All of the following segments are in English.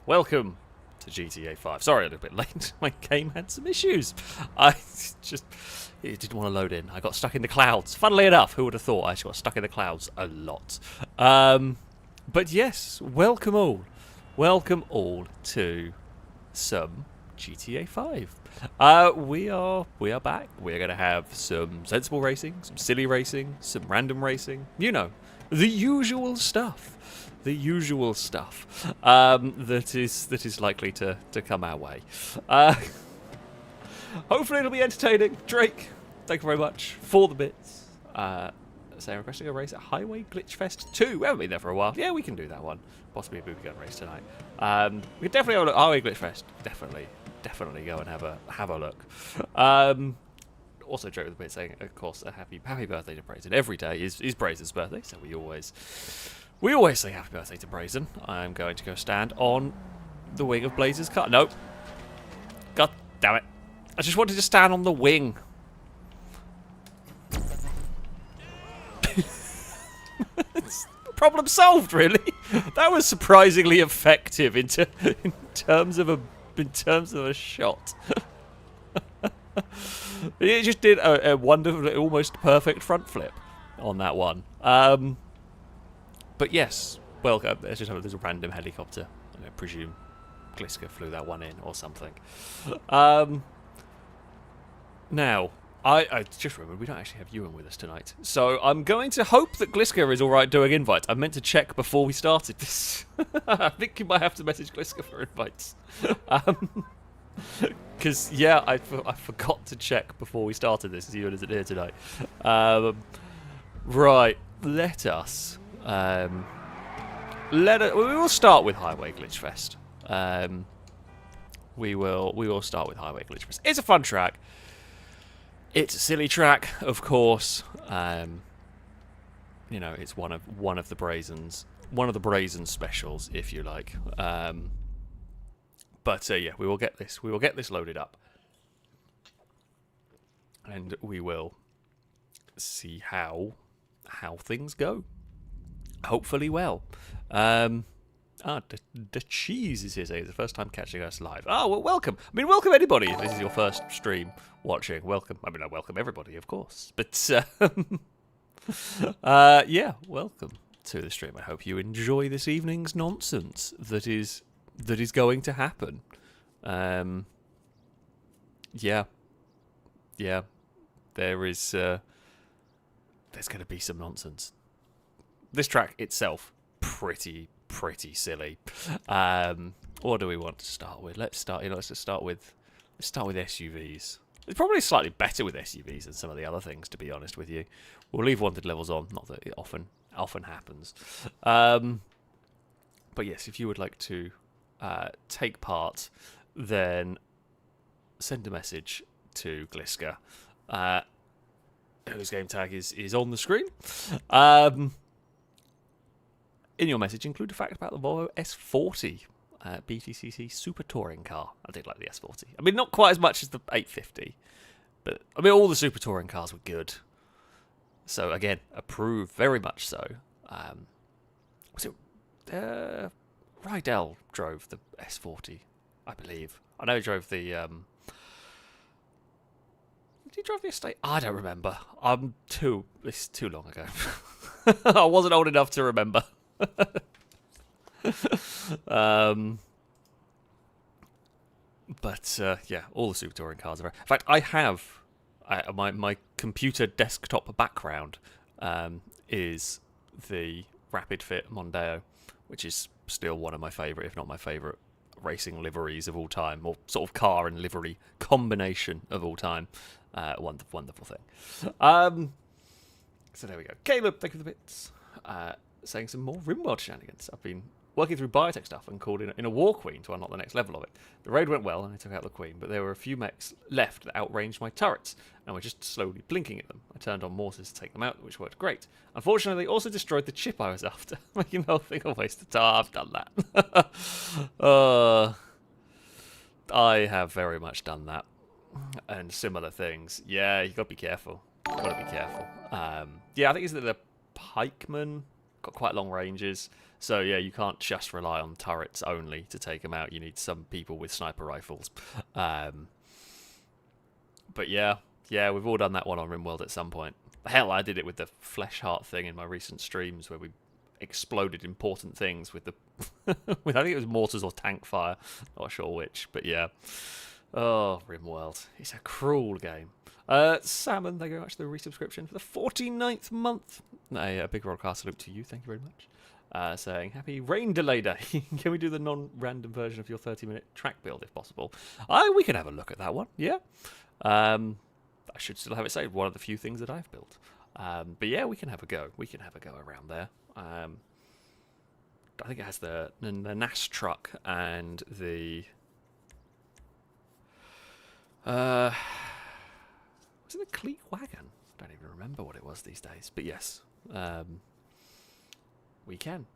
welcome to GTA 5. Sorry, a little bit late. My game had some issues. It didn't want to load in. I got stuck in the clouds. Funnily enough, who would have thought I actually got stuck in the clouds a lot. But yes, welcome all. Welcome all to some GTA 5. We are back. We're going to have some sensible racing, some silly racing, some random racing. You know, the usual stuff. The usual stuff that is likely to come our way. Hopefully it'll be entertaining. Drake, thank you very much for the bits. Saying requesting a race at Highway Glitchfest 2. We haven't been there for a while. Yeah, we can do that one. Possibly a booby gun race tonight. We can definitely have a look. Highway Glitchfest. Definitely go and have a look. Also, joke with the bit saying, of course, a happy birthday to Brazen. Every day is Brazen's birthday, so we always say happy birthday to Brazen. I'm going to go stand on the wing of Blazer's car. Nope. God damn it. I just wanted to stand on the wing. Problem solved, really. That was surprisingly effective in terms of a shot. It just did a wonderful, almost perfect front flip on that one. But yes, welcome. There's a random helicopter. I presume Gliska flew that one in or something. Now, I just remembered we don't actually have Ewan with us tonight. So I'm going to hope that Gliska is alright doing invites. I meant to check before we started this. I think you might have to message Gliska for invites. Because, yeah, I forgot to check before we started this, as Ewan isn't here tonight. Right, let us... we will start with Highway Glitchfest. We will start with Highway Glitchfest. It's a fun track. It's a silly track, of course. You know, it's one of the Brazen specials, if you like. But yeah, we will get this loaded up, and we will see how things go. Hopefully well. The cheese is here saying it's the first time catching us live. Oh, well, welcome. I mean, welcome anybody if this is your first stream watching. Welcome. I mean, I welcome everybody, of course. But, yeah, welcome to the stream. I hope you enjoy this evening's nonsense that is going to happen. Yeah. There's going to be some nonsense. This track itself, pretty silly. What do we want to start with? Let's start with SUVs. It's probably slightly better with SUVs than some of the other things, to be honest with you. We'll leave wanted levels on, not that it often happens. But yes, if you would like to take part, then send a message to Gliska, whose game tag is on the screen. In your message, include a fact about the Volvo S40 BTCC Super Touring car. I did like the S40. I mean, not quite as much as the 850, but I mean, all the Super Touring cars were good. So again, approve very much so. Was it Rydell drove the S40, I believe. I know he drove the. Did he drive the estate? I don't remember. It's too long ago. I wasn't old enough to remember. But yeah, all the Super Touring cars are. In fact, I have my computer desktop background is the Rapid Fit Mondeo, which is still one of my favourite, if not my favourite, racing liveries of all time, or sort of car and livery combination of all time. Wonderful thing. So there we go. Caleb, thank you for the bits. Saying some more RimWorld shenanigans. I've been working through biotech stuff and called in a war queen to unlock the next level of it. The raid went well and I took out the queen, but there were a few mechs left that outranged my turrets and were just slowly blinking at them. I turned on mortars to take them out, which worked great. Unfortunately, they also destroyed the chip I was after, making the whole thing a waste of time. I've done that. I have very much done that. And similar things. Yeah, you gotta be careful. Yeah, I think it's the pikeman got quite long ranges. So yeah, you can't just rely on turrets only to take them out. You need some people with sniper rifles. But yeah, we've all done that one on RimWorld at some point. Hell, I did it with the Flesh Heart thing in my recent streams where we exploded important things with the with, I think it was mortars or tank fire, not sure which, but yeah. Oh, RimWorld, it's a cruel game. Salmon, thank you very much for the resubscription for the 49th month. A big broadcast salute to you, thank you very much. Saying happy rain delay day. Can we do the non-random version of your 30-minute track build if possible? We can have a look at that one, yeah. I should still have it saved, one of the few things that I've built. But yeah, we can have a go. We can have a go around there. I think it has the NAS truck and the... was it the Cleat Wagon? I don't even remember what it was these days. But yes, we can.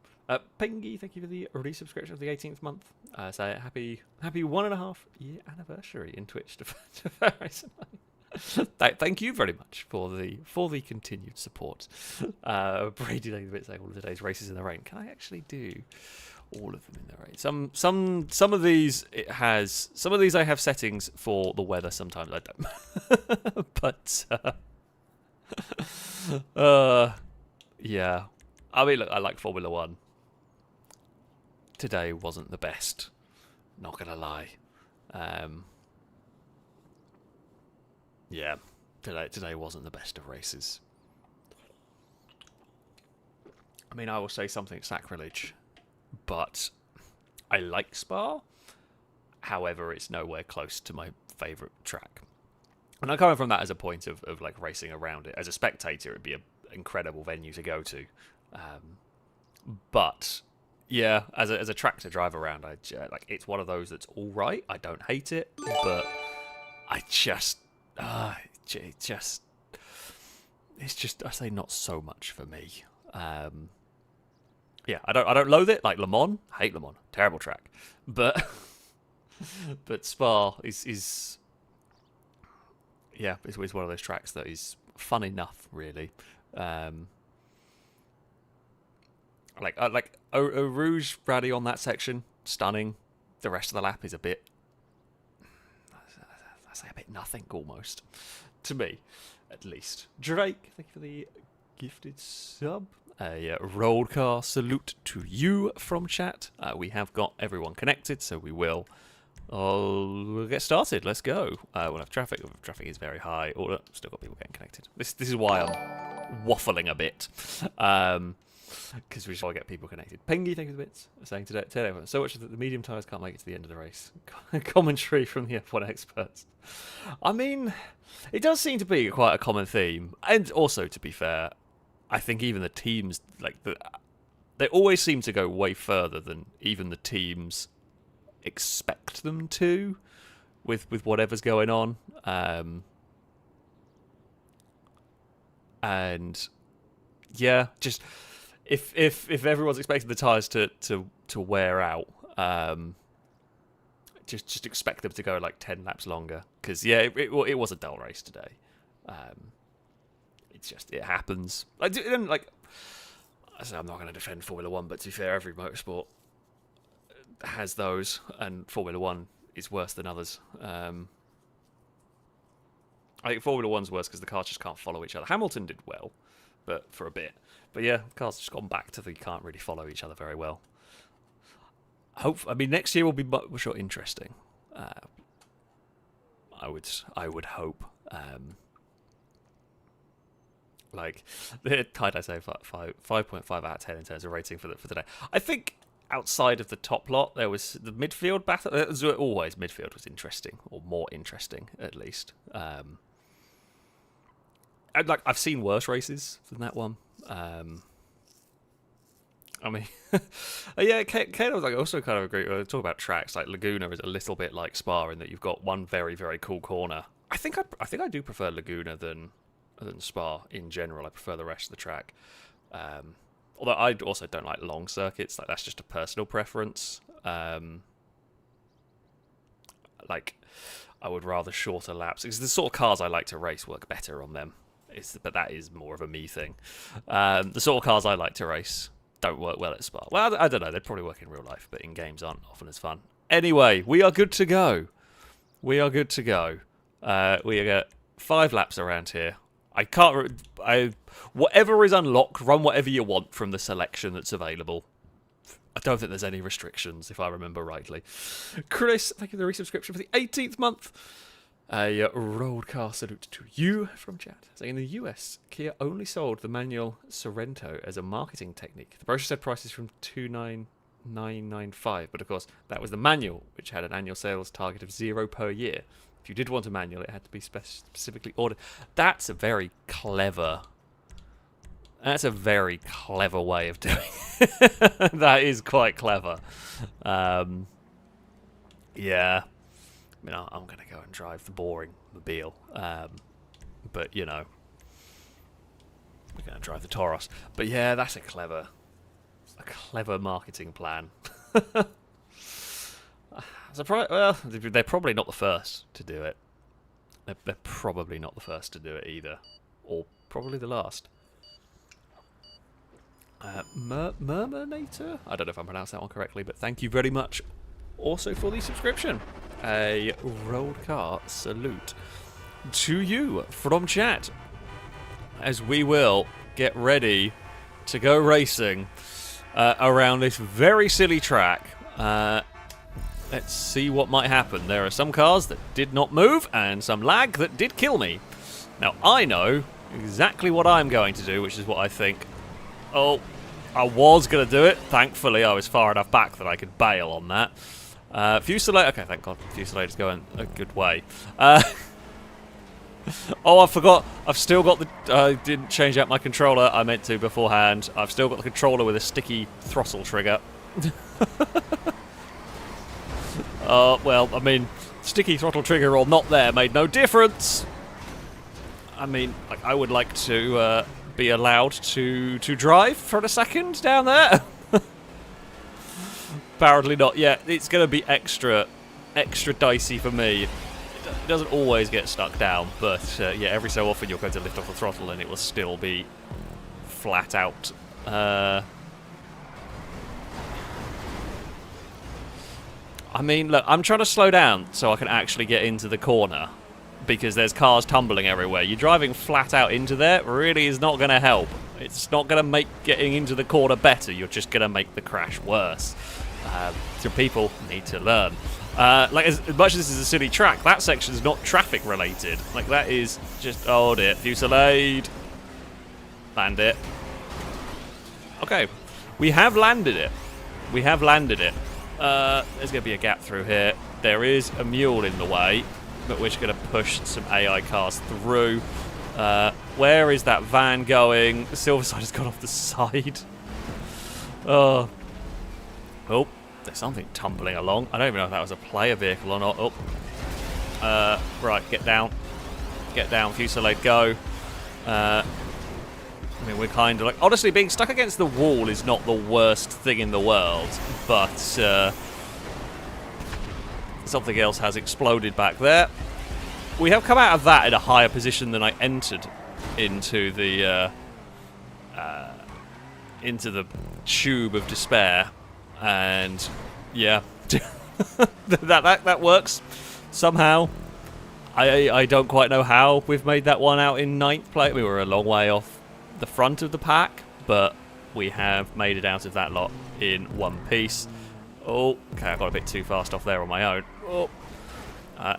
Pingy, thank you for the resubscription of the 18th month. So happy 1.5 year anniversary in Twitch to FailRace. Thank you very much for the continued support. Brady the bit saying all of today's races in the rain. Can I actually do all of them in the rain? Some of these I have settings for the weather. Sometimes I don't. But yeah. I mean, look, I like Formula One. Today wasn't the best. Not gonna lie. Yeah, today wasn't the best of races. I mean, I will say something sacrilege, but I like Spa. However, it's nowhere close to my favourite track. And I'm coming from that as a point of like racing around it. As a spectator, it'd be an incredible venue to go to. But yeah, as a track to drive around, like it's one of those that's all right. I don't hate it, but I just. It's just I say not so much for me. Yeah, I don't loathe it like Le Mans. I hate Le Mans, terrible track. But Spa is one of those tracks that is fun enough, really. Like a Rouge Rally on that section, stunning. The rest of the lap is a bit. I say a bit nothing almost, to me, at least. Drake, thank you for the gifted sub. Rollcar salute to you from chat. We have got everyone connected, so we'll get started. Let's go. We'll have traffic. Traffic is very high. Oh, look, still got people getting connected. This is why I'm waffling a bit. Because we just want to get people connected. Pengy, thank you for the bits. Saying today everyone, so much that the medium tyres can't make it to the end of the race. Commentary from the F1 experts. I mean, it does seem to be quite a common theme. And also, to be fair, I think even the teams, they always seem to go way further than even the teams expect them to with whatever's going on. And yeah, just... If everyone's expecting the tyres to wear out, just expect them to go like 10 laps longer. Because yeah, it was a dull race today. It happens. I'm not going to defend Formula One, but to be fair, every motorsport has those, and Formula One is worse than others. I think Formula One's worse because the cars just can't follow each other. Hamilton did well, but for a bit. But yeah, cars just gone back to can't really follow each other very well. Next year will be much more interesting. I would hope. Like, I'd say 5.5 out of 10 in terms of rating for today. I think outside of the top lot, there was the midfield battle. Always midfield was interesting, or more interesting at least. I've seen worse races than that one. Yeah, Kate was also kind of agree. Talk about tracks like Laguna is a little bit like Spa in that you've got one very very cool corner. I think I do prefer Laguna than Spa in general. I prefer the rest of the track. Although I also don't like long circuits. Like that's just a personal preference. Like I would rather shorter laps because the sort of cars I like to race work better on them. But that is more of a me thing. The sort of cars I like to race don't work well at Spa. Well, I don't know. They'd probably work in real life, but in games aren't often as fun. Anyway, we are good to go. We are good to go. We got 5 laps around here. I can't... whatever is unlocked, run whatever you want from the selection that's available. I don't think there's any restrictions, if I remember rightly. Chris, thank you for the resubscription for the 18th month. A rolled car salute to you from chat. Saying in the US, Kia only sold the manual Sorrento as a marketing technique. The brochure said prices from $29,995, but of course that was the manual, which had an annual sales target of 0 per year. If you did want a manual, it had to be specifically ordered. That's a very clever... That's a very clever way of doing it. That is quite clever. Yeah. I mean, I'm going to go and drive the boring mobile. But, you know, we're going to drive the Toros. But yeah, that's a clever marketing plan. Well, they're probably not the first to do it. They're probably not the first to do it either. Or probably the last. Murmurnator? I don't know if I'm pronouncing that one correctly, but thank you very much also for the subscription. A rolled car salute to you from chat, as we will get ready to go racing around this very silly track. Let's see what might happen. There are some cars that did not move and some lag that did kill me. Now I know exactly what I'm going to do, which is what I think. Oh, I was going to do it. Thankfully, I was far enough back that I could bail on that. Fusillade. Okay, thank God. Fusillade is going a good way. Oh, I forgot. I've still got the... I didn't change out my controller. I meant to beforehand. I've still got the controller with a sticky throttle trigger. Well, I mean, sticky throttle trigger or not there made no difference. I mean, like, I would like to... be allowed to drive for a second down there. Apparently not. Yeah, it's going to be extra dicey for me. It doesn't always get stuck down, but yeah, every so often you're going to lift off the throttle and it will still be flat out. I mean, look, I'm trying to slow down so I can actually get into the corner, because there's cars tumbling everywhere. You driving flat out into there really is not going to help. It's not going to make getting into the corner better. You're just going to make the crash worse. So people need to learn. Like, as much as this is a silly track, that section's not traffic related. Like, that is just... Oh dear. Fusillade. Land it. Okay. We have landed it. We have landed it. There's going to be a gap through here. There is a mule in the way, but we're just going to push some AI cars through. Where is that van going? The Silverside has gone off the side. Oh, there's something tumbling along. I don't even know if that was a player vehicle or not. Oh, right, get down. Get down, Fusillade, go. I mean, we're kind of like... Honestly, being stuck against the wall is not the worst thing in the world, but... something else has exploded back there. We have come out of that in a higher position than I entered into the tube of despair, and yeah, that works somehow. I don't quite know how we've made that one out in 9th place. We were a long way off the front of the pack, but we have made it out of that lot in one piece. Oh, okay, I got a bit too fast off there on my own. Oh.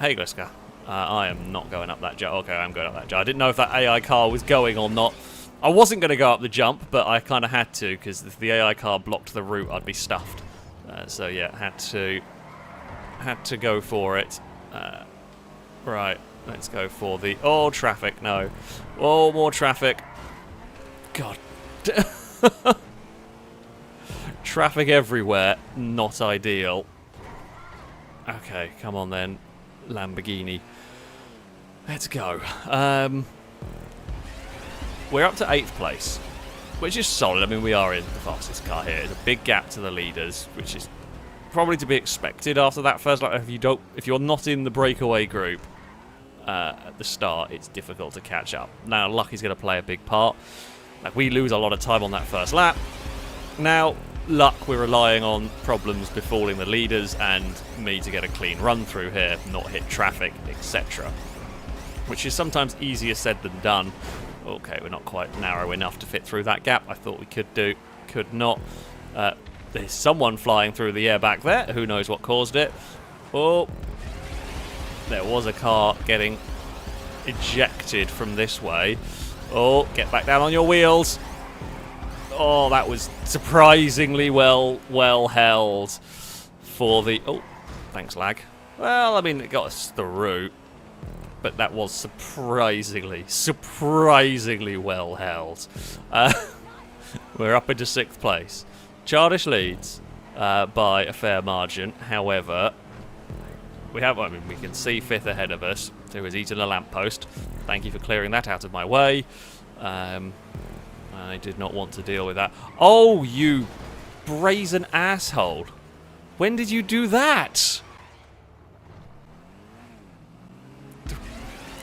Hey, Gliska. I am not going up that jump. Okay, I'm going up that jump. I didn't know if that AI car was going or not. I wasn't going to go up the jump, but I kind of had to, because if the AI car blocked the route, I'd be stuffed. So yeah, had to go for it. Right, let's go for the... Oh, traffic, no. Oh, more traffic. God. Traffic everywhere, not ideal. Okay, come on then, Lamborghini. Let's go. We're up to 8th place, which is solid. I mean, we are in the fastest car here. There's a big gap to the leaders, which is probably to be expected after that first lap. If you're not in the breakaway group at the start, it's difficult to catch up. Now, luck is going to play a big part. Like, we lose a lot of time on that first lap. Now, luck, we're relying on problems befalling the leaders and me to get a clean run through here, not hit traffic, etc. Which is sometimes easier said than done. Okay, we're not quite narrow enough to fit through that gap. I thought we could do, could not. There's someone flying through the air back there. Who knows what caused it? Oh, there was a car getting ejected from this way. Oh, get back down on your wheels. Oh, that was surprisingly well held for the... Oh, thanks, lag. Well, I mean, it got us through. But that was surprisingly well held. We're up into 6th place. Childish leads by a fair margin. However, we can see 5th ahead of us, who has eaten a lamppost. Thank you for clearing that out of my way. I did not want to deal with that. Oh, you brazen asshole. When did you do that?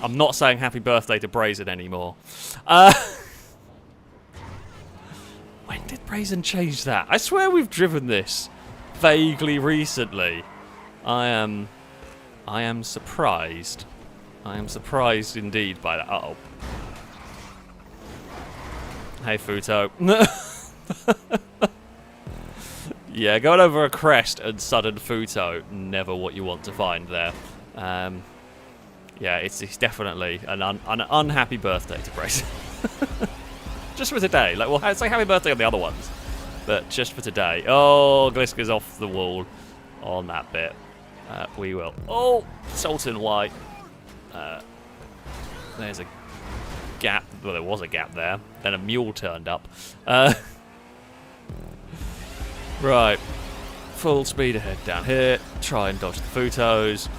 I'm not saying happy birthday to Brazen anymore. When did Brazen change that? I swear we've driven this vaguely recently. I am surprised. I am surprised indeed by that. Uh-oh. Hey, Futo. Yeah, going over a crest and sudden Futo, never what you want to find there. Yeah, it's definitely an unhappy birthday to Brazen. Just for today. Like, we'll say happy birthday on the other ones, but just for today. Oh, Gliska's off the wall on that bit. We will. Oh, Sultan White. There's a gap. Well, there was a gap there. Then a mule turned up. Right. Full speed ahead down here. Try and dodge the Futos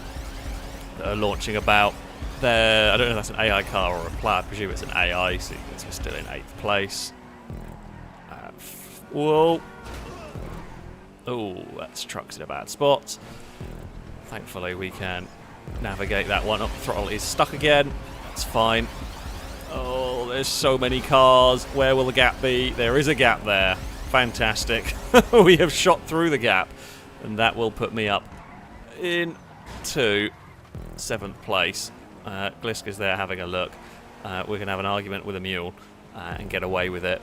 that are launching about there. I don't know if that's an AI car or a player. I presume it's an AI, so we're still in 8th place. Whoa. Oh, that's truck's in a bad spot. Thankfully, we can navigate that one up. Throttle is stuck again. That's fine. Oh, there's so many cars. Where will the gap be? There is a gap there. Fantastic. We have shot through the gap, and that will put me up into 7th place. Gliska's there having a look. We're going to have an argument with a mule and get away with it.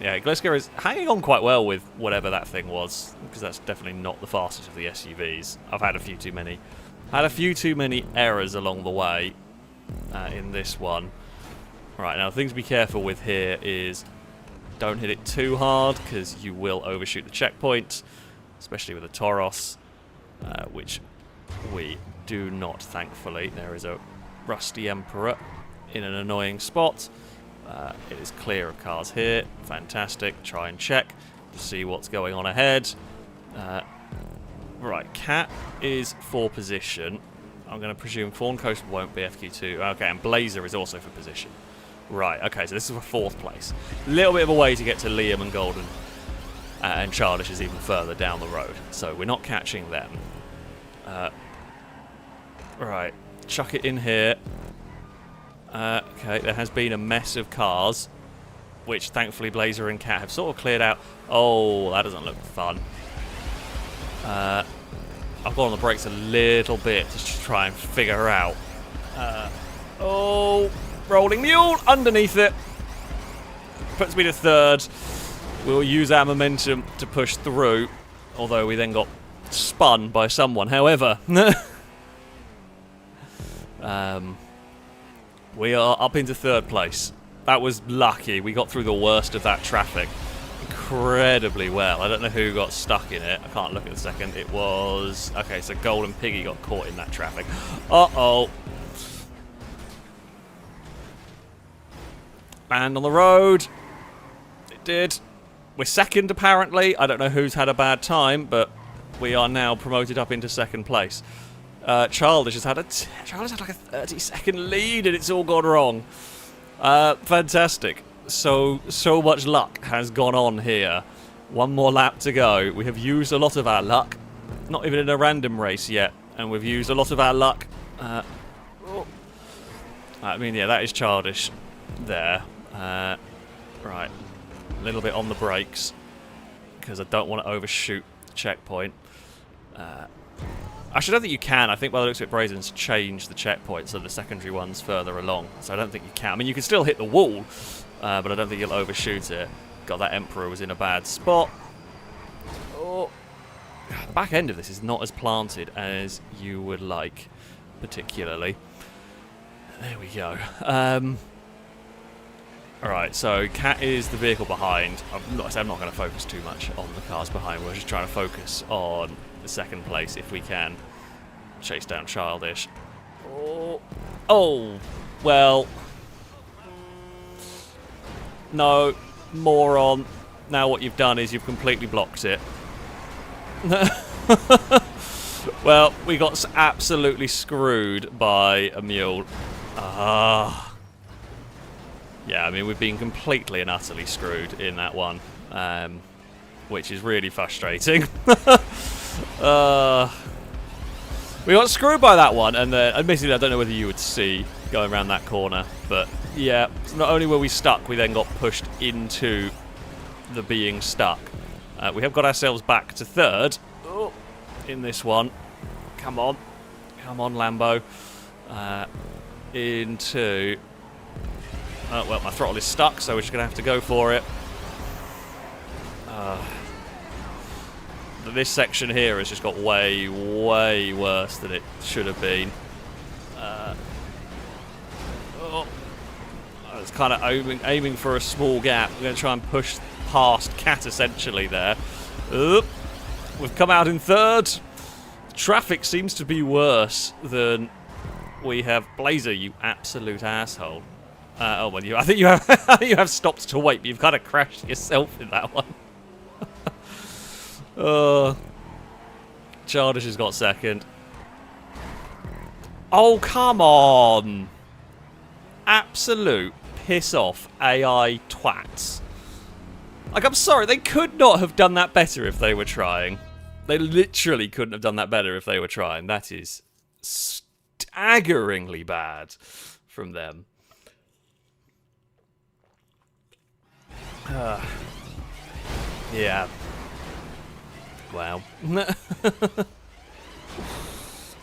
Yeah, Gliska is hanging on quite well with whatever that thing was, because that's definitely not the fastest of the SUVs. I've had a few too many errors along the way in this one. Right, now the thing to be careful with here is don't hit it too hard, because you will overshoot the checkpoint, especially with a Tauros, which we do not, thankfully. There is a rusty Emperor in an annoying spot. It is clear of cars here. Fantastic. Try and check to see what's going on ahead. Right, Cat is for position. I'm going to presume Fawn Coast won't be FQ2. Okay, and Blazer is also for position. Right, okay, so this is for 4th place. A little bit of a way to get to Liam and Golden. And Childish is even further down the road. So we're not catching them. Right, chuck it in here. Okay, there has been a mess of cars, which thankfully Blazer and Cat have sort of cleared out. Oh, that doesn't look fun. I've gone on the brakes a little bit just to try and figure out. Oh, rolling mule underneath it. Puts me to 3rd. We'll use our momentum to push through, although we then got spun by someone. However, we are up into 3rd place. That was lucky. We got through the worst of that traffic incredibly well. I don't know who got stuck in it. I can't look at the second. It was... Okay, so Golden Piggy got caught in that traffic. Uh-oh. And on the road. It did. We're 2nd, apparently. I don't know who's had a bad time, but we are now promoted up into 2nd place. Childish has had like a 30-second lead, and it's all gone wrong. Fantastic. So much luck has gone on here. One more lap to go. We have used a lot of our luck. Not even in a random race yet, and we've used a lot of our luck. I mean, yeah, that is Childish there. Right. A little bit on the brakes. because I don't want to overshoot the checkpoint. Actually, I don't think you can. I think by the looks of it, Brazen's changed the checkpoint so the secondary one's further along. So I don't think you can. I mean, you can still hit the wall, but I don't think you'll overshoot it. God, that Emperor was in a bad spot. Oh, the back end of this is not as planted as you would like, particularly. There we go. Alright, so Cat is the vehicle behind. I'm not going to focus too much on the cars behind. We're just trying to focus on the second place if we can. Chase down Childish. Oh, well. No, moron. Now what you've done is you've completely blocked it. Well, we got absolutely screwed by a mule. Yeah, I mean, we've been completely and utterly screwed in that one, which is really frustrating. We got screwed by that one, and admittedly, I don't know whether you would see going around that corner, but yeah, not only were we stuck, we then got pushed into the being stuck. We have got ourselves back to third in this one. Come on, Lambo. Into... Oh, well, my throttle is stuck, so we're just going to have to go for it. This section here has just got way, way worse than it should have been. I was kind of aiming for a small gap. We're going to try and push past Cat, essentially, there. We've come out in third. Traffic seems to be worse than we have. Blazer, you absolute asshole. Oh well, I think you have stopped to wait, but you've kind of crashed yourself in that one. Childish has got second. Oh, come on! Absolute piss off AI twats. Like, I'm sorry, they could not have done that better if they were trying. They literally couldn't have done that better if they were trying. That is staggeringly bad from them. Yeah. Wow.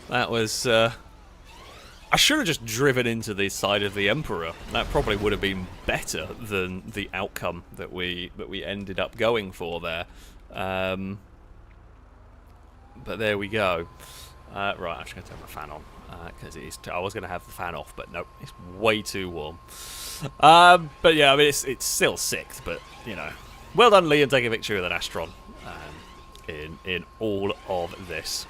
That was... I should have just driven into the side of the Emperor. That probably would have been better than the outcome that we ended up going for there. But there we go. Right, I'm just going to turn my fan on. Because I was going to have the fan off, but nope, it's way too warm. But yeah, I mean, it's still sixth, but, you know. Well done, Liam, taking a victory with an Astron in all of this.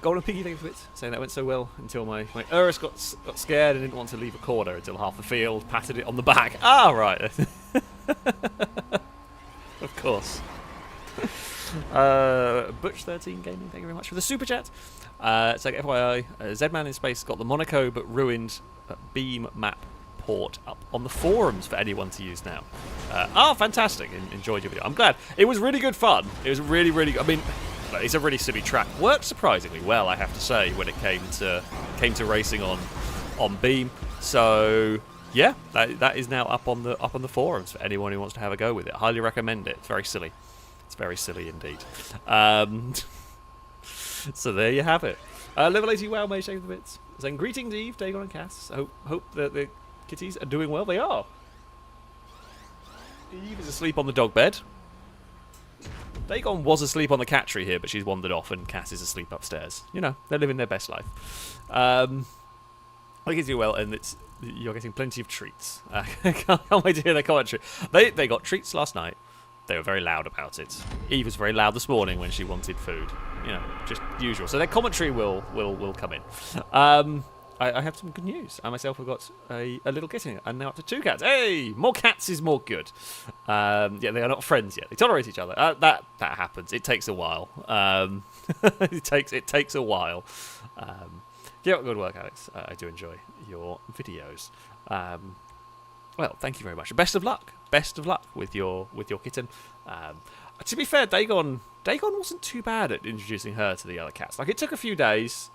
Golden Piggy, thank you for it, saying that went so well until my Urus got scared and didn't want to leave a corner until half the field, patted it on the back. Ah, right. Of course. Butch13 Gaming, thank you very much for the super chat. So FYI, Zman in Space got the Monaco but ruined Beam map port up on the forums for anyone to use now. Fantastic! Enjoyed your video. I'm glad. It was really good fun. It was really, really good. I mean, it's a really silly track. Worked surprisingly well, I have to say, when it came to racing on Beam. So yeah, that is now up on the forums for anyone who wants to have a go with it. Highly recommend it. It's very silly. It's very silly indeed. So there you have it. Level 80 WoW Mage, thank you for the bits. Saying greetings Eve, Dagon and Cass. Hope that the kitties are doing well. They are. Eve is asleep on the dog bed. Dagon was asleep on the cat tree here, but she's wandered off, and Cass is asleep upstairs. You know, they're living their best life. I think it's doing well, and you're getting plenty of treats. Can't wait to hear their commentary. They got treats last night. They were very loud about it. Eve was very loud this morning when she wanted food. You know, just usual. So their commentary will come in. I have some good news. I myself have got a little kitten, and now up to 2 cats. Hey, more cats is more good. Yeah, they are not friends yet. They tolerate each other. That happens. It takes a while. It takes a while. Yeah, good work, Alex. I do enjoy your videos. Well, thank you very much. Best of luck. Best of luck with your kitten. To be fair, Dagon wasn't too bad at introducing her to the other cats. Like, it took a few days.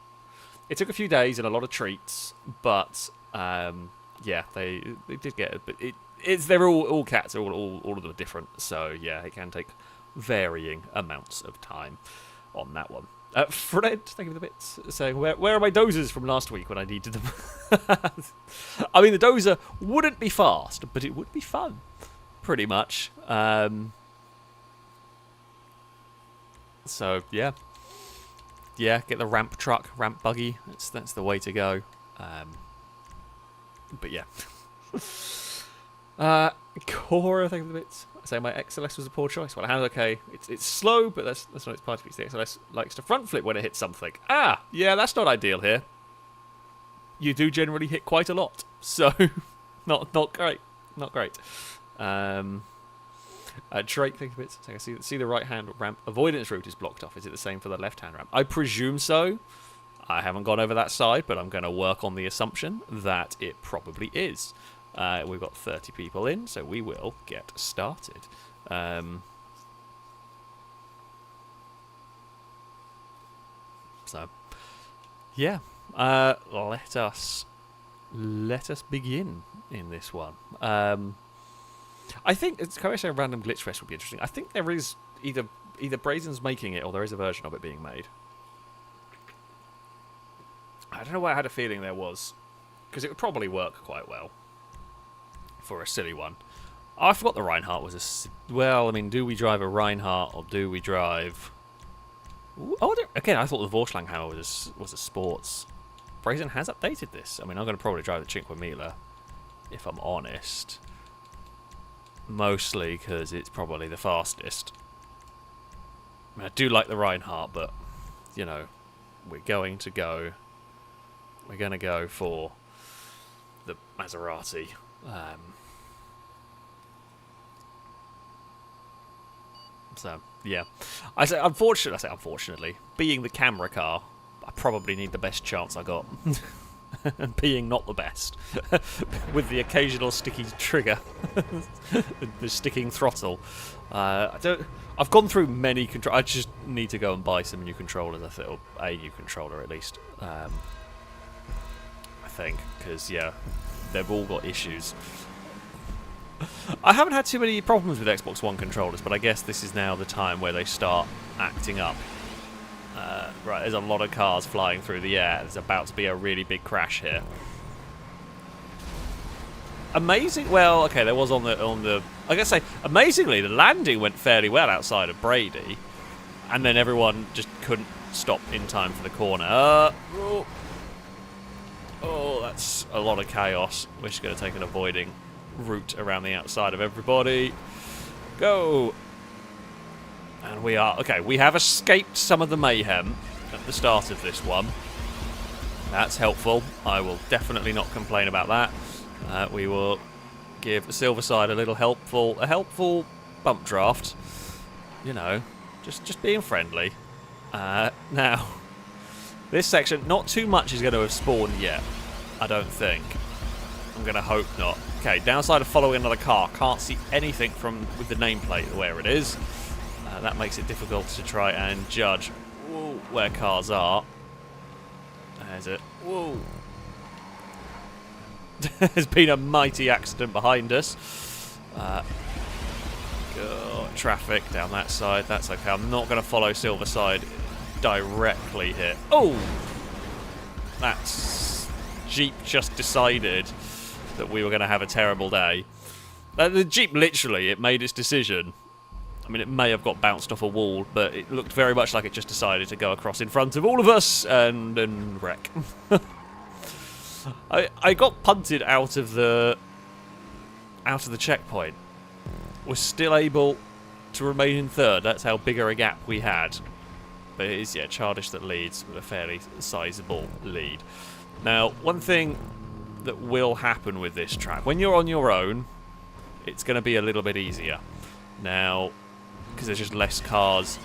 It took a few days and a lot of treats, but yeah, they did get it. But they're all cats, all of them are different. So yeah, it can take varying amounts of time on that one. Fred, thank you for the bits, saying, where are my dozers from last week when I needed them? I mean, the dozer wouldn't be fast, but it would be fun, pretty much. So, yeah. Yeah, get the ramp truck, ramp buggy. That's the way to go. But yeah. Cora, thank you for the bits. Say my XLS was a poor choice. Well, okay, it's slow, but that's not its part of it. The XLS likes to front flip when it hits something. Yeah, that's not ideal here. You do generally hit quite a lot, so not great, not great. Drake, thank you for bits. I see the right hand ramp avoidance route is blocked off. Is it the same for the left hand ramp? I presume so. I haven't gone over that side, but I'm going to work on the assumption that it probably is. We've got 30 people in, so we will get started. So, yeah, let us begin in this one. I think can I say Random Glitchfest would be interesting. I think there is either Brazen's making it or there is a version of it being made. I don't know why I had a feeling there was, because it would probably work quite well for a silly one. Oh, I forgot the Reinhardt was well, I mean, do we drive a Reinhardt or do we drive... again, I thought the Vorschlang hammer was a sports. Brazen has updated this. I mean, I'm going to probably drive the Cinque Mille, if I'm honest. Mostly because it's probably the fastest. I mean, I do like the Reinhardt, but, you know, we're going to go for the Maserati. So, yeah. I say unfortunately, being the camera car, I probably need the best chance I got. And being not the best. With the occasional sticky trigger. The sticking throttle. I've gone through many controls. I just need to go and buy some new controllers, I think, or a new controller at least. I think, because, yeah, they've all got issues. I haven't had too many problems with Xbox One controllers, but I guess this is now the time where they start acting up. Right, there's a lot of cars flying through the air. There's about to be a really big crash here. Amazing. Well, okay, there was on the. I guess amazingly, the landing went fairly well outside of Brady, and then everyone just couldn't stop in time for the corner. Oh, that's a lot of chaos. We're just going to take an avoiding route around the outside of everybody. Go. And we are... Okay, we have escaped some of the mayhem at the start of this one. That's helpful. I will definitely not complain about that. We will give Silverside a little helpful bump draft. You know, just being friendly. Now, this section, not too much is going to have spawned yet, I don't think. I'm going to hope not. Okay, downside of following another car. Can't see anything with the nameplate where it is. That makes it difficult to try and judge where cars are. There's it. Whoa. There's been a mighty accident behind us. Traffic down that side. That's okay. I'm not going to follow Silverside directly here. Oh! That's... Jeep just decided that we were going to have a terrible day. The Jeep literally, it made its decision. I mean, it may have got bounced off a wall, but it looked very much like it just decided to go across in front of all of us and wreck. I got punted out of the checkpoint. Was still able to remain in third. That's how big a gap we had. But it is, yeah, Childish that leads with a fairly sizable lead. Now, one thing that will happen with this track, when you're on your own, it's going to be a little bit easier. Now, because there's just less cars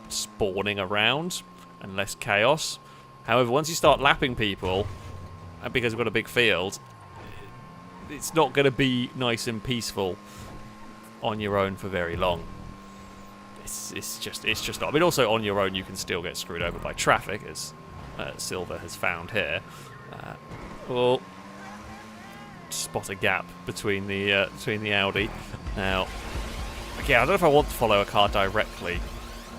spawning around and less chaos. However, once you start lapping people, and because we've got a big field, it's not going to be nice and peaceful on your own for very long. It's just not. I mean, also on your own, you can still get screwed over by traffic, as Silver has found here. spot a gap between the Audi. Now, okay, I don't know if I want to follow a car directly.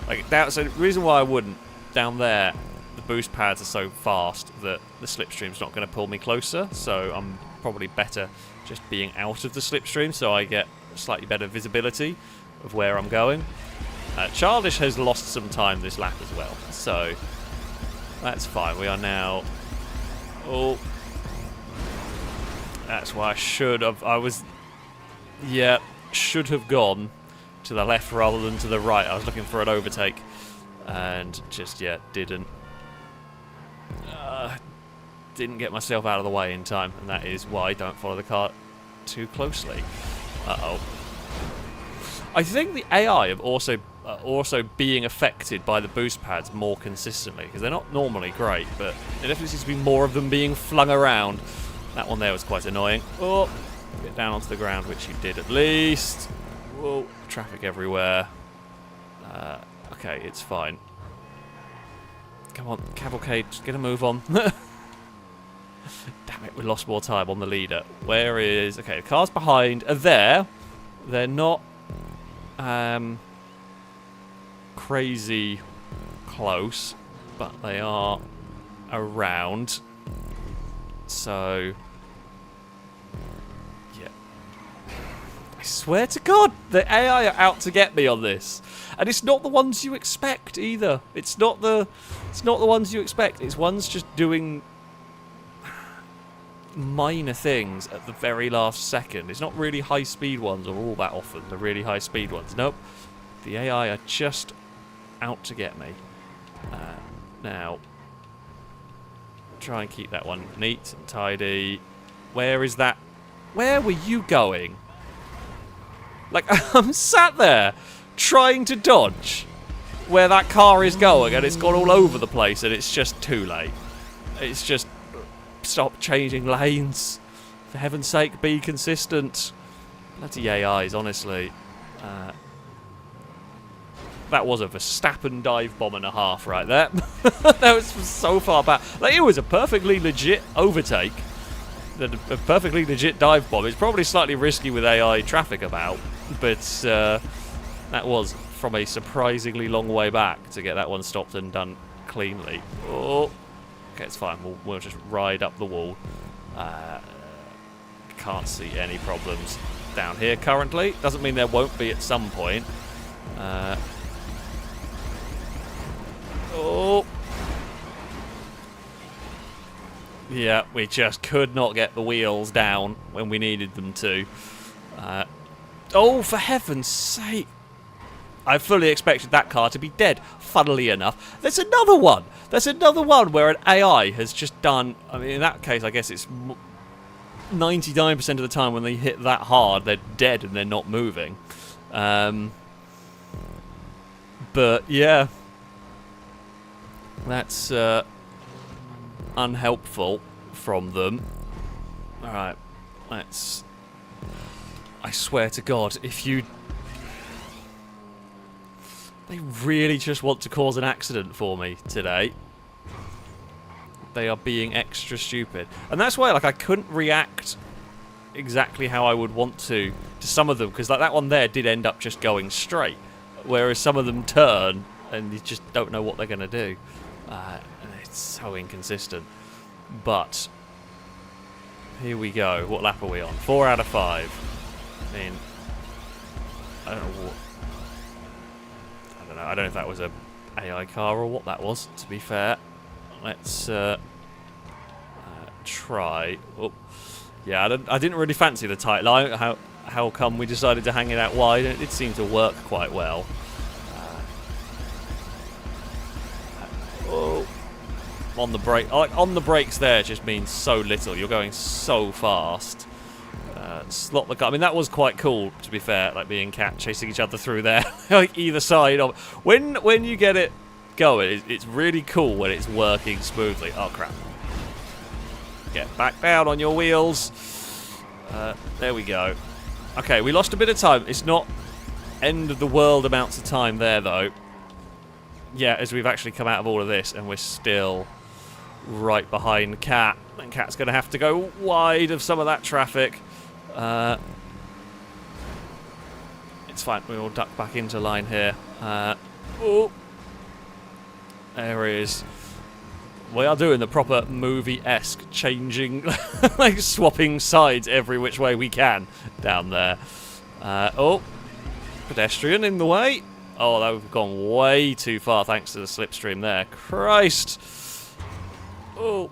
Like that's the reason why I wouldn't. Down there, the boost pads are so fast that the slipstream's not going to pull me closer. So I'm probably better just being out of the slipstream, so I get slightly better visibility of where I'm going. Childish has lost some time this lap as well, so that's fine. We are now. Oh. That's why I should have. Should have gone to the left rather than to the right. I was looking for an overtake, and just didn't get myself out of the way in time, and that is why I don't follow the car too closely. I think the AI have also being affected by the boost pads more consistently, because they're not normally great, but there definitely seems to be more of them being flung around. That one there was quite annoying. Oh, get down onto the ground, which you did at least. Whoa, traffic everywhere. Okay, it's fine. Come on, cavalcade, just get a move on. Damn it, we lost more time on the leader. Where is... Okay, the cars behind are there. They're not crazy close, but they are around. So, yeah. I swear to God, the AI are out to get me on this, and it's not the ones you expect either. It's not the ones you expect. It's ones just doing minor things at the very last second. It's not really high speed ones, or all that often the really high speed ones. Nope, the AI are just out to get me. Now. Try and keep that one neat and tidy. Where is that? Where were you going? Like, I'm sat there trying to dodge where that car is going, and it's gone all over the place, and it's just too late. It's just stop changing lanes. For heaven's sake, be consistent. Bloody AIs, honestly. That was a Verstappen dive bomb and a half right there. That was so far back. Like, it was a perfectly legit overtake. A perfectly legit dive bomb. It's probably slightly risky with AI traffic about, but that was from a surprisingly long way back to get that one stopped and done cleanly. Oh, okay, it's fine. We'll just ride up the wall. Can't see any problems down here currently. Doesn't mean there won't be at some point. Oh. Yeah, we just could not get the wheels down when we needed them to. Oh, for heaven's sake. I fully expected that car to be dead, funnily enough. There's another one. There's another one where an AI has just done... I mean, in that case, I guess it's 99% of the time when they hit that hard, they're dead and they're not moving. But, yeah... That's unhelpful from them. Alright, let's... I swear to God, if you... They really just want to cause an accident for me today. They are being extra stupid. And that's why, like, I couldn't react exactly how I would want to some of them, because like, that one there did end up just going straight. Whereas some of them turn, and you just don't know what they're going to do. It's so inconsistent. But here we go. What lap are we on? 4 out of 5. I mean, I don't know what. I don't know. I don't know if that was a AI car or what that was. To be fair, let's try. Oh, yeah. I didn't really fancy the tight line. How come we decided to hang it out wide? And it did seem to work quite well. Oh, on the brake. Like, on the brakes there just means so little. You're going so fast. Slot the car. I mean, that was quite cool, to be fair. Like being cat chasing each other through there, like either side of. When you get it going, it's really cool when it's working smoothly. Oh crap! Get back down on your wheels. There we go. Okay, we lost a bit of time. It's not end of the world amounts of time there though. Yeah, as we've actually come out of all of this and we're still right behind Cat, and Cat's going to have to go wide of some of that traffic. It's fine, we will duck back into line here. Oh, there he is. We are doing the proper movie-esque changing, like swapping sides every which way we can down there. Oh, pedestrian in the way. Oh, that would have gone way too far thanks to the slipstream there. Christ. Oh,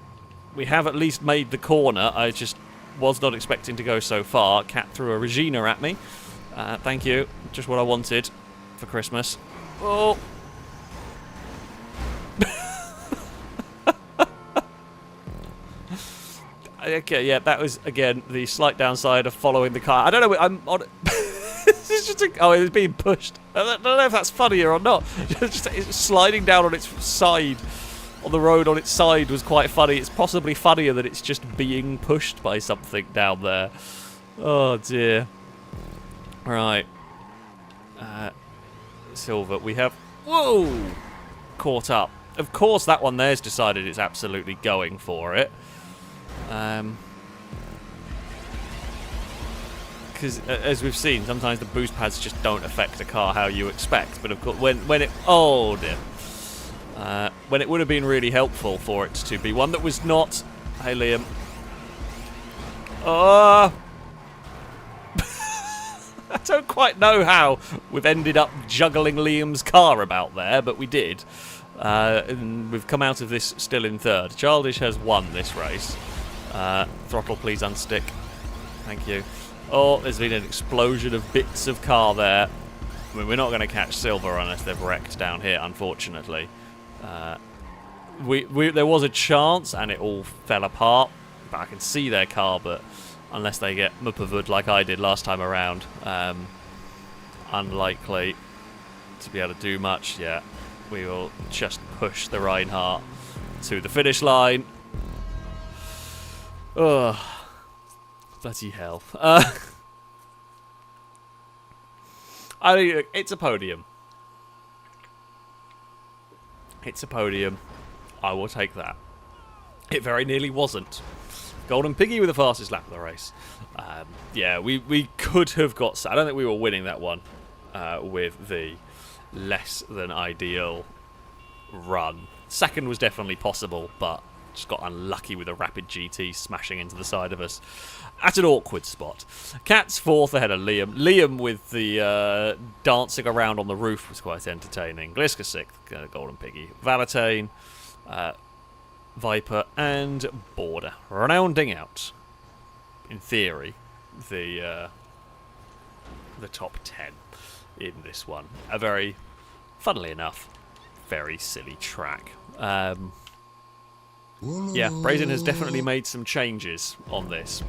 we have at least made the corner. I just was not expecting to go so far. Cat threw a Regina at me. Thank you. Just what I wanted for Christmas. Oh. Okay, yeah, that was, again, the slight downside of following the car. I don't know, I'm on... It's just oh, it was being pushed. I don't know if that's funnier or not. Just sliding down on its side, on the road on its side was quite funny. It's possibly funnier that it's just being pushed by something down there. Oh, dear. Right. Silver, we have... Whoa! Caught up. Of course, that one there's decided it's absolutely going for it. Because as we've seen, sometimes the boost pads just don't affect a car how you expect. But of course, when it oh dear, when it would have been really helpful for it to be one that was not. Hey Liam. Oh, I don't quite know how we've ended up juggling Liam's car about there, but we did. And we've come out of this still in third. Childish has won this race. Throttle, please unstick. Thank you. Oh, there's been an explosion of bits of car there. I mean, we're not going to catch Silver unless they've wrecked down here, unfortunately. There was a chance, and it all fell apart. But I can see their car, but unless they get muppavud like I did last time around, unlikely to be able to do much yet. We will just push the Reinhardt to the finish line. Oh, bloody hell. I mean, it's a podium. It's a podium. I will take that. It very nearly wasn't. Golden Piggy with the fastest lap of the race. Yeah, we could have got... I don't think we were winning that one with the less than ideal run. Second was definitely possible, but just got unlucky with a rapid GT smashing into the side of us at an awkward spot. Cat's fourth ahead of Liam. Liam with the dancing around on the roof was quite entertaining. Gliska sixth, Golden Piggy. Valentine, Viper, and Border. Rounding out, in theory, the top 10 in this one. A very, funnily enough, very silly track. Yeah, Brazen has definitely made some changes on this.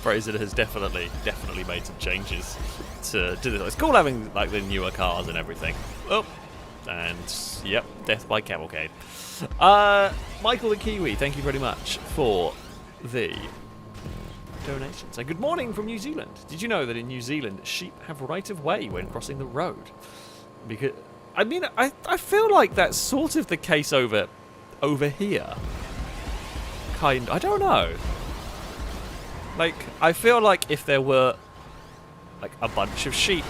Brazen has definitely made some changes to this. It's cool having like the newer cars and everything. Oh, and yep, death by cavalcade. Michael the Kiwi, thank you very much for the donations. And good morning from New Zealand. Did you know that in New Zealand sheep have right of way when crossing the road? Because I mean, I feel like that's sort of the case over here. I don't know. Like, I feel like if there were like a bunch of sheep,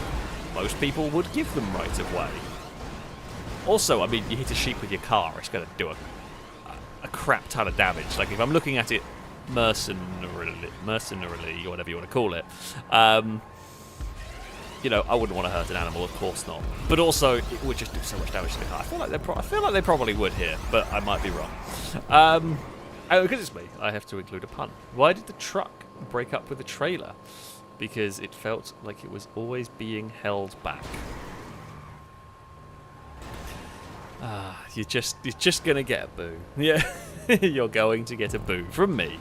most people would give them right of way. Also, I mean, you hit a sheep with your car, it's going to do a crap ton of damage. Like, if I'm looking at it mercenarily, or whatever you want to call it, you know, I wouldn't want to hurt an animal, of course not. But also, it would just do so much damage to the car. I feel like they probably would here, but I might be wrong. Because it's me, I have to include a pun. Why did the truck break up with the trailer? Because it felt like it was always being held back. You're just gonna get a boo. Yeah, you're going to get a boo from me,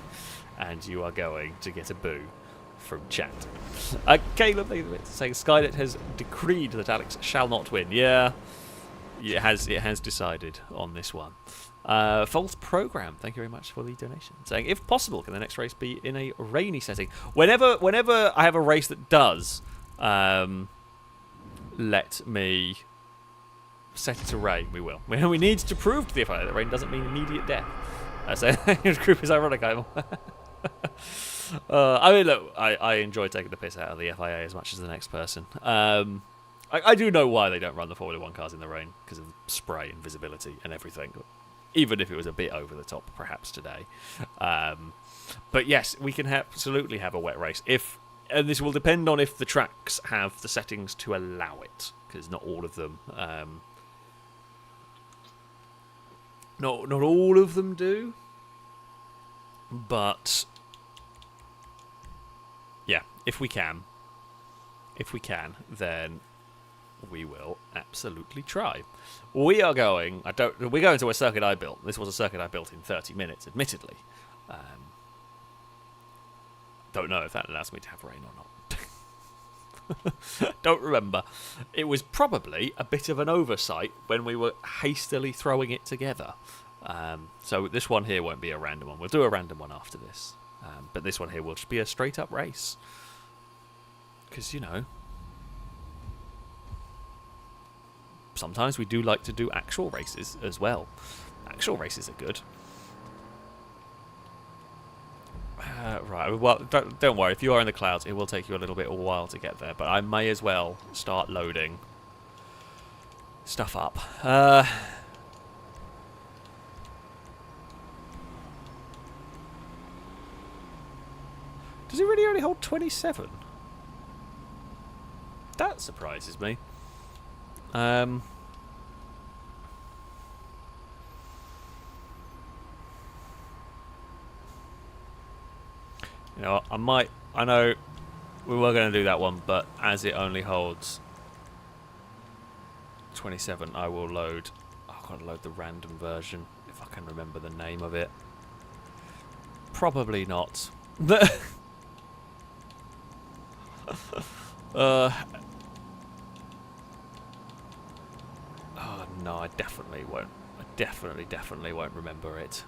and you are going to get a boo from chat. Caleb saying Skynet has decreed that Alex shall not win. Yeah, it has decided on this one. False program, thank you very much for the donation. Saying, if possible, can the next race be in a rainy setting? Whenever I have a race that does let me set it to rain, we will. We need to prove to the FIA that rain doesn't mean immediate death. So his group is ironic. I mean, look, I enjoy taking the piss out of the FIA as much as the next person. I do know why they don't run the Formula 1 cars in the rain, because of spray and visibility and everything. Even if it was a bit over the top, perhaps today. But yes, we can absolutely have a wet race. And this will depend on if the tracks have the settings to allow it, because not all of them... Not all of them do. But... yeah, if we can, then we will absolutely try. We are going. We're going to a circuit I built. This was a circuit I built in 30 minutes, admittedly. Don't know if that allows me to have rain or not. Don't remember. It was probably a bit of an oversight when we were hastily throwing it together. So this one here won't be a random one. We'll do a random one after this. But this one here will just be a straight up race. Because, you know, sometimes we do like to do actual races as well. Actual races are good. Right, well, don't worry. If you are in the clouds, it will take you a while to get there. But I may as well start loading stuff up. Does it really only hold 27? That surprises me. You know, I know we were going to do that one, but as it only holds 27, I will load... I've got to load the random version, if I can remember the name of it. Probably not. Does oh no, I definitely won't. I definitely won't remember it.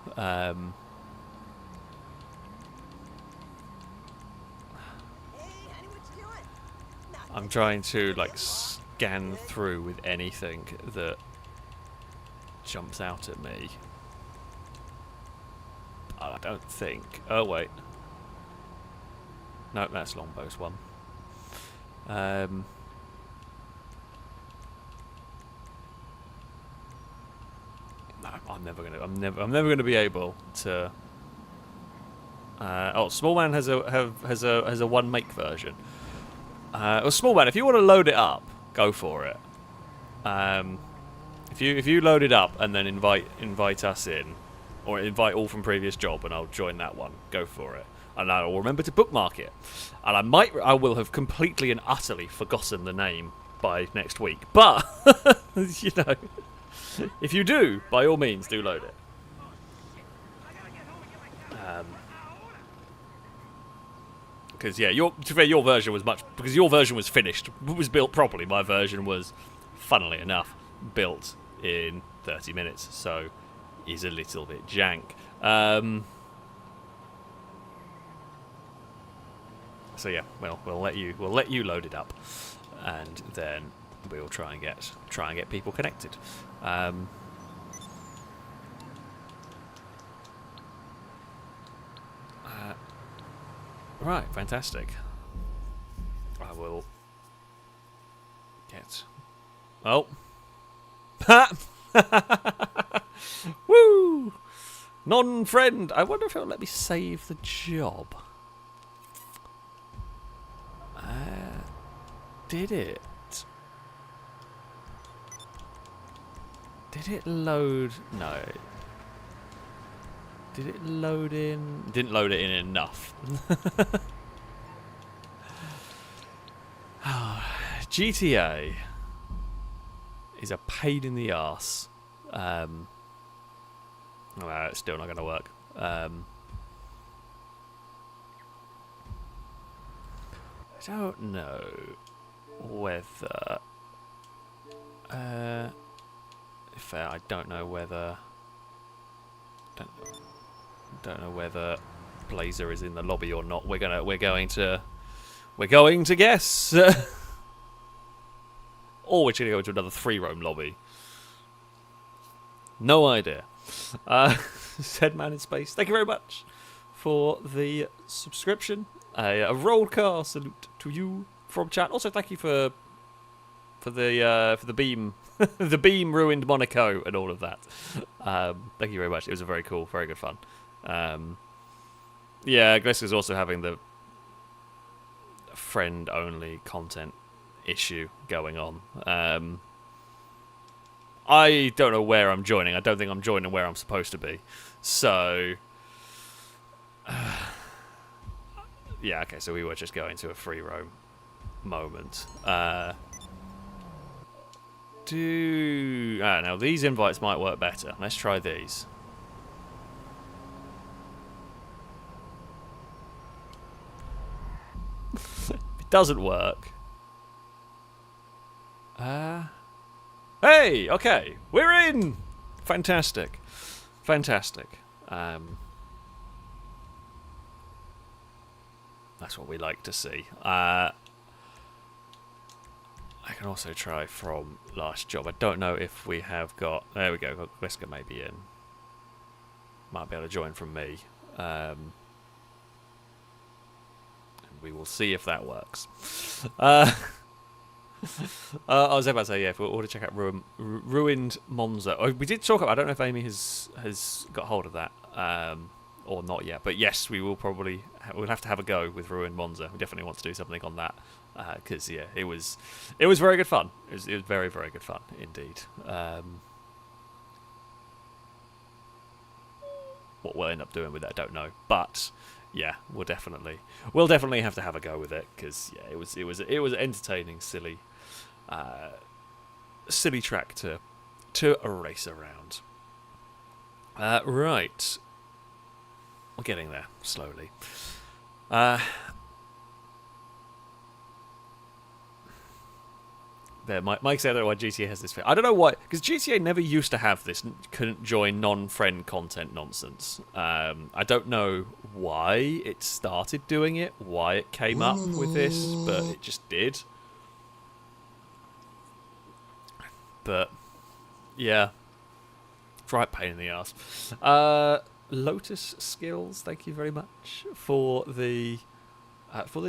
I'm trying to like scan through with anything that jumps out at me. I don't think. Oh wait. No, that's Longbow's one. No, I'm never gonna be able to. Oh, Small Man has a one make version. Well, Small Man, if you want to load it up, go for it. If you load it up and then invite us in, or invite all from previous job, and I'll join that one. Go for it. And I will remember to bookmark it. And I will have completely and utterly forgotten the name by next week. But, you know, if you do, by all means, do load it. Because, yeah, to be fair, your version was because your version was finished. It was built properly. My version was, funnily enough, built in 30 minutes. So, is a little bit jank. So yeah, well, we'll let you load it up, and then we'll try and get people connected. Right, fantastic. I will get. Oh, woo! Non-friend. I wonder if it'll let me save the job. Did it? Did it load? No. Did it load in? Didn't load it in enough. GTA is a pain in the arse. Well, it's still not going to work. I don't know whether... fair, I don't know whether... Don't know whether Blazer is in the lobby or not. We're going to guess. Or we're going to go into another 3-room lobby. No idea. Said Man in Space, thank you very much for the subscription. A roll call salute to you from chat. Also, thank you for the beam, the beam ruined Monaco and all of that. Thank you very much. It was a very cool, very good fun. Yeah, Gliss is also having the friend-only content issue going on. I don't know where I'm joining. I don't think I'm joining where I'm supposed to be. So, yeah, okay, so we were just going to a free roam moment. Now these invites might work better. Let's try these. If it doesn't work. Hey, okay, we're in! Fantastic. Fantastic. That's what we like to see. I can also try from last job. I don't know if we have got... There we go, got Whisker maybe in. Might be able to join from me. We will see if that works. I was about to say, yeah, if we ought to check out Ruined Monza. Oh, we did talk about... I don't know if Amy has got hold of that or not yet. But yes, we will probably... We'll have to have a go with Ruined Monza. We definitely want to do something on that. Because, yeah, it was very good fun. It was very, very good fun, indeed. What we'll end up doing with it, I don't know. But... yeah, we'll definitely have to have a go with it because yeah, it was entertaining, silly track to race around. Right, we're getting there slowly. There, Mike said, I don't know why GTA has this. I don't know why, because GTA never used to have this couldn't join non-friend content nonsense. I don't know why it started doing it, why it came up with this, but it just did. But yeah, right pain in the ass. Lotus Skills, thank you very much for the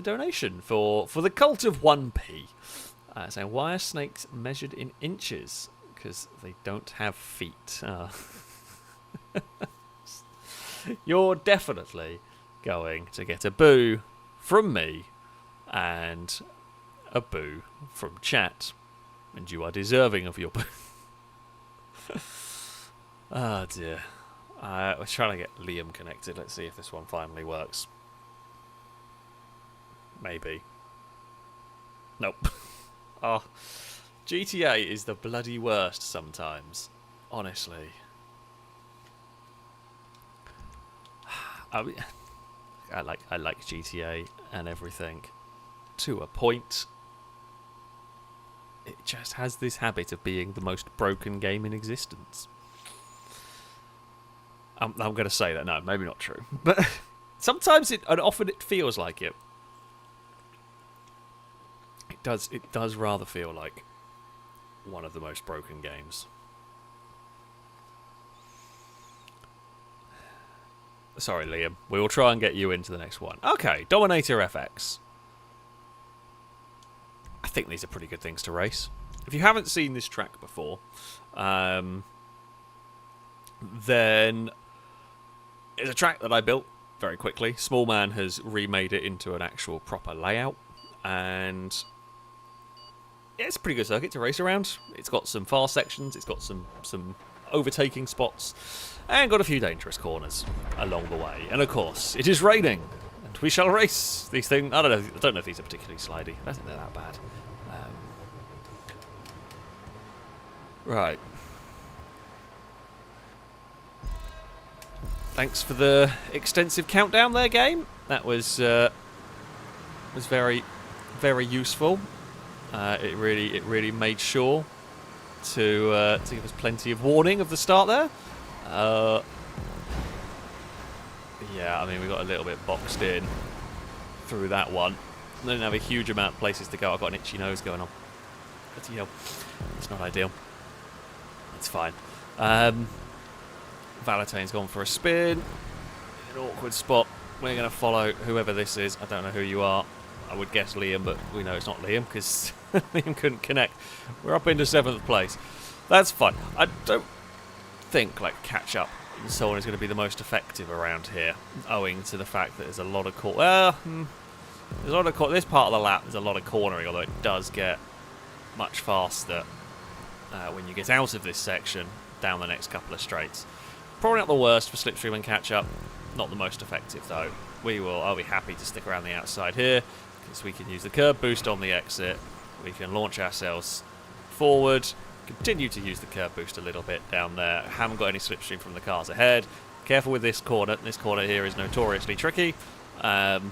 donation for the cult of 1p. Saying, why are snakes measured in inches? Because they don't have feet. You're definitely going to get a boo from me and a boo from chat. And you are deserving of your boo. Oh dear. We're trying to get Liam connected. Let's see if this one finally works. Maybe. Nope. Oh, GTA is the bloody worst sometimes. Honestly. I like GTA and everything to a point. It just has this habit of being the most broken game in existence. I'm going to say that. No, maybe not true. But sometimes and often it feels like it. It does rather feel like one of the most broken games. Sorry, Liam. We will try and get you into the next one. Okay, Dominator FX. I think these are pretty good things to race. If you haven't seen this track before, then it's a track that I built very quickly. Small Man has remade it into an actual proper layout, and yeah, it's a pretty good circuit to race around. It's got some fast sections, it's got some overtaking spots, and got a few dangerous corners along the way. And of course, it is raining, and we shall race these things. I don't know if these are particularly slidey. I don't think they're that bad. Right. Thanks for the extensive countdown there, game. That was very, very useful. It really made sure to give us plenty of warning of the start there. Yeah, I mean, we got a little bit boxed in through that one. I didn't have a huge amount of places to go. I've got an itchy nose going on. But, you know, it's not ideal. It's fine. Valentine's gone for a spin. In an awkward spot. We're going to follow whoever this is. I don't know who you are. I would guess Liam, but we know it's not Liam because Liam couldn't connect. We're up into 7th place. That's fine. I don't think like catch up and so on is going to be the most effective around here, owing to the fact that there's a lot of this part of the lap. There's a lot of cornering, although it does get much faster when you get out of this section down the next couple of straights. Probably not the worst for slipstream and catch up. Not the most effective though. I'll be happy to stick around the outside here because we can use the curb boost on the exit. We can launch ourselves forward. Continue to use the curb boost a little bit down there. Haven't got any slipstream from the cars ahead. Careful with this corner. This corner here is notoriously tricky. Because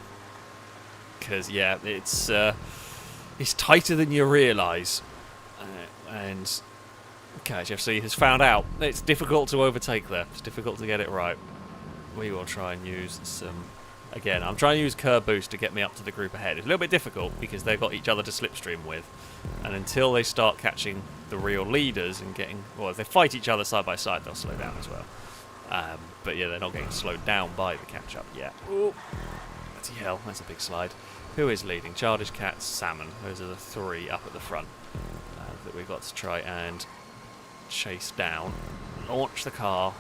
yeah, it's tighter than you realise. And KHFC has found out it's difficult to overtake there. It's difficult to get it right. We will try and use some... Again, I'm trying to use curb boost to get me up to the group ahead. It's a little bit difficult because they've got each other to slipstream with. And until they start catching the real leaders and getting... Well, if they fight each other side by side, they'll slow down as well. But yeah, they're not getting slowed down by the catch-up yet. Ooh. Bloody hell, that's a big slide. Who is leading? Childish Cat, Salmon. Those are the 3 up at the front that we've got to try and chase down. Launch the car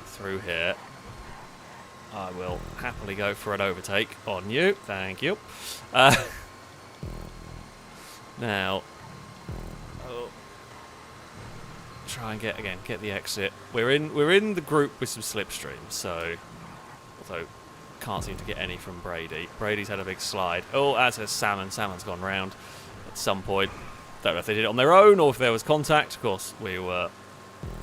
through here. I will happily go for an overtake on you. Thank you. Now, try and get the exit. We're in the group with some slipstream, so although can't seem to get any from Brady. Brady's had a big slide. Oh, as has Salmon. Salmon's gone round at some point. Don't know if they did it on their own or if there was contact. Of course, we were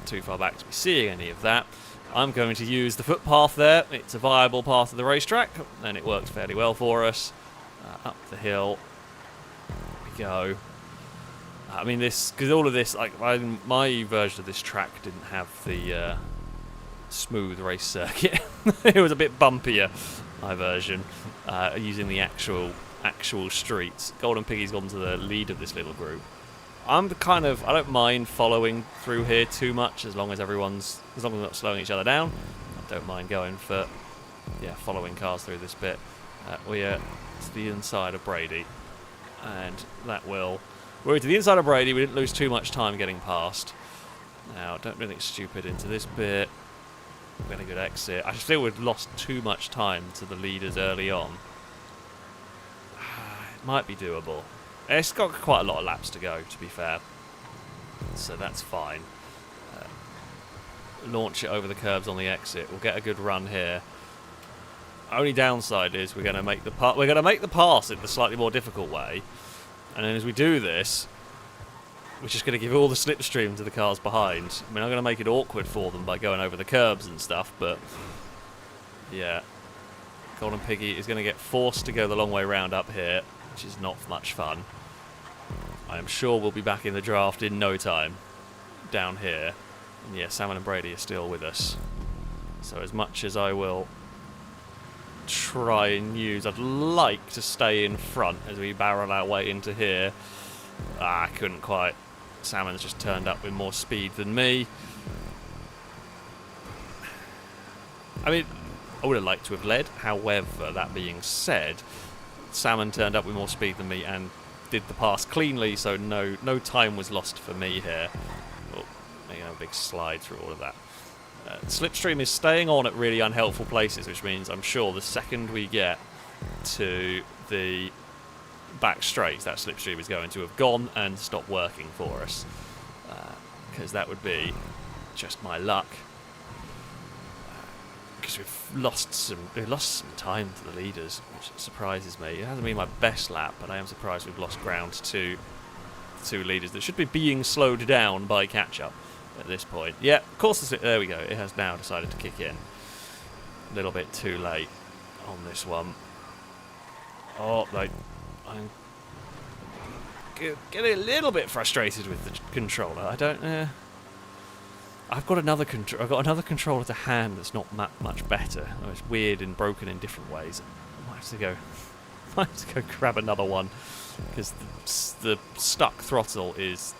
too far back to be seeing any of that. I'm going to use the footpath there. It's a viable part of the racetrack, and it works fairly well for us. Up the hill we go. I mean, because all of this, like my version of this track didn't have the smooth race circuit. It was a bit bumpier, my version, using the actual streets. Golden Piggy's gone to the lead of this little group. I don't mind following through here too much as long as we're not slowing each other down. I don't mind going for, following cars through this bit. We're to the inside of Brady, and we're to the inside of Brady. We didn't lose too much time getting past. Now, don't do anything stupid into this bit. Been a good exit. I feel we've lost too much time to the leaders early on. It might be doable. It's got quite a lot of laps to go, to be fair. So that's fine. Launch it over the curbs on the exit. We'll get a good run here. Only downside is we're going to make the pass in the slightly more difficult way. And then as we do this, we're just going to give all the slipstream to the cars behind. I mean, I'm going to make it awkward for them by going over the curbs and stuff, but yeah. Golden Piggy is going to get forced to go the long way round up here, which is not much fun. I am sure we'll be back in the draft in no time down here. And yeah, Salmon and Brady are still with us. So as much as I will try and I'd like to stay in front as we barrel our way into here. I couldn't quite. Salmon's just turned up with more speed than me. I mean, I would have liked to have led. However, that being said, Salmon turned up with more speed than me and did the pass cleanly, so no time was lost for me here. Oh, making a big slide through all of that. Slipstream is staying on at really unhelpful places, which means I'm sure the second we get to the back straight, that slipstream is going to have gone and stopped working for us. Because that would be just my luck. Because we've lost some time to the leaders, which surprises me. It hasn't been my best lap, but I am surprised we've lost ground to two leaders that should be being slowed down by catch-up at this point. Yeah, of course, there we go. It has now decided to kick in. A little bit too late on this one. Oh, I'm getting a little bit frustrated with the controller. I don't... I've got another controller to hand that's not much better. Oh, it's weird and broken in different ways. I might have to go grab another one because the stuck throttle is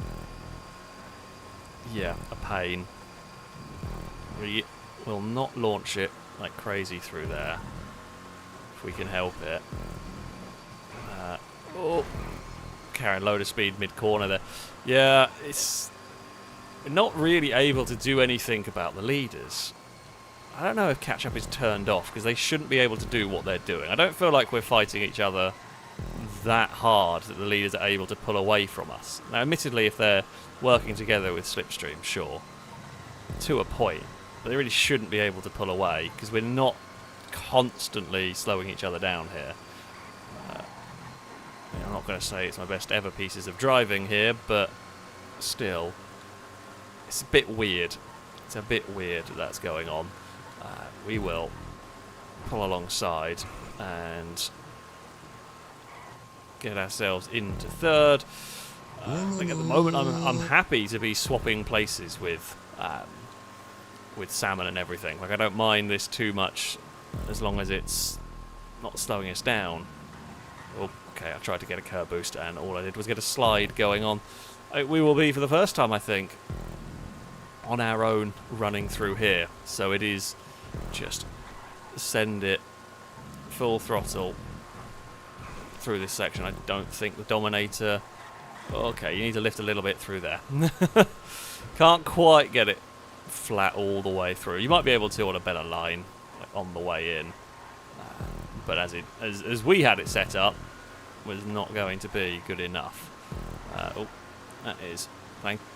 a pain. We will not launch it like crazy through there if we can help it. Oh, carrying a load of speed mid-corner there. Yeah, we're not really able to do anything about the leaders. I don't know if catch-up is turned off, because they shouldn't be able to do what they're doing. I don't feel like we're fighting each other that hard that the leaders are able to pull away from us. Now, admittedly, if they're working together with Slipstream, sure, to a point, but they really shouldn't be able to pull away, because we're not constantly slowing each other down here. I'm not going to say it's my best ever pieces of driving here, but still, it's a bit weird. It's a bit weird that's going on. We will pull alongside and get ourselves into third. I think at the moment I'm happy to be swapping places with Salmon and everything. Like, I don't mind this too much as long as it's not slowing us down. Oh, okay, I tried to get a curb boost and all I did was get a slide going on. We will be, for the first time I think, on our own running through here. So it is just send it full throttle through this section. I don't think the Dominator... Okay, you need to lift a little bit through there. Can't quite get it flat all the way through. You might be able to on a better line, like on the way in. But as we had it set up, was not going to be good enough. Oh, that is...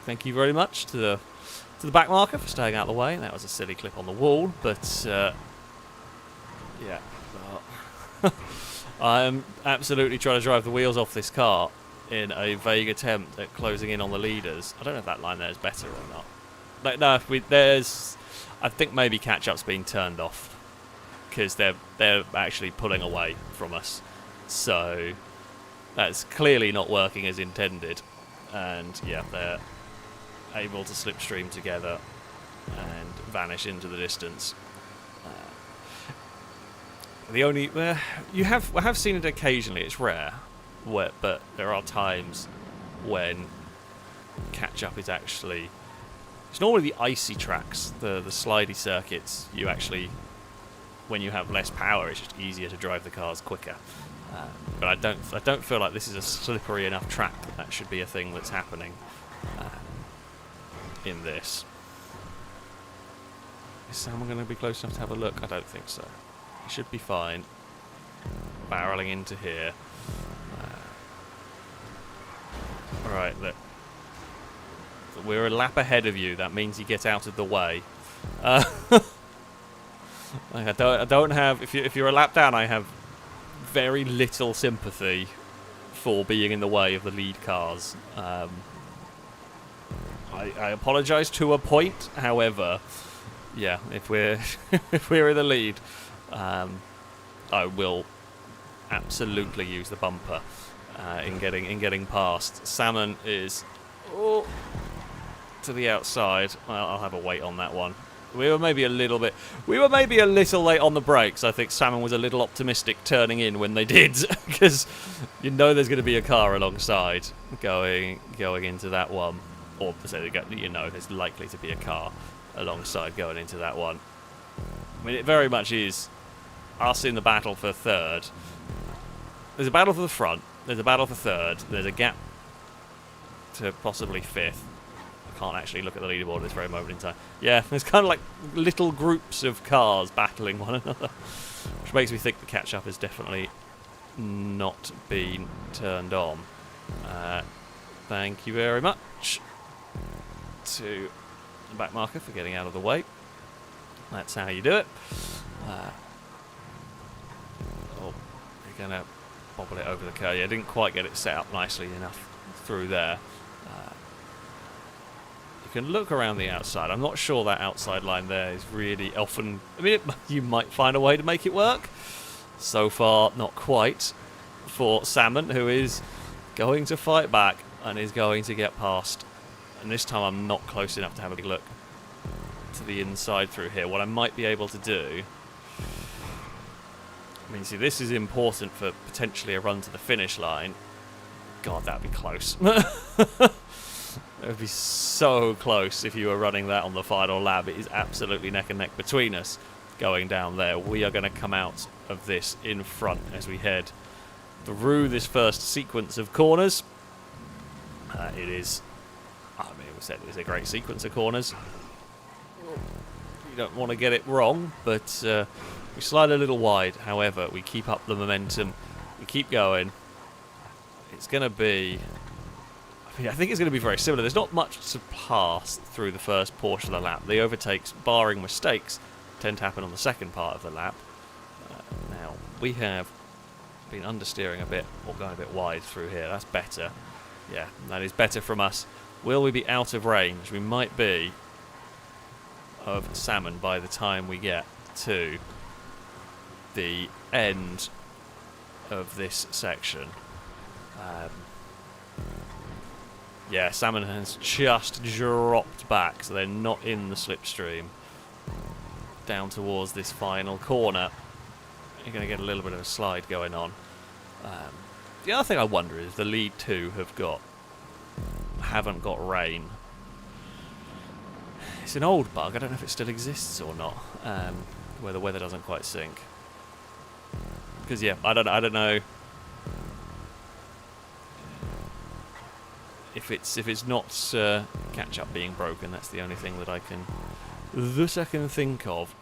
Thank you very much to the back marker for staying out of the way. That was a silly clip on the wall, but yeah. I'm absolutely trying to drive the wheels off this car in a vague attempt at closing in on the leaders. I don't know if that line there is better or not. Like, no, I think maybe catch-up's been turned off because they're actually pulling away from us. So that's clearly not working as intended. And yeah, they're able to slipstream together and vanish into the distance. The only I have seen it occasionally. It's rare, but there are times when catch up is actually. It's normally the icy tracks, the slidey circuits. You actually, when you have less power, it's just easier to drive the cars quicker. But I don't feel like this is a slippery enough track that should be a thing that's happening in this. Is someone going to be close enough to have a look? I don't think so. It should be fine. Barreling into here. Alright, look. We're a lap ahead of you. That means you get out of the way. Like I don't have... If you're a lap down, I have very little sympathy for being in the way of the lead cars. I apologise to a point. However, yeah, if we're if we're in the lead, I will absolutely use the bumper in getting past. Salmon is to the outside. Well, I'll have a wait on that one. We were maybe a little late on the brakes. I think Salmon was a little optimistic turning in when they did, because you know there's going to be a car alongside going into that one, or you know there's likely to be a car alongside going into that one. I mean, it very much is us in the battle for third. There's a battle for the front. There's a battle for third. There's a gap to possibly fifth. Can't actually look at the leaderboard at this very moment in time. Yeah, there's kind of like little groups of cars battling one another, which makes me think the catch-up has definitely not been turned on. Thank you very much to the back marker for getting out of the way. That's how you do it. Oh, you're going to bobble it over the curb. Yeah, I didn't quite get it set up nicely enough through there. You can look around the outside. I'm not sure that outside line there is really often... I mean, you might find a way to make it work. So far, not quite. For Salmon, who is going to fight back and is going to get past. And this time I'm not close enough to have a big look to the inside through here. What I might be able to do... I mean, see, this is important for potentially a run to the finish line. God, that'd be close. It would be so close if you were running that on the final lap. It is absolutely neck and neck between us going down there. We are going to come out of this in front as we head through this first sequence of corners. It is, I mean, we said it was a great sequence of corners. You don't want to get it wrong, but we slide a little wide. However, we keep up the momentum. We keep going. It's going to be... I think it's going to be very similar. There's not much to pass through the first portion of the lap. The overtakes, barring mistakes, tend to happen on the second part of the lap. Now, we have been understeering a bit, or going a bit wide through here. That's better. Yeah, that is better from us. Will we be out of range? We might be of salmon by the time we get to the end of this section. Yeah, salmon has just dropped back, so they're not in the slipstream. Down towards this final corner. You're going to get a little bit of a slide going on. The other thing I wonder is the lead two haven't got rain. It's an old bug. I don't know if it still exists or not. Where the weather doesn't quite sync. Because yeah, I don't know. If it's not catch-up being broken, that's the only thing that I can think of.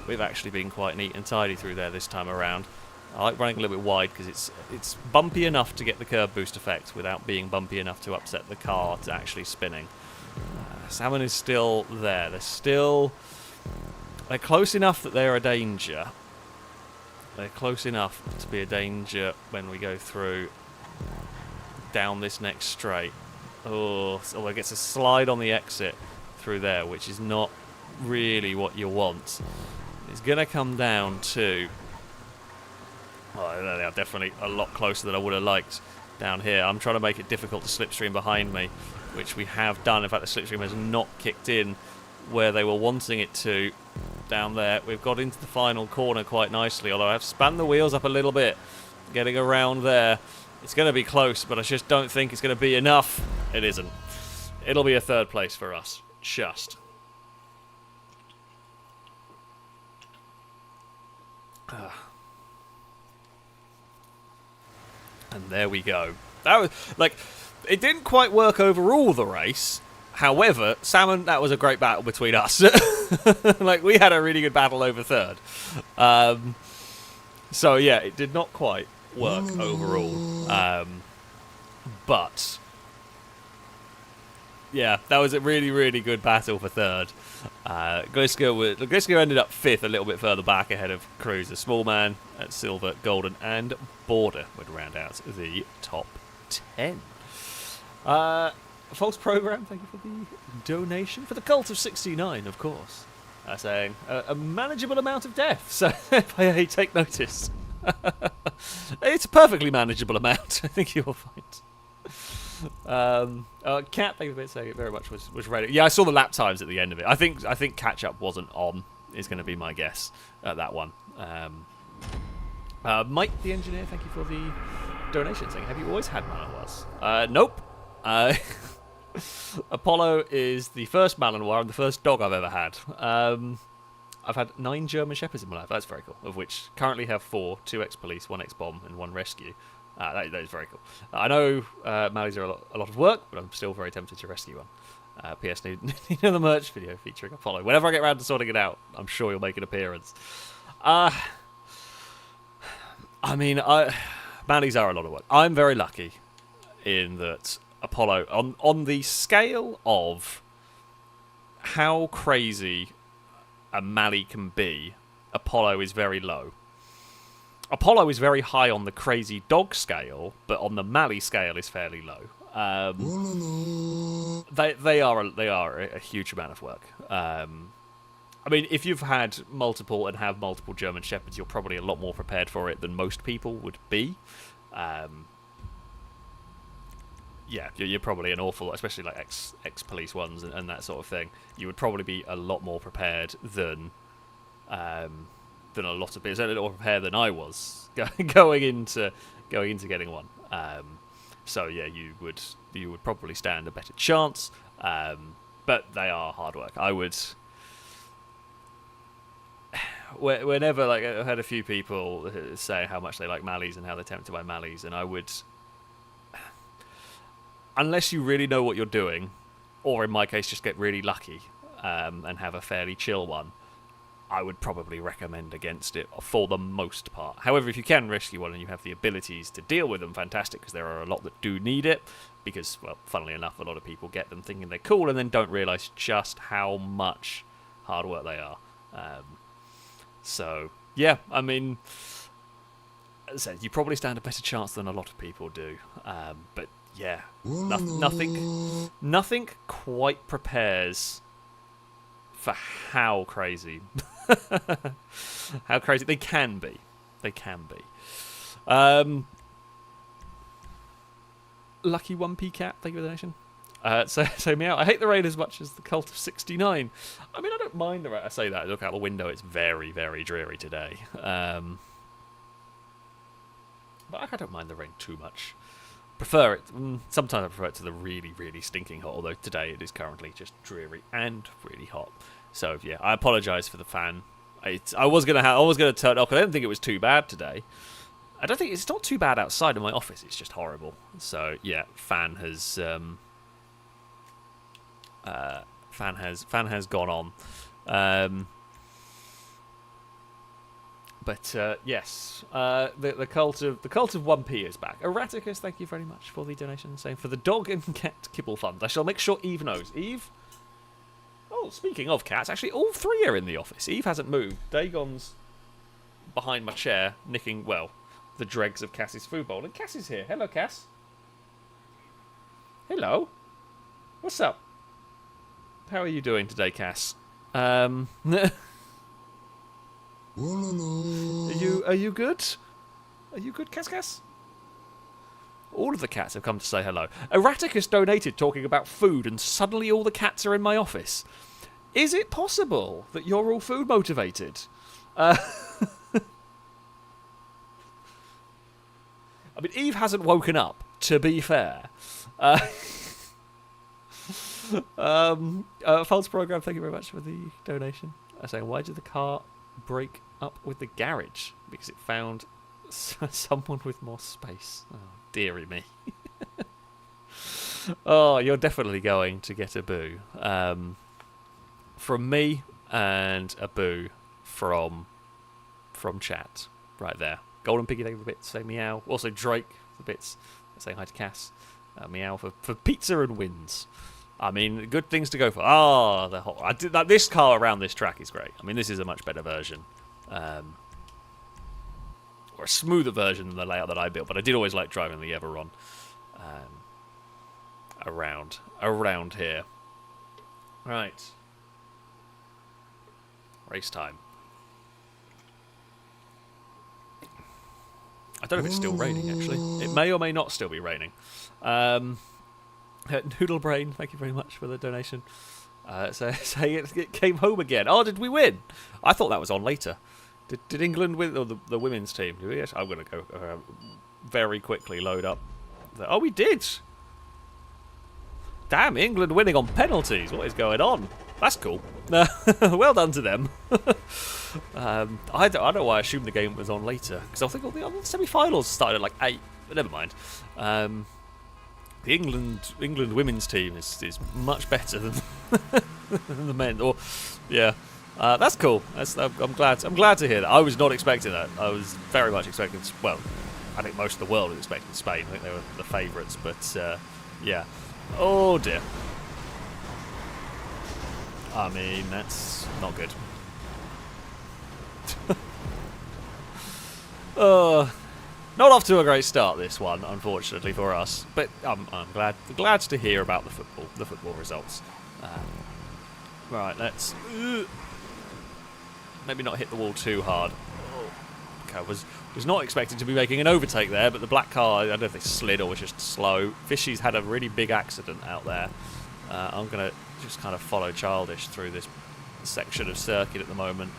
We've actually been quite neat and tidy through there this time around. I like running a little bit wide because it's bumpy enough to get the curb boost effect without being bumpy enough to upset the car to actually spinning. Salmon is still there. They're close enough that they're a danger. They're close enough to be a danger when we go through down this next straight. Oh, it gets a slide on the exit through there, which is not really what you want. It's going to come down to... Oh, they are definitely a lot closer than I would have liked down here. I'm trying to make it difficult to slipstream behind me, which we have done. In fact, the slipstream has not kicked in where they were wanting it to down there. We've got into the final corner quite nicely, although I've spun the wheels up a little bit, getting around there. It's going to be close, but I just don't think it's going to be enough. It isn't. It'll be a third place for us. Just. And there we go. That was, like, it didn't quite work overall, the race. However, Salmon, that was a great battle between us. Like, we had a really good battle over third. So, yeah, it did not quite work overall. But yeah, that was a really, really good battle for third. Glitchfest ended up fifth, a little bit further back ahead of Cruz. The small man at silver, golden, and border would round out the top 10. False program, thank you for the donation for the cult of 69, of course. Saying a manageable amount of death. So FIA, take notice. It's a perfectly manageable amount. I think you will find. Cat, thank you for saying it very much. Was ready. Yeah, I saw the lap times at the end of it. I think catch up wasn't on. Is going to be my guess at that one. Mike, the engineer, thank you for the donation. Saying, have you always had Malinois? Nope. Apollo is the first Malinois and the first dog I've ever had. I've had 9 German Shepherds in my life. That's very cool. Of which currently have 4: 2 ex-police, 1 ex-bomb, and 1 rescue. That is very cool. I know Mallies are a lot of work, but I'm still very tempted to rescue one. P.S. Need another merch video featuring Apollo. Whenever I get around to sorting it out, I'm sure you'll make an appearance. Mallies are a lot of work. I'm very lucky in that Apollo, on the scale of how crazy a Mally can be, Apollo is very low. Apollo is very high on the crazy dog scale, but on the Mally scale is fairly low. They are a huge amount of work. I mean, if you've had multiple and have multiple German Shepherds, you're probably a lot more prepared for it than most people would be. Yeah, you're probably an awful, especially like ex-police ones and that sort of thing. You would probably be a lot more prepared than a lot of people. A little more prepared than I was going into getting one. So yeah, you would probably stand a better chance. But they are hard work. I would. Whenever, like, I've had a few people say how much they like mallees and how they're tempted by mallees, and I would, unless you really know what you're doing, or in my case just get really lucky and have a fairly chill one, I would probably recommend against it for the most part. However, if you can rescue one and you have the abilities to deal with them, fantastic, because there are a lot that do need it, because, well, funnily enough, a lot of people get them thinking they're cool and then don't realise just how much hard work they are. So, yeah, I mean, as I said, you probably stand a better chance than a lot of people do. But, yeah, nothing quite prepares for how crazy they can be. Lucky 1p cat, thank you for the donation. So meow. I hate the rain as much as the cult of 69. I mean, I don't mind the rain. I say that. I look out the window. It's very, very dreary today. But I don't mind the rain too much. Prefer it. Sometimes I prefer it to the really, really stinking hot. Although today it is currently just dreary and really hot. So yeah, I apologise for the fan. I was gonna turn it off. I didn't think it was too bad today. I don't think it's not too bad outside of my office. It's just horrible. So yeah, fan has gone on. But yes, the cult of 1p is back. Erraticus, thank you very much for the donation. Saying for the dog and cat kibble fund, I shall make sure Eve knows. Eve. Oh, speaking of cats, actually all three are in the office. Eve hasn't moved. Dagon's behind my chair, nicking, well, the dregs of Cass's food bowl. And Cass is here. Hello, Cass. Hello. What's up? How are you doing today, Cass? Are you good? Are you good, Cass? All of the cats have come to say hello. Erraticus donated talking about food, and suddenly all the cats are in my office. Is it possible that you're all food motivated? I mean, Eve hasn't woken up, to be fair. False program, thank you very much for the donation. Saying, why did the car break up with the garage? Because it found someone with more space. Oh, dearie me. Oh, you're definitely going to get a boo. From me, and a boo from chat. Right there. Golden Piggy, thank you for the bits. Say meow. Also Drake, the bits. Saying hi to Cass. Meow for pizza and wins. I mean, good things to go for. This car around this track is great. I mean, this is a much better version. Or a smoother version than the layout that I built. But I did always like driving the Everon around here. Right. Race time. I don't know if it's still raining, actually. It may or may not still be raining. Noodle Brain, thank you very much for the donation. Saying it came home again. Oh, did we win? I thought that was on later. Did England win, or the women's team? Do we? I'm going to go very quickly load up. Oh, we did. Damn, England winning on penalties. What is going on? That's cool. Well done to them. I don't know why I assumed the game was on later, because I think all the semi-finals started at like 8. But never mind. The England women's team is much better than the men. Or yeah, that's cool. I'm glad to hear that. I was not expecting that. I was very much expecting. Well, I think most of the world was expecting Spain. I think they were the favourites. But yeah. Oh dear. I mean, that's not good. Not off to a great start, this one, unfortunately for us. But I'm glad to hear about the football results. Right, let's maybe not hit the wall too hard. Okay, was not expected to be making an overtake there, but the black car, I don't know if they slid or was just slow. Fishy's had a really big accident out there. I'm going to just kind of follow Childish through this section of circuit at the moment.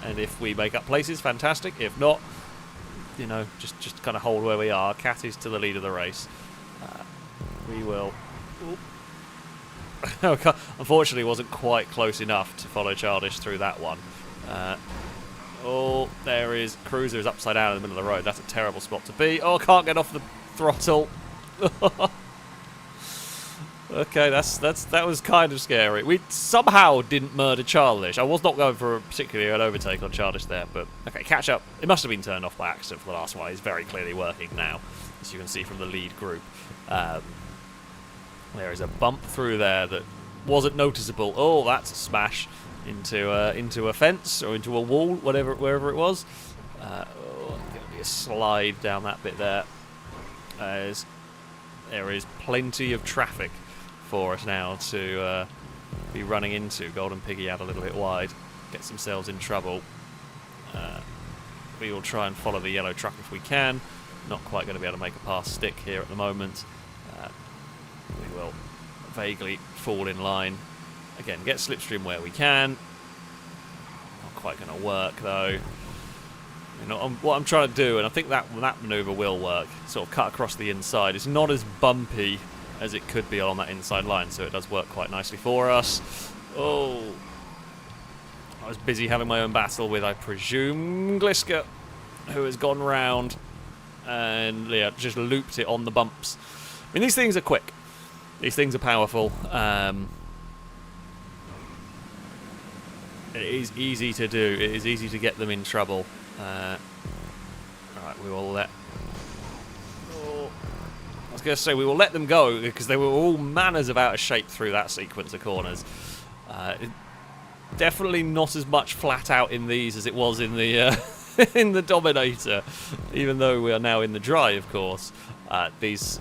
And if we make up places, fantastic. If not, you know, just kind of hold where we are. Cat is to the lead of the race. We will... Unfortunately, wasn't quite close enough to follow Childish through that one. Oh, there is Cruiser is upside down in the middle of the road. That's a terrible spot to be. Oh, can't get off the throttle. Okay, that was kind of scary. We somehow didn't murder Childish. I was not going for particularly an overtake on Childish there, but okay, catch up. It must have been turned off by accident for the last one. It's very clearly working now, as you can see from the lead group. There is a bump through there that wasn't noticeable. Oh, that's a smash into a fence or into a wall, wherever it was. Going to be a slide down that bit there. As there is plenty of traffic for us now to be running into. Golden Piggy out a little bit wide, gets themselves in trouble. We will try and follow the yellow truck if we can. Not quite going to be able to make a pass stick here at the moment. We will vaguely fall in line. Again, get slipstream where we can. Not quite going to work though. You know, what I'm trying to do, and I think that manoeuvre will work, sort of cut across the inside. It's not as bumpy as it could be on that inside line, so it does work quite nicely for us. Oh, I was busy having my own battle with, I presume, Gliska, who has gone round and yeah, just looped it on the bumps. I mean, these things are quick. These things are powerful. It is easy to do. It is easy to get them in trouble. Alright, we will let... Oh, I was going to say, we will let them go, because they were all manners of out of shape through that sequence of corners. Definitely not as much flat out in these as it was in the in the Dominator, even though we are now in the dry, of course. These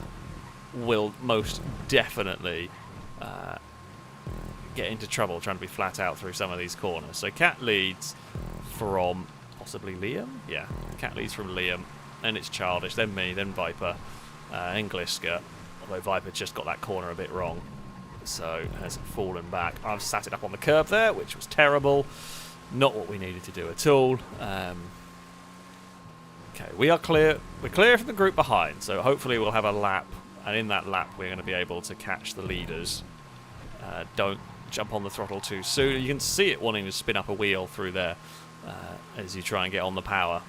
will most definitely get into trouble trying to be flat out through some of these corners. So Cat leads from possibly Liam? Yeah, Cat leads from Liam, and it's Childish, then me, then Viper, and Gliska, although Viper just got that corner a bit wrong, so has fallen back. I've sat it up on the curb there, which was terrible. Not what we needed to do at all. Okay, we are clear. We're clear from the group behind, so hopefully we'll have a lap, and in that lap we're going to be able to catch the leaders. Don't jump on the throttle too soon. You can see it wanting to spin up a wheel through there as you try and get on the power.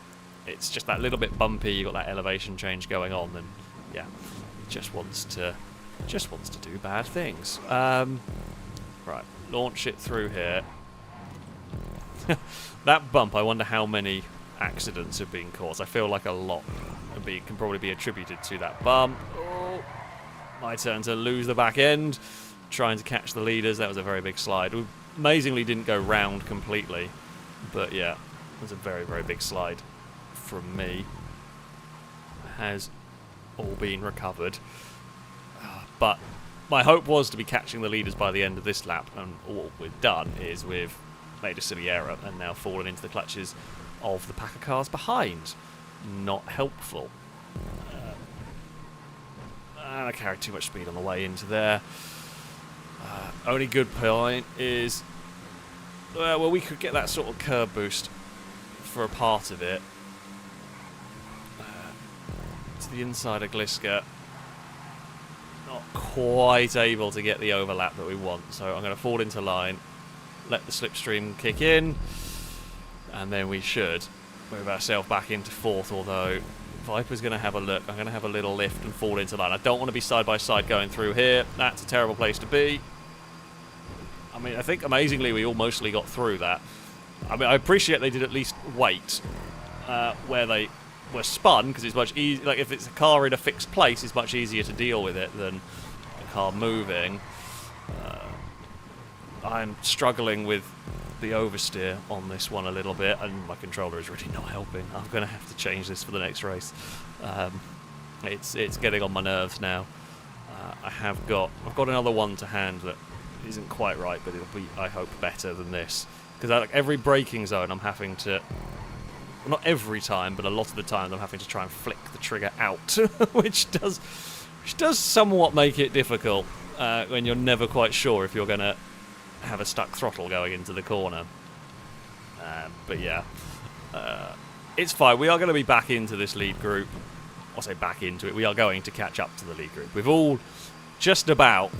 It's just that little bit bumpy. You've got that elevation change going on, and yeah, it just wants to do bad things. Right, launch it through here. That bump, I wonder how many accidents have been caused. I feel like a lot can probably be attributed to that bump. Oh, my turn to lose the back end, trying to catch the leaders. That was a very big slide. We amazingly didn't go round completely, but yeah, it was a very, very big slide from me. Has all been recovered. But my hope was to be catching the leaders by the end of this lap, and what we've done is we've made a silly error and now fallen into the clutches of the pack of cars behind. Not helpful. I carried too much speed on the way into there. Only good point is, well, we could get that sort of curb boost for a part of it. To the inside of Gliska. Not quite able to get the overlap that we want, so I'm going to fall into line, let the slipstream kick in, and then we should move ourselves back into fourth, although Viper's going to have a look. I'm going to have a little lift and fall into line. I don't want to be side by side going through here. That's a terrible place to be. I mean, I think amazingly we all mostly got through that. I mean, I appreciate they did at least wait where they were spun, because it's much easier. Like, if it's a car in a fixed place, it's much easier to deal with it than a car moving. I'm struggling with the oversteer on this one a little bit, and my controller is really not helping. I'm going to have to change this for the next race. It's getting on my nerves now. I've got another one to hand that isn't quite right, but it'll be, I hope, better than this. Because like every braking zone, I'm having to, well, not every time, but a lot of the time, I'm having to try and flick the trigger out, which does somewhat make it difficult when you're never quite sure if you're going to have a stuck throttle going into the corner. But yeah, It's fine. We are going to be back into this lead group. I'll say back into it. We are going to catch up to the lead group. We've all just about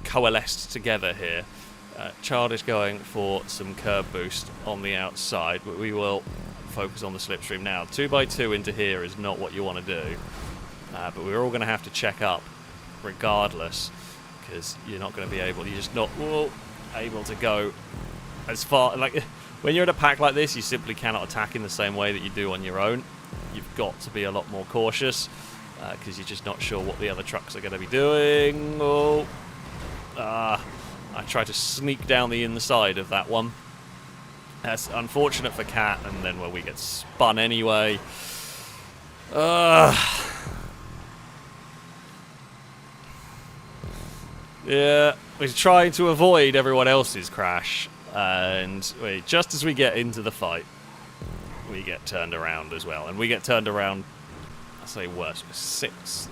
coalesced together here. Childish going for some curb boost on the outside, but we will focus on the slipstream now. 2x2 into here is not what you want to do, but we're all going to have to check up regardless, because you're not going to be able, you're just not able to go as far. Like, when you're in a pack like this, you simply cannot attack in the same way that you do on your own. You've got to be a lot more cautious, because you're just not sure what the other trucks are going to be doing. I tried to sneak down the inside of that one. That's unfortunate for Cat, and then we get spun anyway. Yeah, we're trying to avoid everyone else's crash, and just as we get into the fight, we get turned around as well. And we get turned around, I say worse, 6.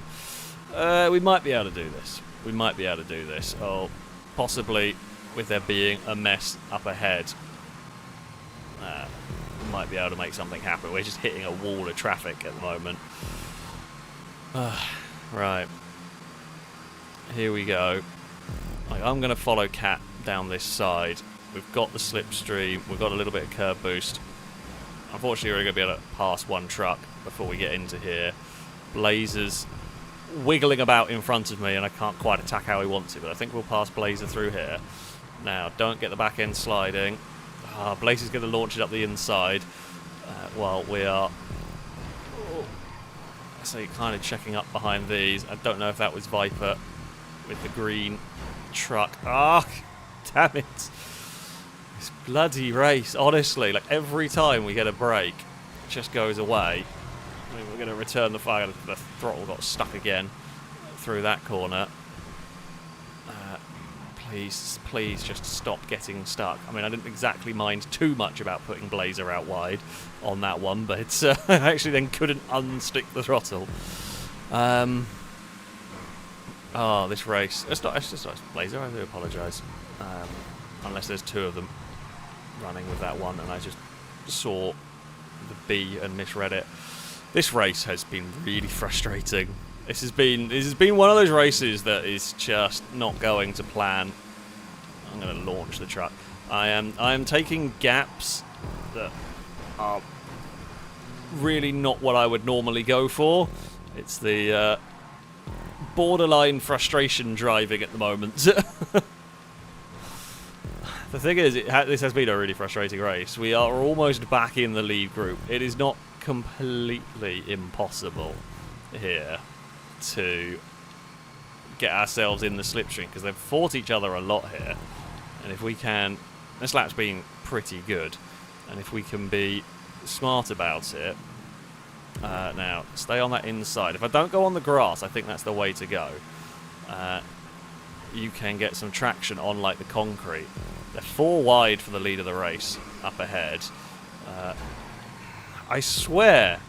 We might be able to do this. We might be able to do this. Oh, possibly with there being a mess up ahead. We might be able to make something happen. We're just hitting a wall of traffic at the moment. Right. Here we go. I'm going to follow Cat down this side. We've got the slipstream. We've got a little bit of curb boost. Unfortunately, we're going to be able to pass one truck before we get into here. Blazer's wiggling about in front of me, and I can't quite attack how he wants it, but I think we'll pass Blazer through here. Now, don't get the back end sliding. Blazer's going to launch it up the inside while we are kind of checking up behind these. I don't know if that was Viper with the green truck. Damn it. This bloody race, honestly, like every time we get a break, it just goes away. I mean, we're going to return the fire. The throttle got stuck again through that corner. Please just stop getting stuck. I mean, I didn't exactly mind too much about putting Blazer out wide on that one, but I actually then couldn't unstick the throttle. This race. It's just not Blazer, I do apologise. Unless there's 2 of them running with that one, and I just saw the B and misread it. This race has been really frustrating. This has been one of those races that is just not going to plan. I'm going to launch the truck. I am taking gaps that are really not what I would normally go for. It's the borderline frustration driving at the moment. The thing is, this has been a really frustrating race. We are almost back in the lead group. It is not completely impossible here to get ourselves in the slipstream, because they've fought each other a lot here, and if we can, this lap's been pretty good, and if we can be smart about it, now stay on that inside. If I don't go on the grass, I think that's the way to go. You can get some traction on like the concrete. They're 4 wide for the lead of the race up ahead. I swear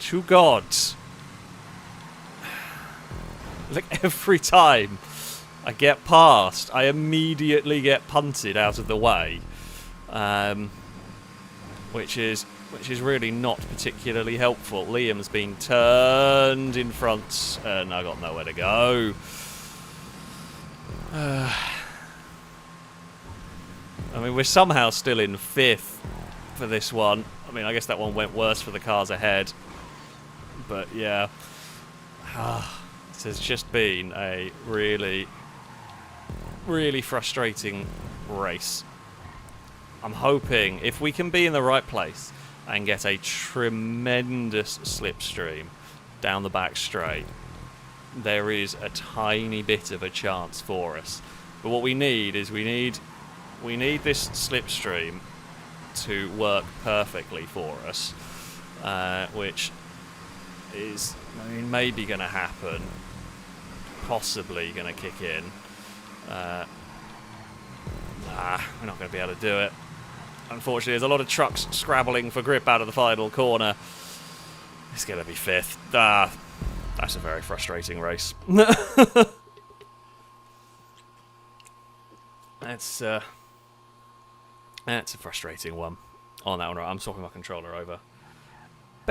to God, like every time I get past, I immediately get punted out of the way, which is really not particularly helpful. Liam's been turned in front, and I got nowhere to go. I mean, we're somehow still in 5th for this one. I mean, I guess that one went worse for the cars ahead, but yeah. This has just been a really, really frustrating race. I'm hoping if we can be in the right place and get a tremendous slipstream down the back straight, there is a tiny bit of a chance for us. But what we need is we need this slipstream to work perfectly for us, which is, I mean, maybe going to happen, possibly going to kick in. We're not going to be able to do it. Unfortunately, there's a lot of trucks scrabbling for grip out of the final corner. It's going to be 5th. That's a very frustrating race. That's a frustrating one. On that one, right, I'm swapping my controller over.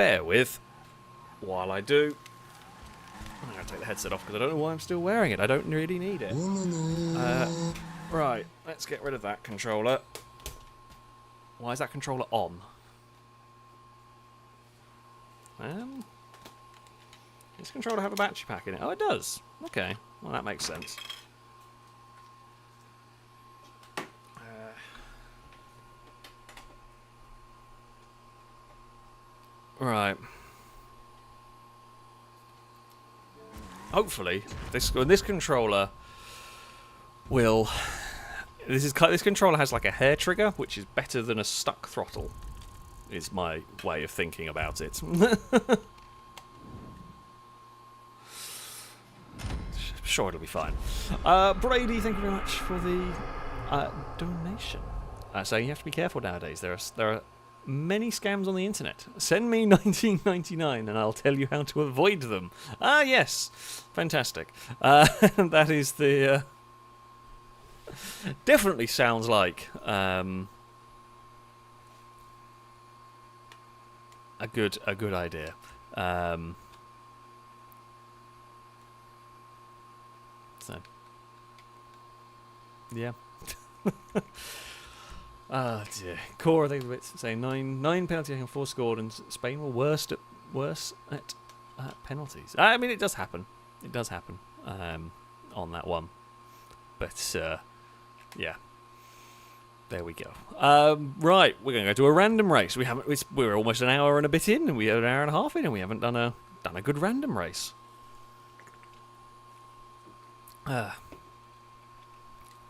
bear with while I do. I'm going to take the headset off because I don't know why I'm still wearing it. I don't really need it. Right, let's get rid of that controller. Why is that controller on? Does this controller have a battery pack in it? Oh, it does. Okay, well that makes sense. Right. Hopefully, this controller will. This controller has like a hair trigger, which is better than a stuck throttle. Is my way of thinking about it. Sure, it'll be fine. Brady, thank you very much for the donation. Saying you have to be careful nowadays. There are many scams on the internet. Send me 1999 and I'll tell you how to avoid them. Ah, yes. Fantastic. That is the... definitely sounds like a good idea. So, yeah. Oh dear. Core, I think the bits saying nine penalties and 4 scored, and Spain were worse at penalties. I mean, it does happen. It does happen on that one. But yeah, there we go. Right, we're going to go to a random race. We're almost an hour and a bit in, and we are an hour and a half in, and we haven't done a good random race.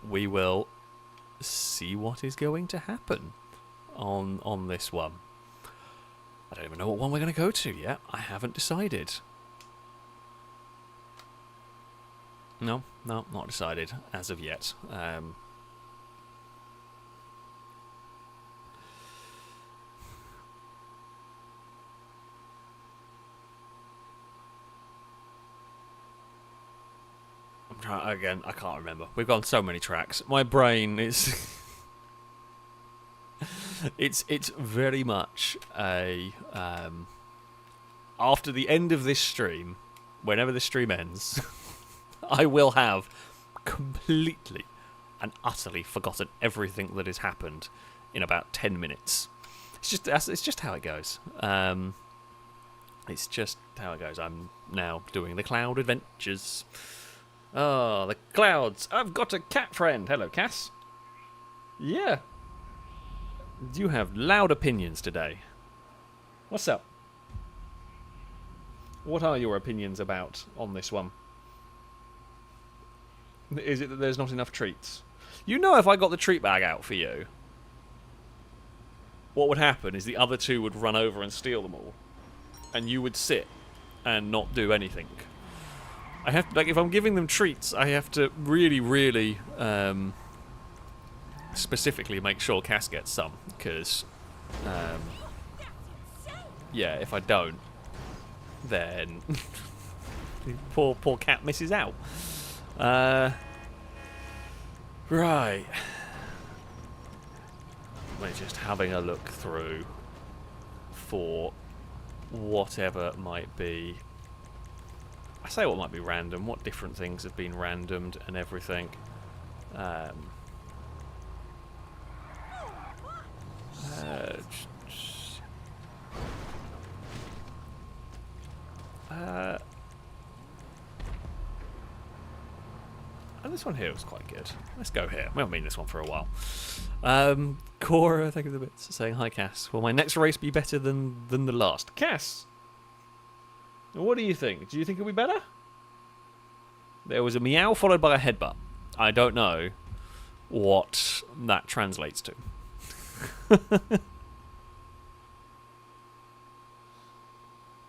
We will see what is going to happen on this one. I don't even know what one we're going to go to yet. I haven't decided. No, not decided as of yet. Again, I can't remember. We've gone so many tracks. My brain is... it's very much a... after the end of this stream, whenever the stream ends, I will have completely and utterly forgotten everything that has happened in about 10 minutes. It's just how it goes. It's just how it goes. I'm now doing the cloud adventures. Oh, the clouds. I've got a cat friend. Hello, Cass. Yeah. You have loud opinions today. What's up? What are your opinions about on this one? Is it that there's not enough treats? You know, if I got the treat bag out for you, what would happen is the other two would run over and steal them all. And you would sit and not do anything. I have, like, if I'm giving them treats, I have to really, really specifically make sure Cass gets some, because yeah, if I don't, then poor cat misses out. Right, we're just having a look through for whatever might be. I say what might be random, what different things have been randomed and everything. And this one here was quite good. Let's go here. We haven't been this one for a while. Cora, thank you for the bits, saying hi, Cass. Will my next race be better than the last? Cass! What do you think? Do you think it'll be better? There was a meow followed by a headbutt. I don't know what that translates to.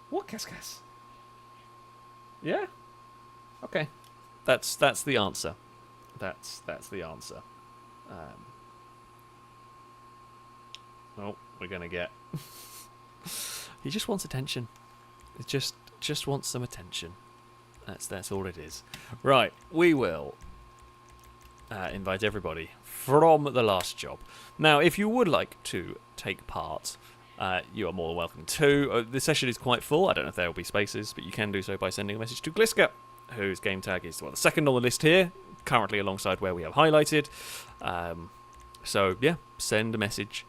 What, Cass? Yeah? Okay. That's the answer. That's the answer. Oh, we're gonna get... He just wants attention. It just wants some attention. That's all it is. Right, we will invite everybody from the last job. Now, if you would like to take part you are more than welcome to. The session is quite full. I don't know if there will be spaces, but you can do so by sending a message to Gliska, whose game tag is the second on the list here, currently alongside where we have highlighted. So yeah, send a message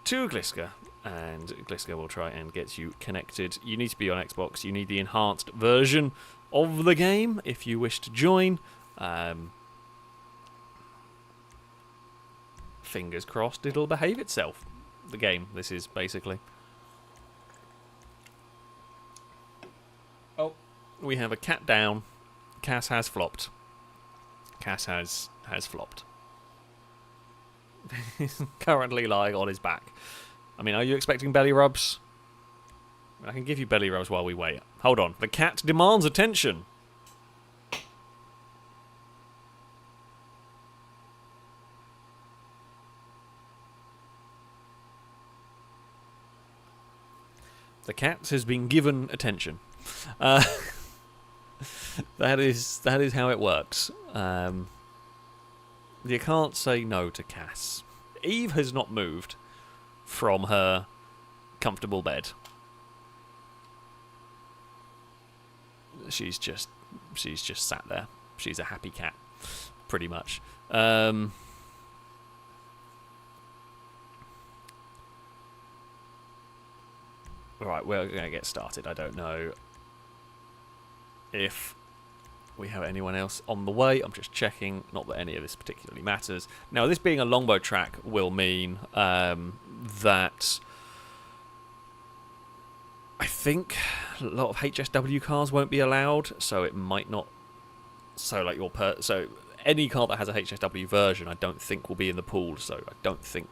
to Gliska, and Gliska will try and get you connected. You need to be on Xbox. You need the enhanced version of the game if you wish to join. Fingers crossed it'll behave itself. The game, this is basically. Oh, we have a cat down. Cass has flopped. Cass has flopped. He's currently lying on his back. I mean, are you expecting belly rubs? I can give you belly rubs while we wait. Hold on. The cat demands attention. The cat has been given attention. That is how it works. You can't say no to Cass. Eve has not moved from her comfortable bed. She's just sat there. She's a happy cat, pretty much. Right, we're going to get started. I don't know if we have anyone else on the way. I'm just checking. Not that any of this particularly matters. Now, this being a longbow track will mean that I think a lot of HSW cars won't be allowed, so it might not. So, like so any car that has a HSW version, I don't think will be in the pool. So, I don't think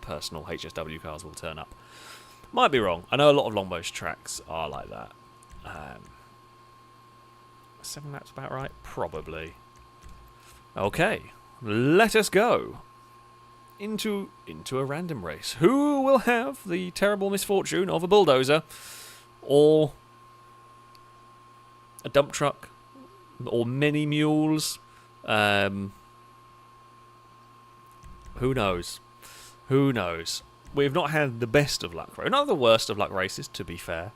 personal HSW cars will turn up. Might be wrong. I know a lot of longbows tracks are like that. 7 laps about right? Probably. Okay, let us go into a random race. Who will have the terrible misfortune of a bulldozer, or a dump truck, or mini mules? Who knows? Who knows? We've not had the best of luck, right? Not the worst of luck races, to be fair.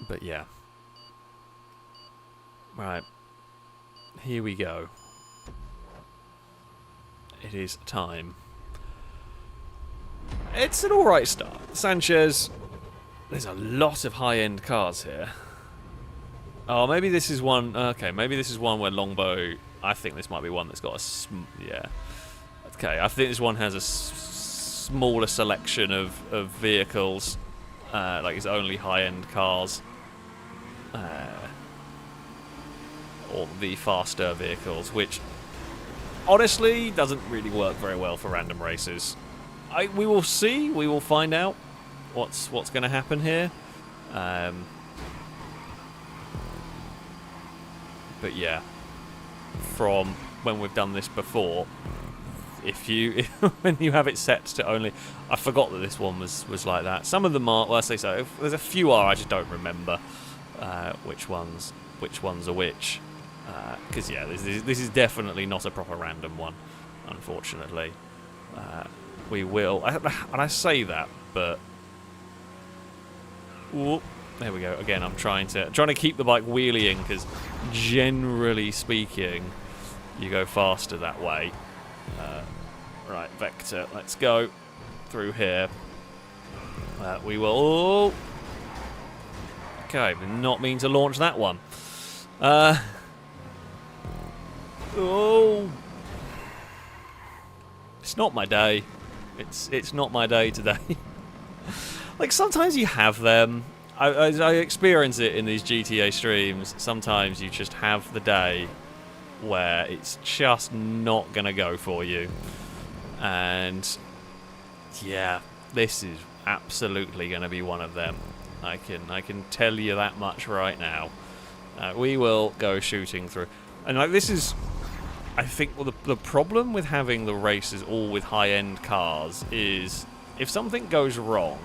But yeah. Right. Here we go. It is time. It's an alright start. Sanchez. There's a lot of high-end cars here. Oh, maybe this is one... Okay, maybe this is one where Longbow... I think this might be one that's got a... Yeah. Okay, I think this one has a smaller selection of vehicles. Like it's only high-end cars. Or the faster vehicles, which honestly doesn't really work very well for random races. We will see. We will find out what's going to happen here. But yeah, from when we've done this before, when you have it set to only, I forgot that this one was like that. Some of them are. Well, I say so. There's a few are. I just don't remember which ones are which. Because yeah, this is definitely not a proper random one, unfortunately. We will, and I say that, but whoop, there we go. Again, I'm trying to keep the bike wheeling, because generally speaking, you go faster that way. Right, Vector, let's go through here. We will. Okay, did not mean to launch that one. Oh, it's not my day. It's not my day today. Like, sometimes you have them. I experience it in these GTA streams. Sometimes you just have the day where it's just not gonna go for you. And yeah, this is absolutely gonna be one of them. I can tell you that much right now. We will go shooting through, and like this is, I think, well, the problem with having the races all with high-end cars is if something goes wrong,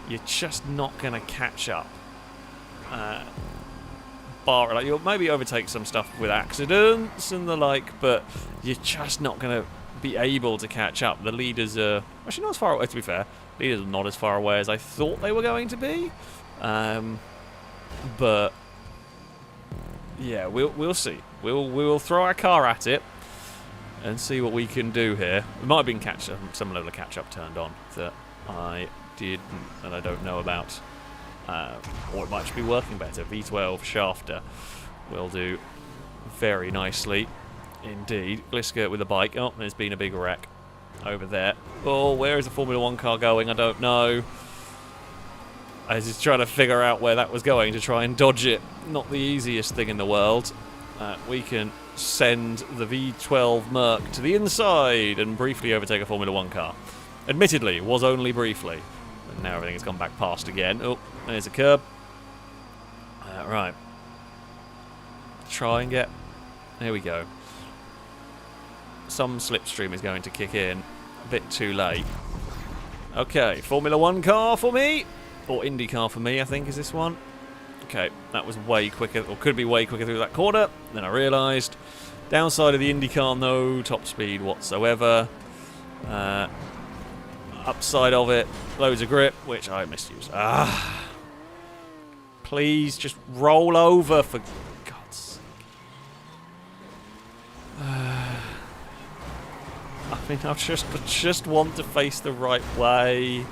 you're just not gonna catch up. You'll maybe overtake some stuff with accidents and the like, but you're just not gonna be able to catch up. The leaders are actually not as far away, to be fair. Leaders are not as far away as I thought they were going to be. But yeah, we'll see. We'll throw our car at it and see what we can do here. It might have been some level of catch-up turned on that I didn't, and I don't know about. Or it might just be working better. V12 shafter will do very nicely indeed. Glisker with a bike. Oh, there's been a big wreck over there. Oh, where is the Formula 1 car going? I don't know. I was just trying to figure out where that was going to try and dodge it. Not the easiest thing in the world. We can send the V12 Merc to the inside and briefly overtake a Formula 1 car. Admittedly, it was only briefly. And now everything has gone back past again. Oh, there's a curb. Right. Try and get... There we go. Some slipstream is going to kick in. A bit too late. Okay, Formula 1 car for me. Or Indy car for me, I think, is this one. Okay, that was way quicker, or could be way quicker through that corner. Then I realised. Downside of the Indy car, no top speed whatsoever. Upside of it, loads of grip, which I misused. Please, just roll over, for God's sake. I mean, I just want to face the right way.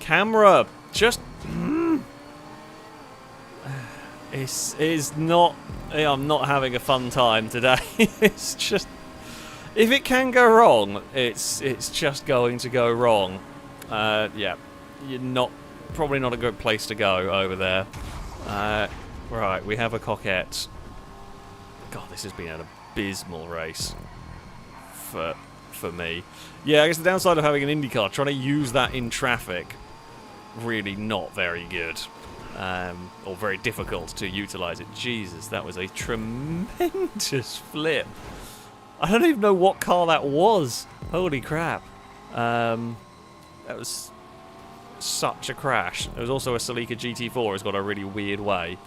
Camera, just is not. I'm not having a fun time today. It's just, if it can go wrong, it's just going to go wrong. Yeah, you're probably not a good place to go over there. Right, we have a coquette. God, this has been an abysmal race for me. Yeah, I guess the downside of having an IndyCar, trying to use that in traffic, really not very good. Or very difficult to utilise it. Jesus, that was a tremendous flip. I don't even know what car that was. Holy crap. That was such a crash. There was also a Celica GT4 has got a really weird way.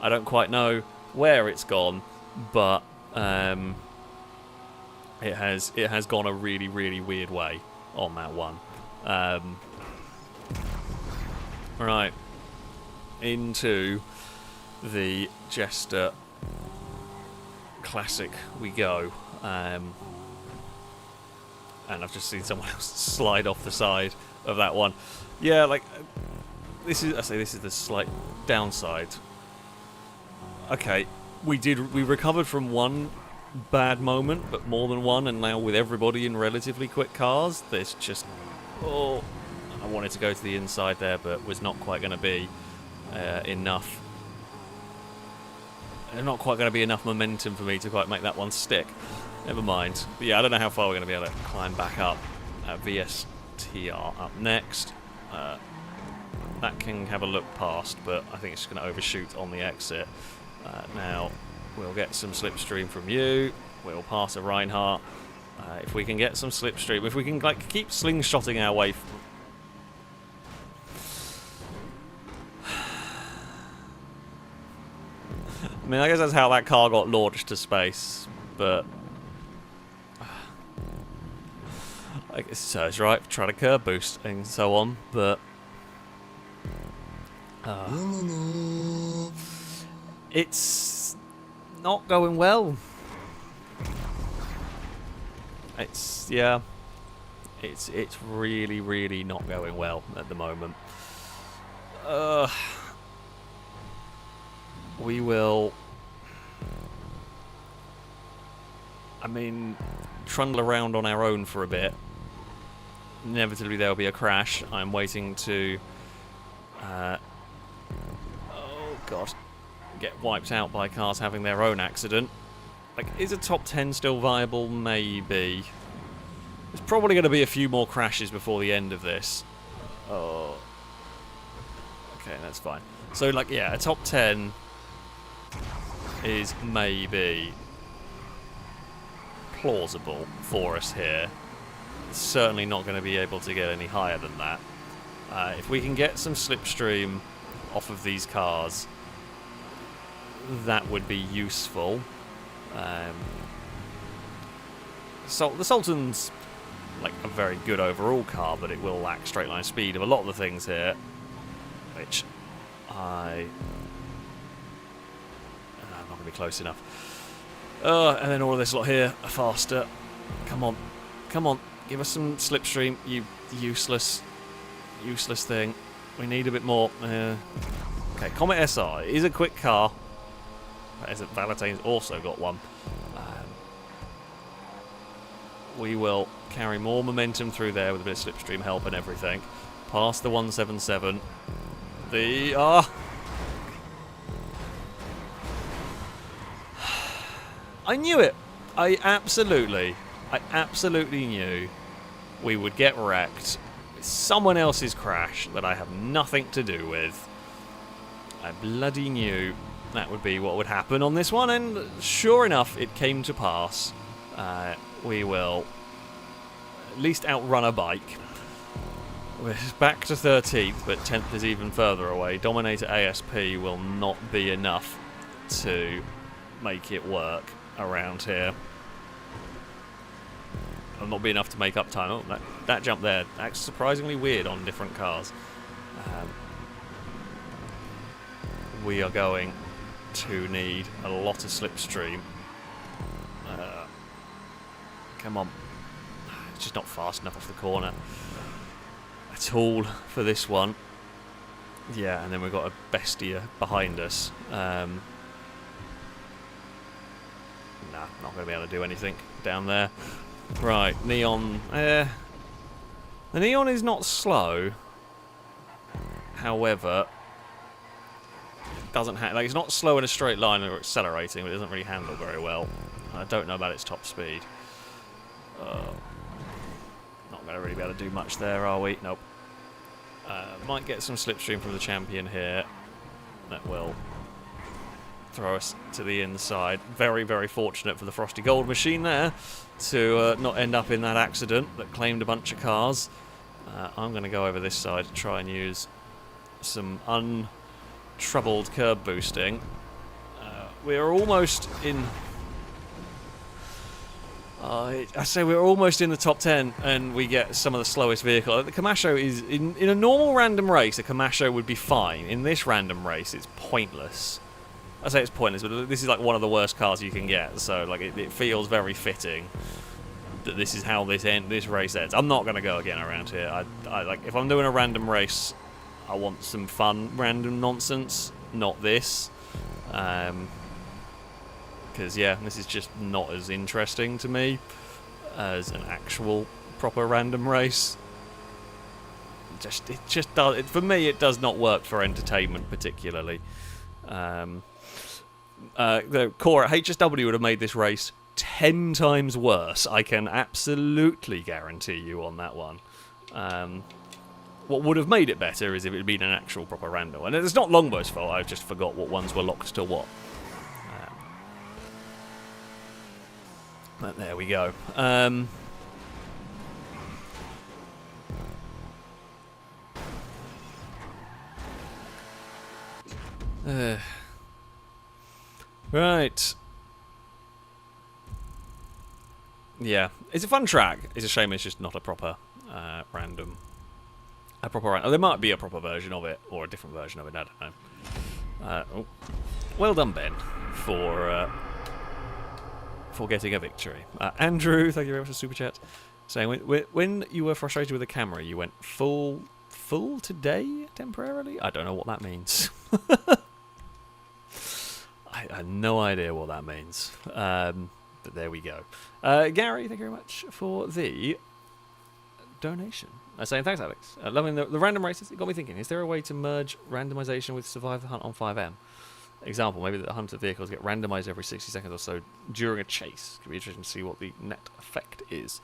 I don't quite know where it's gone, but it has gone a really, really weird way on that one. Right. Into the Jester Classic we go. And I've just seen someone else slide off the side of that one. Yeah, like, this is the slight downside. Okay, we recovered from one bad moment, but more than one, and now with everybody in relatively quick cars, there's just... Oh, I wanted to go to the inside there, but was not quite going to be enough. Not quite going to be enough momentum for me to quite make that one stick. Never mind. But yeah, I don't know how far we're going to be able to climb back up. VSTR up next. That can have a look past, but I think it's just going to overshoot on the exit. Now, we'll get some slipstream from you. We'll pass a Reinhardt. If we can get some slipstream, if we can like keep slingshotting our way... I mean, I guess that's how that car got launched to space, but... I guess so, it's right, try to curb boost and so on, but... It's not going well. It's really, really not going well at the moment. We will... I mean, trundle around on our own for a bit. Inevitably there will be a crash. I'm waiting to... oh god. Get wiped out by cars having their own accident. Like, is a top 10 still viable? Maybe. There's probably going to be a few more crashes before the end of this. Oh. Okay, that's fine. So, like, yeah, a top 10 is maybe plausible for us here. It's certainly not going to be able to get any higher than that. If we can get some slipstream off of these cars, that would be useful. the Sultan's like a very good overall car, but it will lack straight line speed of a lot of the things here, which I'm not going to be close enough. And then all of this lot here are faster. Come on, give us some slipstream, you useless thing. We need a bit more. Okay, Comet SR is a quick car. As Valentane's also got one. We will carry more momentum through there with a bit of slipstream help and everything. Past the 177. I knew it. I absolutely knew we would get wrecked with someone else's crash that I have nothing to do with. I bloody knew that would be what would happen on this one, and sure enough, it came to pass. We will at least outrun a bike. We're back to 13th, but 10th is even further away. Dominator ASP will not be enough to make it work around here. Will not be enough to make up time. Oh, that jump there, that's surprisingly weird on different cars. We are going to need a lot of slipstream. Come on. It's just not fast enough off the corner at all for this one. Yeah, and then we've got a Bestia behind us. Nah, not going to be able to do anything down there. Right, Neon. The Neon is not slow. However, doesn't like it's not slow in a straight line or accelerating, but it doesn't really handle very well. I don't know about its top speed. Not going to really be able to do much there, are we? Nope. Might get some slipstream from the champion here. That will throw us to the inside. Very, very fortunate for the Frosty Gold machine there to not end up in that accident that claimed a bunch of cars. I'm going to go over this side to try and use some untroubled curb boosting. We're almost in... I say we're almost in the top 10 and we get some of the slowest vehicle. The Kamasho is... In a normal random race, a Kamasho would be fine. In this random race, it's pointless. I say it's pointless, but this is like one of the worst cars you can get, so like it feels very fitting that this is how this race ends. I'm not going to go again around here. I like if I'm doing a random race, I want some fun random nonsense, not this. Because yeah, this is just not as interesting to me as an actual proper random race. It just does. For me, it does not work for entertainment particularly. The core at HSW would have made this race 10 times worse. I can absolutely guarantee you on that one. What would have made it better is if it had been an actual proper random. And it's not Longbow's fault, I just forgot what ones were locked to what. But there we go. Right. Yeah, it's a fun track. It's a shame it's just not a proper random. A proper random. There might be a proper version of it or a different version of it. I don't know. Well done, Ben, for getting a victory. Andrew, thank you very much for super chat. Saying when you were frustrated with the camera, you went full today temporarily. I don't know what that means. I have no idea what that means. But there we go. Gary, thank you very much for the donation. Saying thanks, Alex. Loving the random races. It got me thinking, is there a way to merge randomization with Survive the Hunt on 5M? Example, maybe the hunter vehicles get randomized every 60 seconds or so during a chase. Could be interesting to see what the net effect is.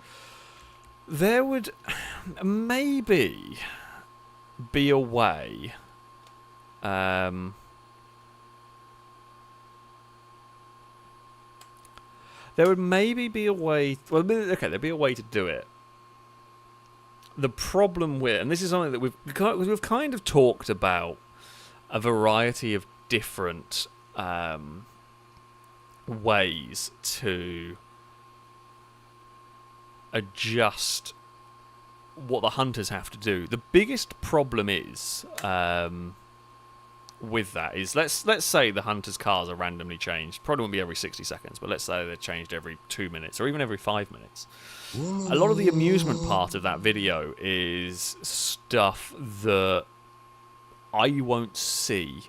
There would maybe be a way... There would maybe be a way... Well, okay, there'd be a way to do it. The problem with... And this is something that we've kind of talked about a variety of different ways to adjust what the hunters have to do. The biggest problem is with that is let's say the hunters' cars are randomly changed. Probably won't be every 60 seconds, but let's say they're changed every 2 minutes or even every 5 minutes. A lot of the amusement part of that video is stuff that I won't see.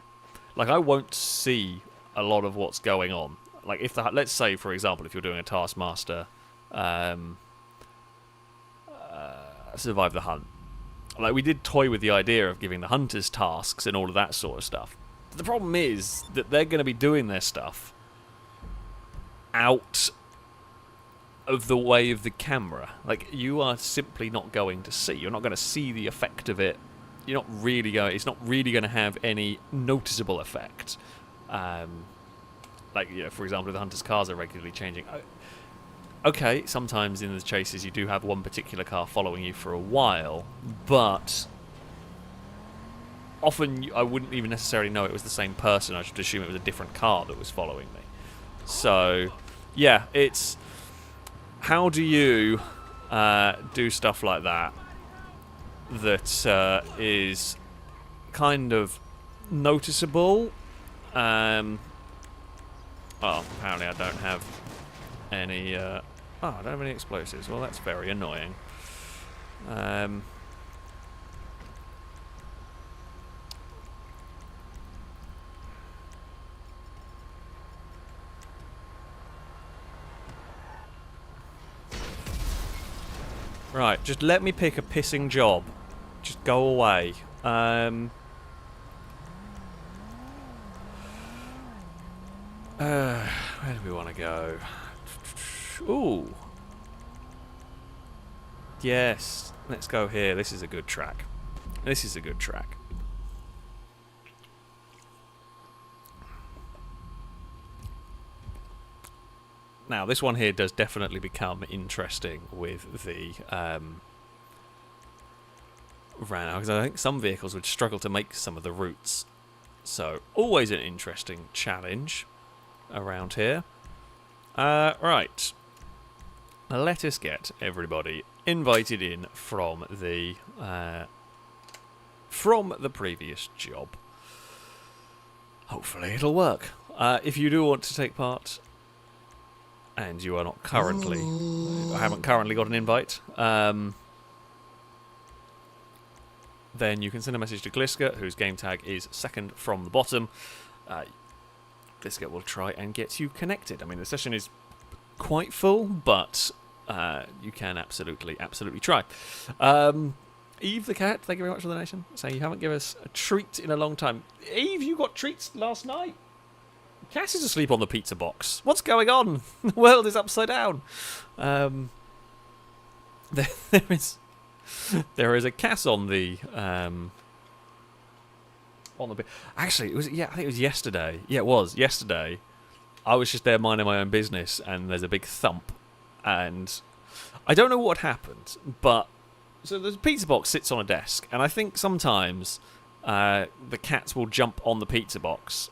Like, I won't see a lot of what's going on. Like, if let's say, for example, if you're doing a Taskmaster Survive the Hunt. Like, we did toy with the idea of giving the hunters tasks and all of that sort of stuff. But the problem is that they're going to be doing their stuff out of the way of the camera. Like, you are simply not going to see. You're not going to see the effect of it. You're not really going. It's not really going to have any noticeable effect. Like, you know, for example, if the hunters' cars are regularly changing. Okay, sometimes in the chases you do have one particular car following you for a while, but often I wouldn't even necessarily know it was the same person. I should assume it was a different car that was following me. So, yeah, it's how do you do stuff like that that is kind of noticeable. Well, apparently I don't have any I don't have any explosives. Well, that's very annoying. Right, just let me pick a pissing job. Just go away. Where do we want to go? Ooh. Yes, let's go here. This is a good track. This is a good track. Now, this one here does definitely become interesting with the run, because I think some vehicles would struggle to make some of the routes. So, always an interesting challenge around here. Right. Let us get everybody invited in from the previous job. Hopefully it'll work. If you do want to take part, and you are not currently, haven't currently got an invite, then you can send a message to Gliska, whose game tag is second from the bottom. Gliska will try and get you connected. I mean, the session is quite full, but you can absolutely try. Eve the cat, thank you very much for the donation. So you haven't given us a treat in a long time. Eve, you got treats last night. Cass is asleep on the pizza box. What's going on? The world is upside down. There is a Cass on the actually, I think it was yesterday. Yeah, it was yesterday. I was just there minding my own business, and there's a big thump, and I don't know what happened, but so the pizza box sits on a desk, and I think sometimes the cats will jump on the pizza box,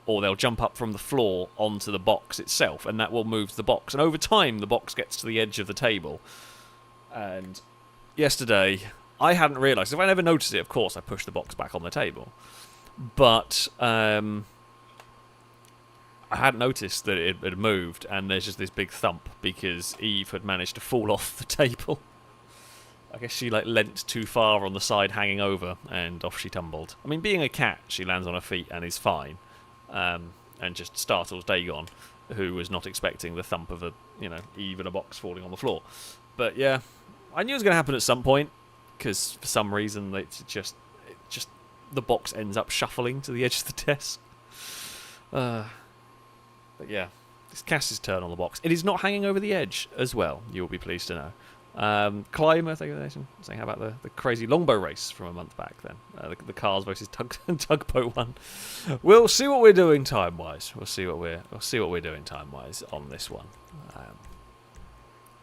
or they'll jump up from the floor onto the box itself, and that will move the box, and over time the box gets to the edge of the table. And yesterday I hadn't realised. If I never noticed it, of course I pushed the box back on the table, but I hadn't noticed that it had moved, and there's just this big thump because Eve had managed to fall off the table. I guess she leant too far on the side hanging over, and off she tumbled. I mean, being a cat, she lands on her feet and is fine, and just startles Dagon, who was not expecting the thump of Eve in a box falling on the floor. But yeah, I knew it was going to happen at some point, because for some reason it's just the box ends up shuffling to the edge of the desk. But yeah, it's Cass's turn on the box. It is not hanging over the edge as well, you'll be pleased to know. Climber, thank you for the nation. Saying, how about the crazy longbow race from a month back then? The cars versus tugboat one. We'll see what we're doing time-wise. We'll see what we're doing time-wise on this one.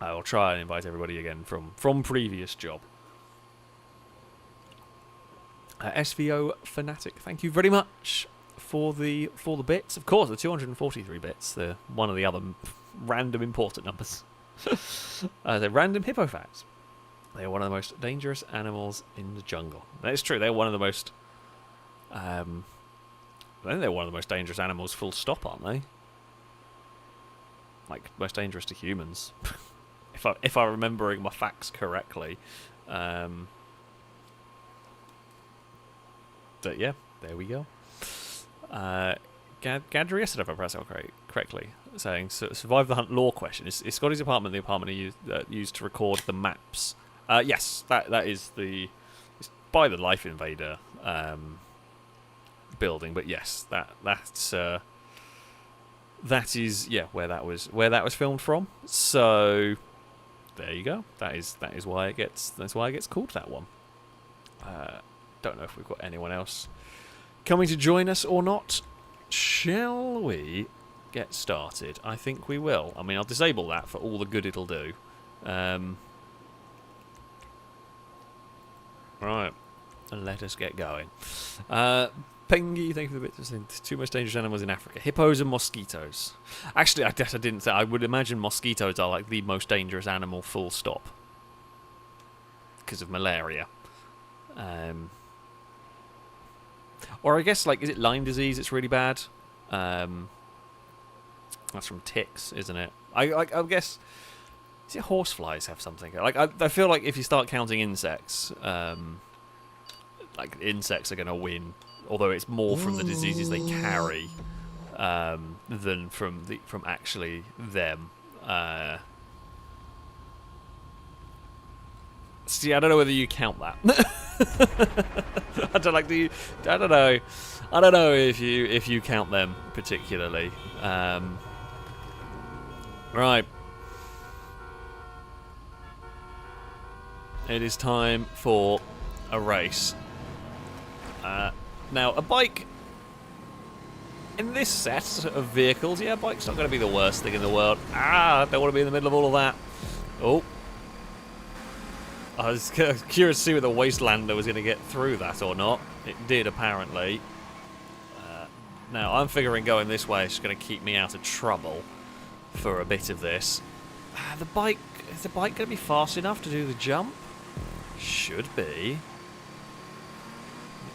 I will try and invite everybody again from previous job. SVO Fanatic, thank you very much for the bits. Of course, the 243 bits, one of the other random important numbers. The random hippo facts. They are one of the most dangerous animals in the jungle. That is true. They're one of the most. I think they're one of the most dangerous animals. Full stop, aren't they? Like most dangerous to humans, if I'm remembering my facts correctly. But yeah, there we go. Gadrius, if I press it correctly, saying survive the hunt lore question. Is Scotty's apartment the apartment he used to record the maps? Yes, that is it's by the Life Invader building, but yes, that is where that was filmed from. So there you go. That is why it gets called that one. Don't know if we've got anyone else coming to join us or not. Shall we get started? I think we will. I mean, I'll disable that for all the good it'll do. Right, and let us get going. Pengi, thank you for the bits. The two most dangerous animals in Africa: hippos and mosquitoes. Actually, I guess I didn't say. I would imagine mosquitoes are like the most dangerous animal. Full stop. Because of malaria. Or I guess like, is it Lyme disease? It's really bad. That's from ticks, isn't it? I guess. Is it horseflies have something? Like I feel like if you start counting insects, like insects are going to win. Although it's more from the diseases they carry than from actually them. See, I don't know whether you count that. I don't like. I don't know. I don't know if you count them particularly. Right. It is time for a race. Now, a bike, in this set of vehicles, a bike's not going to be the worst thing in the world. I don't want to be in the middle of all of that. Oh. I was curious to see whether the Wastelander was going to get through that or not. It did, apparently. Now, I'm figuring going this way is just going to keep me out of trouble for a bit of this. Is the bike going to be fast enough to do the jump? Should be.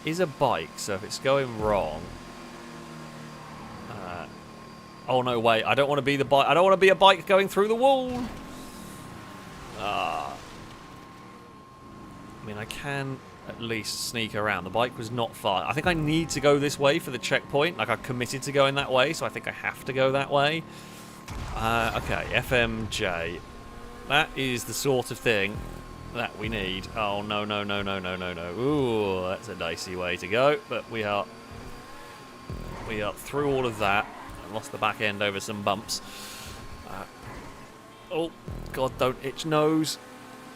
Is a bike, so if it's going wrong... oh no, wait, I don't want to be the bike. I don't want to be a bike going through the wall. I mean, I can at least sneak around. The bike was not far. I think I need to go this way for the checkpoint. Like, I committed to going that way, so I think I have to go that way. Okay, FMJ. That is the sort of thing that we need. Oh, no. Ooh, that's a dicey way to go. But we are through all of that. I lost the back end over some bumps. Oh, God, don't itch nose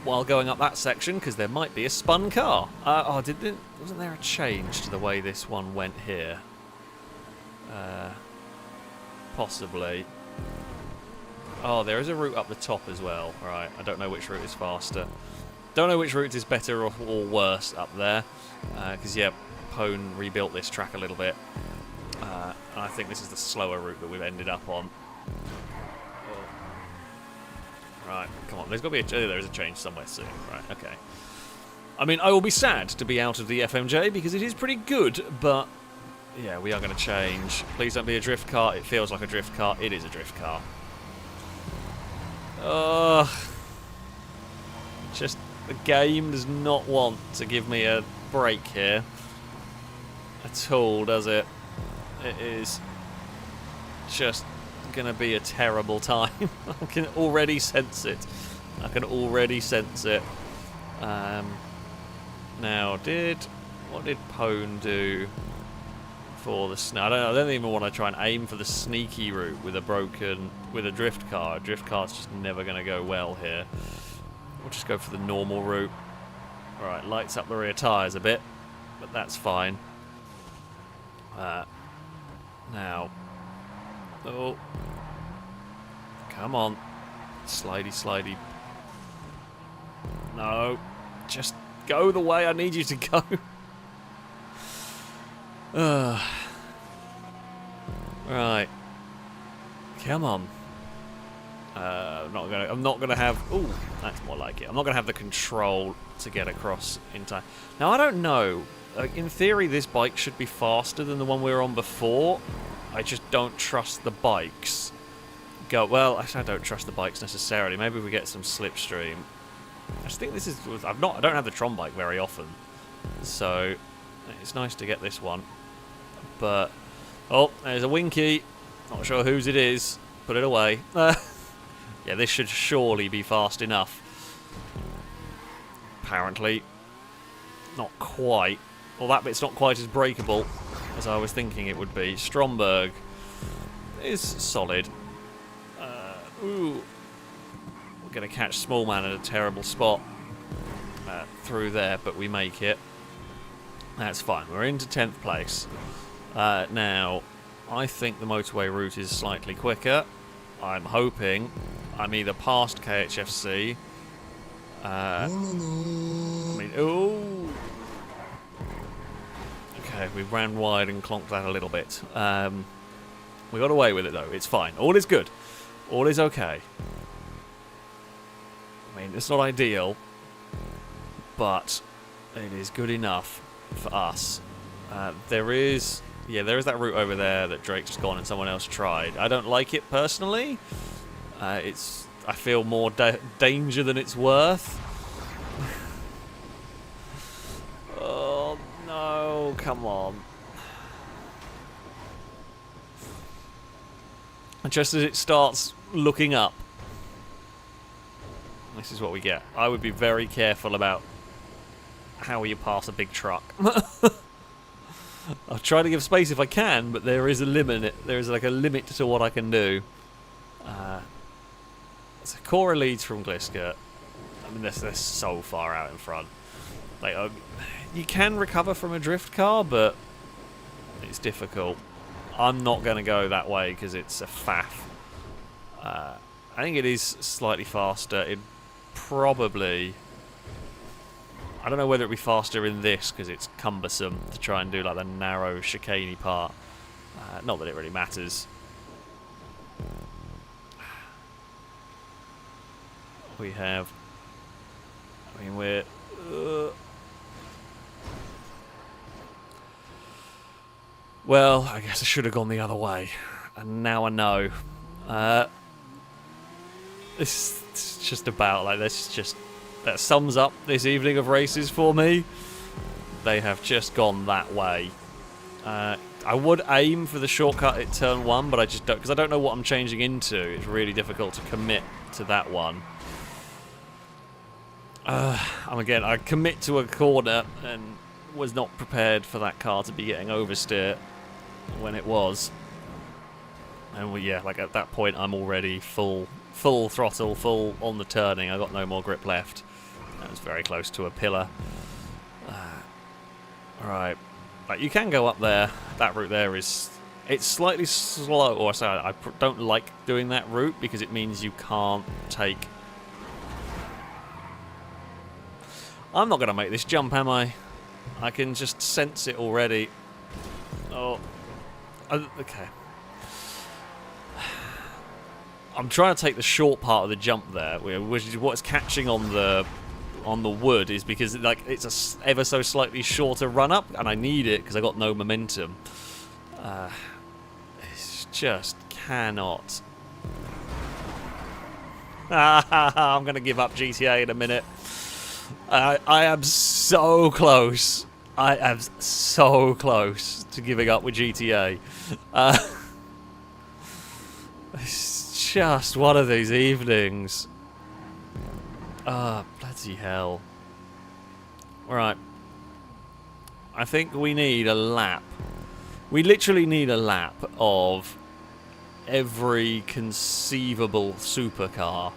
while going up that section, because there might be a spun car. Wasn't there a change to the way this one went here? Possibly. Oh, there is a route up the top as well. Right, I don't know which route is faster. Don't know which route is better or worse up there. Because, Pone rebuilt this track a little bit. And I think this is the slower route that we've ended up on. Right, come on. There's got to be there is a change somewhere soon. Right, okay. I mean, I will be sad to be out of the FMJ because it is pretty good, but yeah, we are going to change. Please don't be a drift car. It feels like a drift car. It is a drift car. Just the game does not want to give me a break here at all, does it? It is just going to be a terrible time. I can already sense it. Now, what did Pone do for the snow? I don't even want to try and aim for the sneaky route with a drift car. A drift car's just never going to go well here. We'll just go for the normal route. Alright, lights up the rear tyres a bit, but that's fine. Now. Oh. Come on. Slidey. No. Just go the way I need you to go. Right. Come on. I'm not gonna have. Ooh, that's more like it. I'm not gonna have the control to get across in time. Now I don't know. In theory, this bike should be faster than the one we were on before. I just don't trust the bikes. Well, actually, I don't trust the bikes necessarily. Maybe if we get some slipstream. I just think this is. I don't have the Tron bike very often, so it's nice to get this one. But oh, there's a Winky. Not sure whose it is. Put it away. Yeah, this should surely be fast enough. Apparently, not quite. Well, that bit's not quite as breakable as I was thinking it would be. Stromberg is solid. Ooh. We're going to catch Small Man at a terrible spot through there, but we make it. That's fine. We're into 10th place. Now, I think the motorway route is slightly quicker. I'm hoping I'm either past KHFC. Ooh. Okay, we ran wide and clonked that a little bit. We got away with it though. It's fine. All is good. All is okay. I mean, it's not ideal, but it is good enough for us. There is that route over there that Drake's gone and someone else tried. I don't like it personally. I feel more danger than it's worth. Oh no! Come on. And just as it starts looking up, this is what we get. I would be very careful about how you pass a big truck. I'll try to give space if I can, but there is a limit. There is like a limit to what I can do. So Cora leads from Gliska. I mean, they're so far out in front. Like, you can recover from a drift car, but it's difficult. I'm not going to go that way because it's a faff. I think it is slightly faster. It probably... I don't know whether it'd be faster in this because it's cumbersome to try and do like the narrow chicane part. Not that it really matters. We have... I mean, we're... Well, I guess I should have gone the other way. And now I know. This is just about like this. Just that sums up this evening of races for me. They have just gone that way. I would aim for the shortcut at turn 1, but I just don't, because I don't know what I'm changing into. It's really difficult to commit to that one. Again, I commit to a corner and was not prepared for that car to be getting oversteer when it was. And like at that point, I'm already full throttle, full on the turning. I got no more grip left. That was very close to a pillar. Alright. Like, you can go up there. That route there is... It's slightly slow. Or sorry, I don't like doing that route because it means you can't take... I'm not going to make this jump, am I? I can just sense it already. Oh. Okay. I'm trying to take the short part of the jump there, which is what's catching on the wood, is because like it's a ever so slightly shorter run up, and I need it because I got no momentum. It's just cannot. I'm gonna give up GTA in a minute. I am so close. I am so close to giving up with GTA. It's just one of these evenings. Bloody hell. Alright. I think we need a lap. We literally need a lap of every conceivable supercar.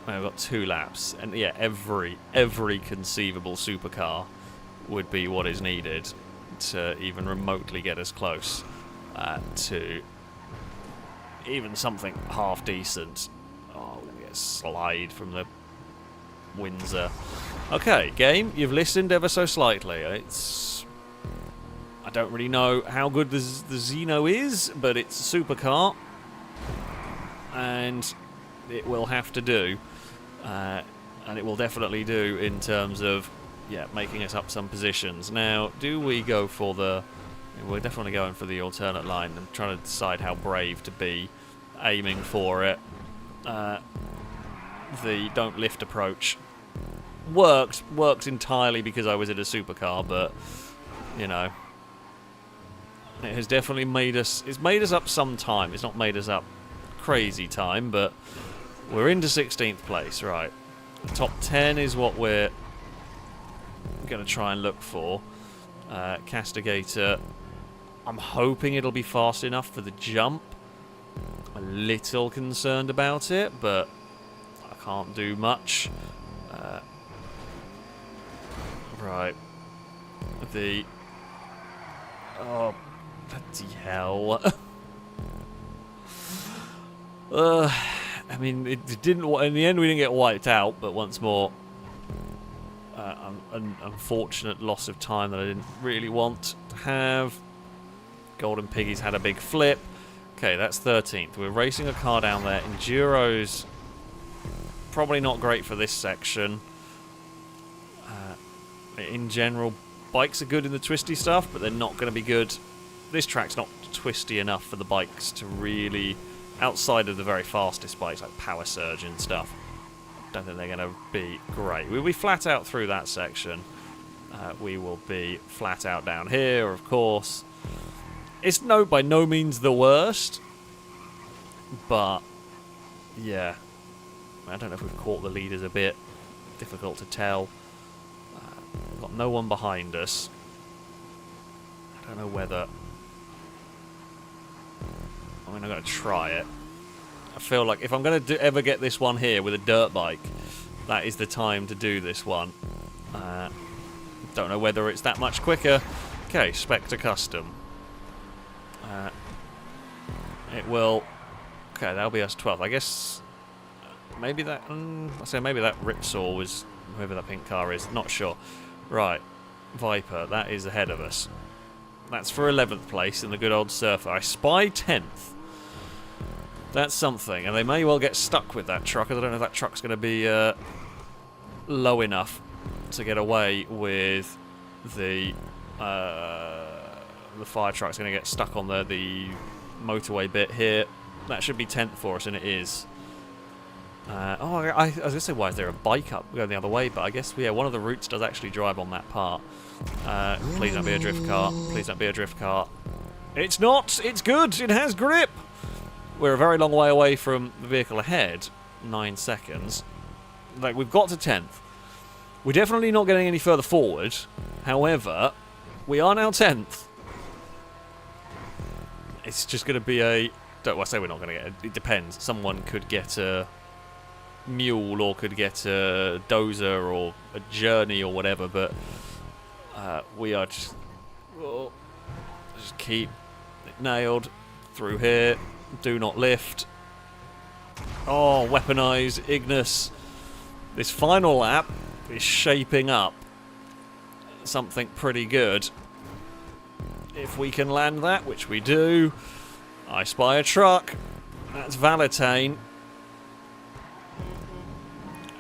I've got 2 laps, and yeah, every conceivable supercar would be what is needed to even remotely get us close to even something half decent. Oh, we're gonna get a slide from the Windsor. Okay, game, you've listened ever so slightly. I don't really know how good the Xeno is, but it's a supercar, and it will have to do. And it will definitely do in terms of, making us up some positions. Now, do we go for the... We're definitely going for the alternate line and trying to decide how brave to be aiming for it. The don't lift approach worked entirely because I was in a supercar, but, you know, it has definitely made us... It's made us up some time. It's not made us up crazy time, but we're into 16th place, right. The top 10 is what we're going to try and look for. Castigator, I'm hoping it'll be fast enough for the jump. I'm a little concerned about it, but I can't do much. Right. Oh, bloody hell. I mean, it didn't... In the end, we didn't get wiped out, but once more, an unfortunate loss of time that I didn't really want to have. Golden Piggy's had a big flip. Okay, that's 13th. We're racing a car down there. Enduro's probably not great for this section. In general, bikes are good in the twisty stuff, but they're not going to be good. This track's not twisty enough for the bikes to really... Outside of the very fastest bikes, like Power Surge and stuff, don't think they're going to be great. We'll be flat out through that section. We will be flat out down here, of course. It's by no means the worst, but yeah, I don't know if we've caught the leaders a bit. Difficult to tell. Got no one behind us. I don't know whether... I mean, I'm going to try it. I feel like if I'm going to ever get this one here with a dirt bike, that is the time to do this one. Don't know whether it's that much quicker. Okay, Spectre Custom. It will... Okay, that'll be us 12th. I guess... Maybe that... I say maybe that Ripsaw was... Whoever that pink car is. Not sure. Right. Viper, that is ahead of us. That's for 11th place in the good old Surfer. I spy 10th. That's something, and they may well get stuck with that truck, because I don't know if that truck's going to be low enough to get away with the fire truck's going to get stuck on the motorway bit here. That should be 10th for us, and it is. I was going to say, why is there a bike up going the other way? But I guess, one of the routes does actually drive on that part. Please don't be a drift car. Please don't be a drift car. It's not! It's good! It has grip! We're a very long way away from the vehicle ahead. 9 seconds. Like, we've got to 10th. We're definitely not getting any further forward. However, we are now 10th. It's just going to be a... I say we're not going to get it. It depends. Someone could get a mule or could get a dozer or a journey or whatever, but we are just keep it nailed through here. Do not lift. Oh, weaponize Ignis. This final lap is shaping up something pretty good. If we can land that, which we do. I spy a truck. That's Valentine.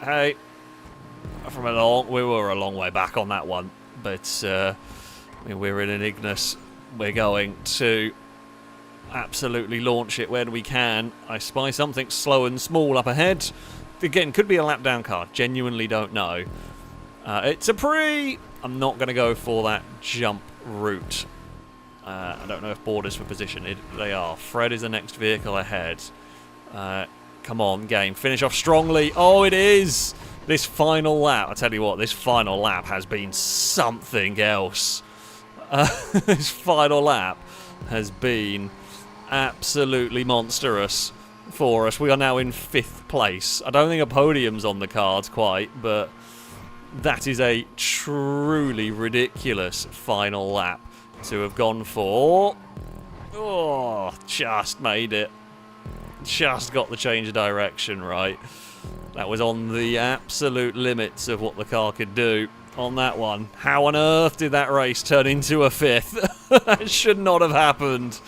Hey, we were a long way back on that one, but we're in an Ignis. We're going to absolutely launch it when we can. I spy something slow and small up ahead. Again, could be a lap down car. Genuinely don't know. It's a pre. I'm not going to go for that jump route. I don't know if borders for position. They are. Fred is the next vehicle ahead. Come on, game. Finish off strongly. Oh, it is! This final lap. I tell you what, this final lap has been something else. This final lap has been absolutely monstrous for us. We are now in 5th place. I don't think a podium's on the cards quite, but that is a truly ridiculous final lap to have gone for. Oh, just made it. Just got the change of direction right. That was on the absolute limits of what the car could do on that one. How on earth did that race turn into a 5th? That should not have happened.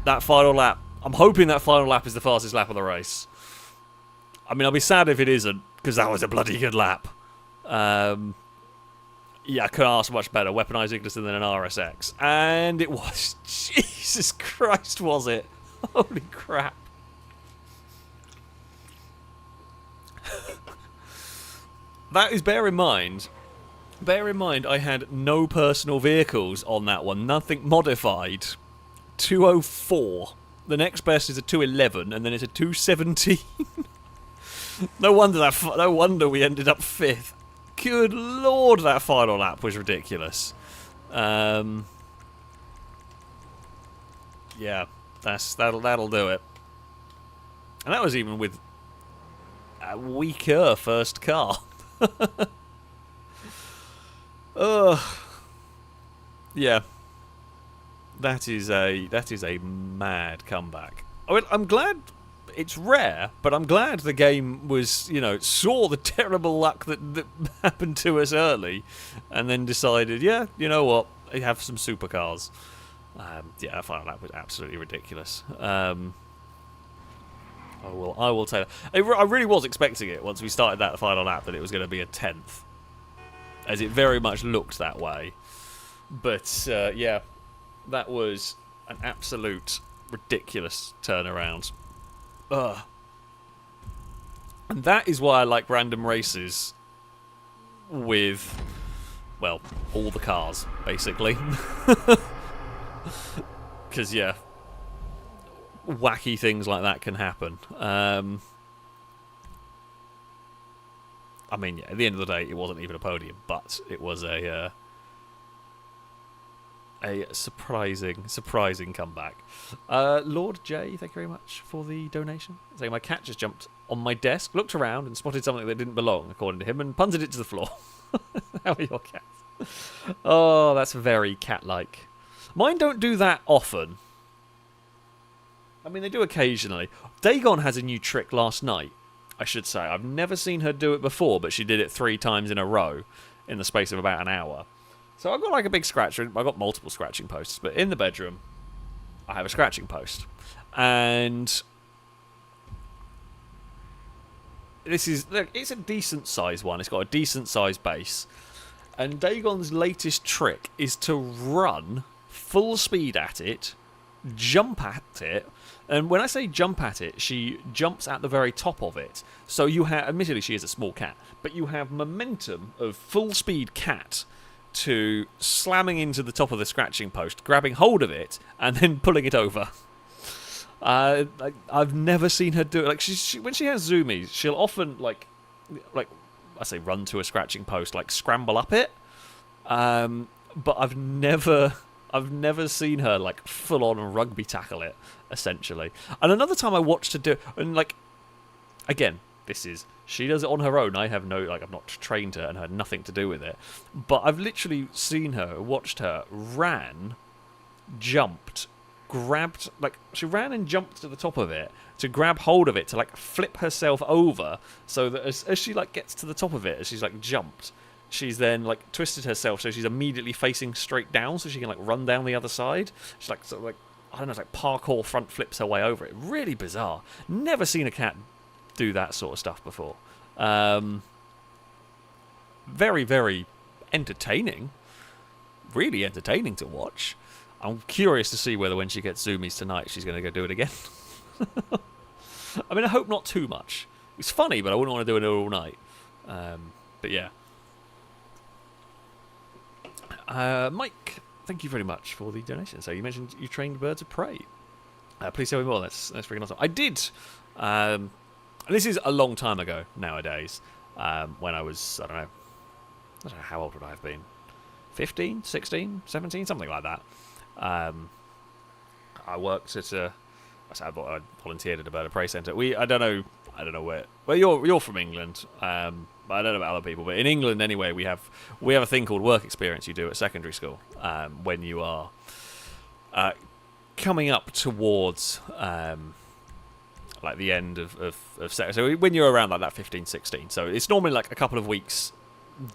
That final lap. I'm hoping that final lap is the fastest lap of the race. I mean, I'll be sad if it isn't, because that was a bloody good lap. Yeah, I couldn't ask much better. Weaponized Ignis and then an RSX. And it was. Jesus Christ, was it? Holy crap. That is, bear in mind, I had no personal vehicles on that one. Nothing modified. 204. The next best is a 211, and then it's a 217. No wonder we ended up 5th. Good lord, that final lap was ridiculous. Yeah, that'll do it. And that was even with a weaker first car. Yeah, that is a mad comeback. I mean, I'm glad. It's rare, but I'm glad the game was, saw the terrible luck that happened to us early, and then decided, yeah, you know what, I have some supercars. Yeah, I found that was absolutely ridiculous. I will tell you, I really was expecting it once we started that final lap that it was going to be a 10th, as it very much looked that way. But yeah, that was an absolute ridiculous turnaround. Ugh. And that is why I like random races with, well, all the cars, basically. Because, yeah, wacky things like that can happen. I mean, yeah, at the end of the day, it wasn't even a podium, but it was a surprising comeback. Lord J, thank you very much for the donation. So my cat just jumped on my desk, looked around, and spotted something that didn't belong, according to him, and punted it to the floor. How are your cats? Oh, that's very cat-like. Mine don't do that often. I mean, they do occasionally. Dagon has a new trick last night, I should say. I've never seen her do it before, but she did it 3 times in a row in the space of about an hour. So I've got like a big scratcher. I've got multiple scratching posts, but in the bedroom, I have a scratching post. And it's a decent size one. It's got a decent size base. And Dagon's latest trick is to run full speed at it, jump at it, and when I say jump at it, she jumps at the very top of it. So you have, admittedly she is a small cat, but you have momentum of full speed cat to slamming into the top of the scratching post, grabbing hold of it, and then pulling it over. I've never seen her do it. Like when she has zoomies, she'll often like I say run to a scratching post, like scramble up it. But I've never seen her like full on rugby tackle it, essentially. And another time I watched her do, and like again, she does it on her own. I have I've not trained her and had nothing to do with it. But I've literally seen her, watched her, ran, jumped, grabbed, she ran and jumped to the top of it to grab hold of it, to flip herself over, so that as she gets to the top of it, as she's jumped, she's then twisted herself so she's immediately facing straight down so she can run down the other side. She's I don't know, it's parkour front flips her way over it. Really bizarre. Never seen a cat do that sort of stuff before. Very, very entertaining. Really entertaining to watch. I'm curious to see whether when she gets zoomies tonight she's going to go do it again. I mean, I hope not too much. It's funny, but I wouldn't want to do it all night. But yeah. Mike, thank you very much for the donation. So you mentioned you trained birds of prey. Please tell me more. That's freaking awesome. I did. This is a long time ago nowadays. When I was, I don't know how old would I have been? 15, 16, 17, something like that. I worked at I volunteered at a bird of prey centre. I don't know where. Well, you're from England. I don't know about other people, but in England anyway, we have a thing called work experience you do at secondary school when you are coming up towards the end of secondary. So when you're around that 15, 16. So it's normally a couple of weeks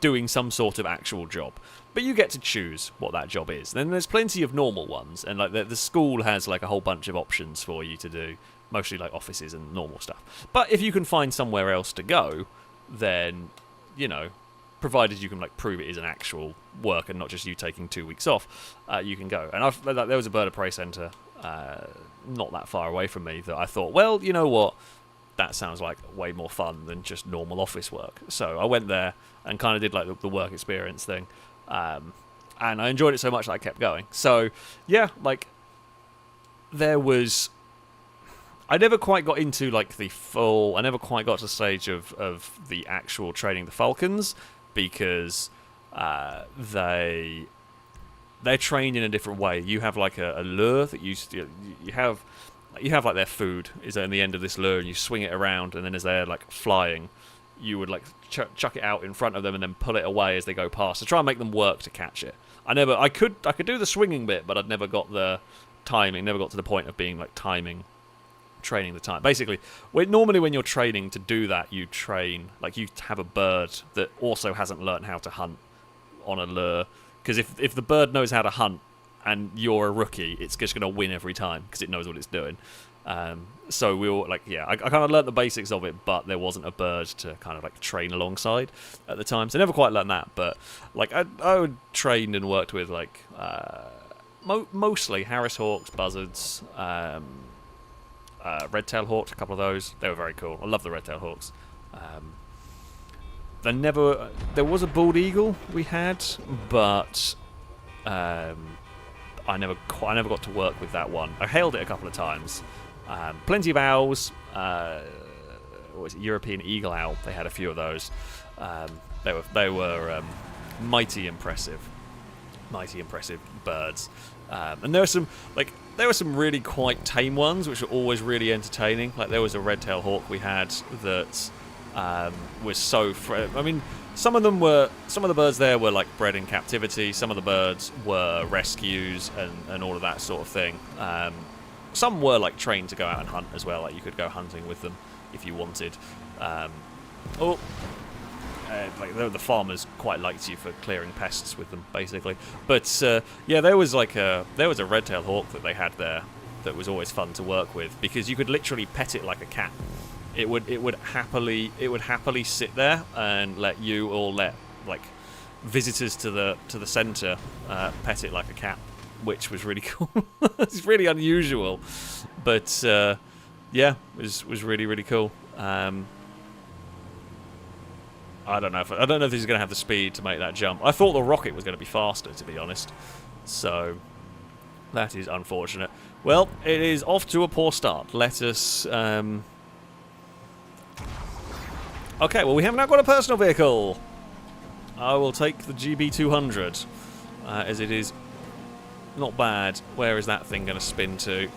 doing some sort of actual job, but you get to choose what that job is. Then there's plenty of normal ones, and the school has a whole bunch of options for you to do. mostly like offices and normal stuff. But if you can find somewhere else to go, then, you know, provided you can like prove it is an actual work and not just you taking 2 weeks off, you can go. And there was a bird of prey centre not that far away from me that I thought, well, you know what, that sounds like way more fun than just normal office work. So I went there and kind of did like the work experience thing, and I enjoyed it so much that I kept going. So yeah, like I never quite got into like I never quite got to the stage of the actual training the falcons, because they're trained in a different way. You have like a lure that you have like their food is in the end of this lure, and you swing it around, and then as they're like flying, you would like chuck it out in front of them and then pull it away as they go past to try and make them work to catch it. I could do the swinging bit, but I'd never got the timing, never got to the point of being like training the time. Basically, normally when you're training to do that, you have a bird that also hasn't learned how to hunt on a lure, because if the bird knows how to hunt and you're a rookie, it's just going to win every time because it knows what it's doing. So we were like, yeah, I kind of learned the basics of it, but there wasn't a bird to kind of like train alongside at the time, so I never quite learned that. But like I would train and worked with like mostly Harris hawks, buzzards, red-tailed hawks, a couple of those. They were very cool. I love the red-tailed hawks. There was a bald eagle we had, but I never got to work with that one. I hailed it a couple of times. Plenty of owls. What was it? European eagle owl. They had a few of those. They were mighty impressive birds. And there were some really quite tame ones, which were always really entertaining. Like there was a red-tailed hawk we had that was so. I mean, some of the birds there were like bred in captivity. Some of the birds were rescues and all of that sort of thing. Some were like trained to go out and hunt as well. Like you could go hunting with them if you wanted. Like the farmers quite liked you for clearing pests with them, basically. But yeah, there was a red-tailed hawk that they had there that was always fun to work with, because you could literally pet it like a cat. It would happily sit there and let like visitors to the centre pet it like a cat, which was really cool. It's really unusual, but yeah, it was really, really cool. I don't know if he's going to have the speed to make that jump. I thought the rocket was going to be faster, to be honest. So that is unfortunate. Well, it is off to a poor start. Let us. Okay, well, we have now got a personal vehicle. I will take the GB200, as it is not bad. Where is that thing going to spin to?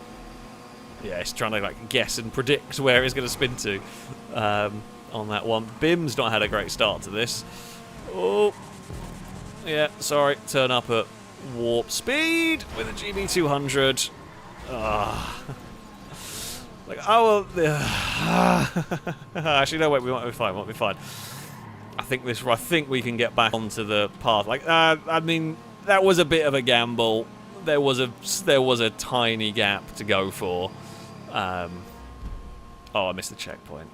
Yeah, it's trying to like guess and predict where it's going to spin to. On that one. Bim's not had a great start to this. Oh, yeah, sorry. Turn up at warp speed with a GB200. Like, oh, actually, no, wait, we might be fine. I think we can get back onto the path. Like, I mean, that was a bit of a gamble. There was a tiny gap to go for. Oh, I missed the checkpoint.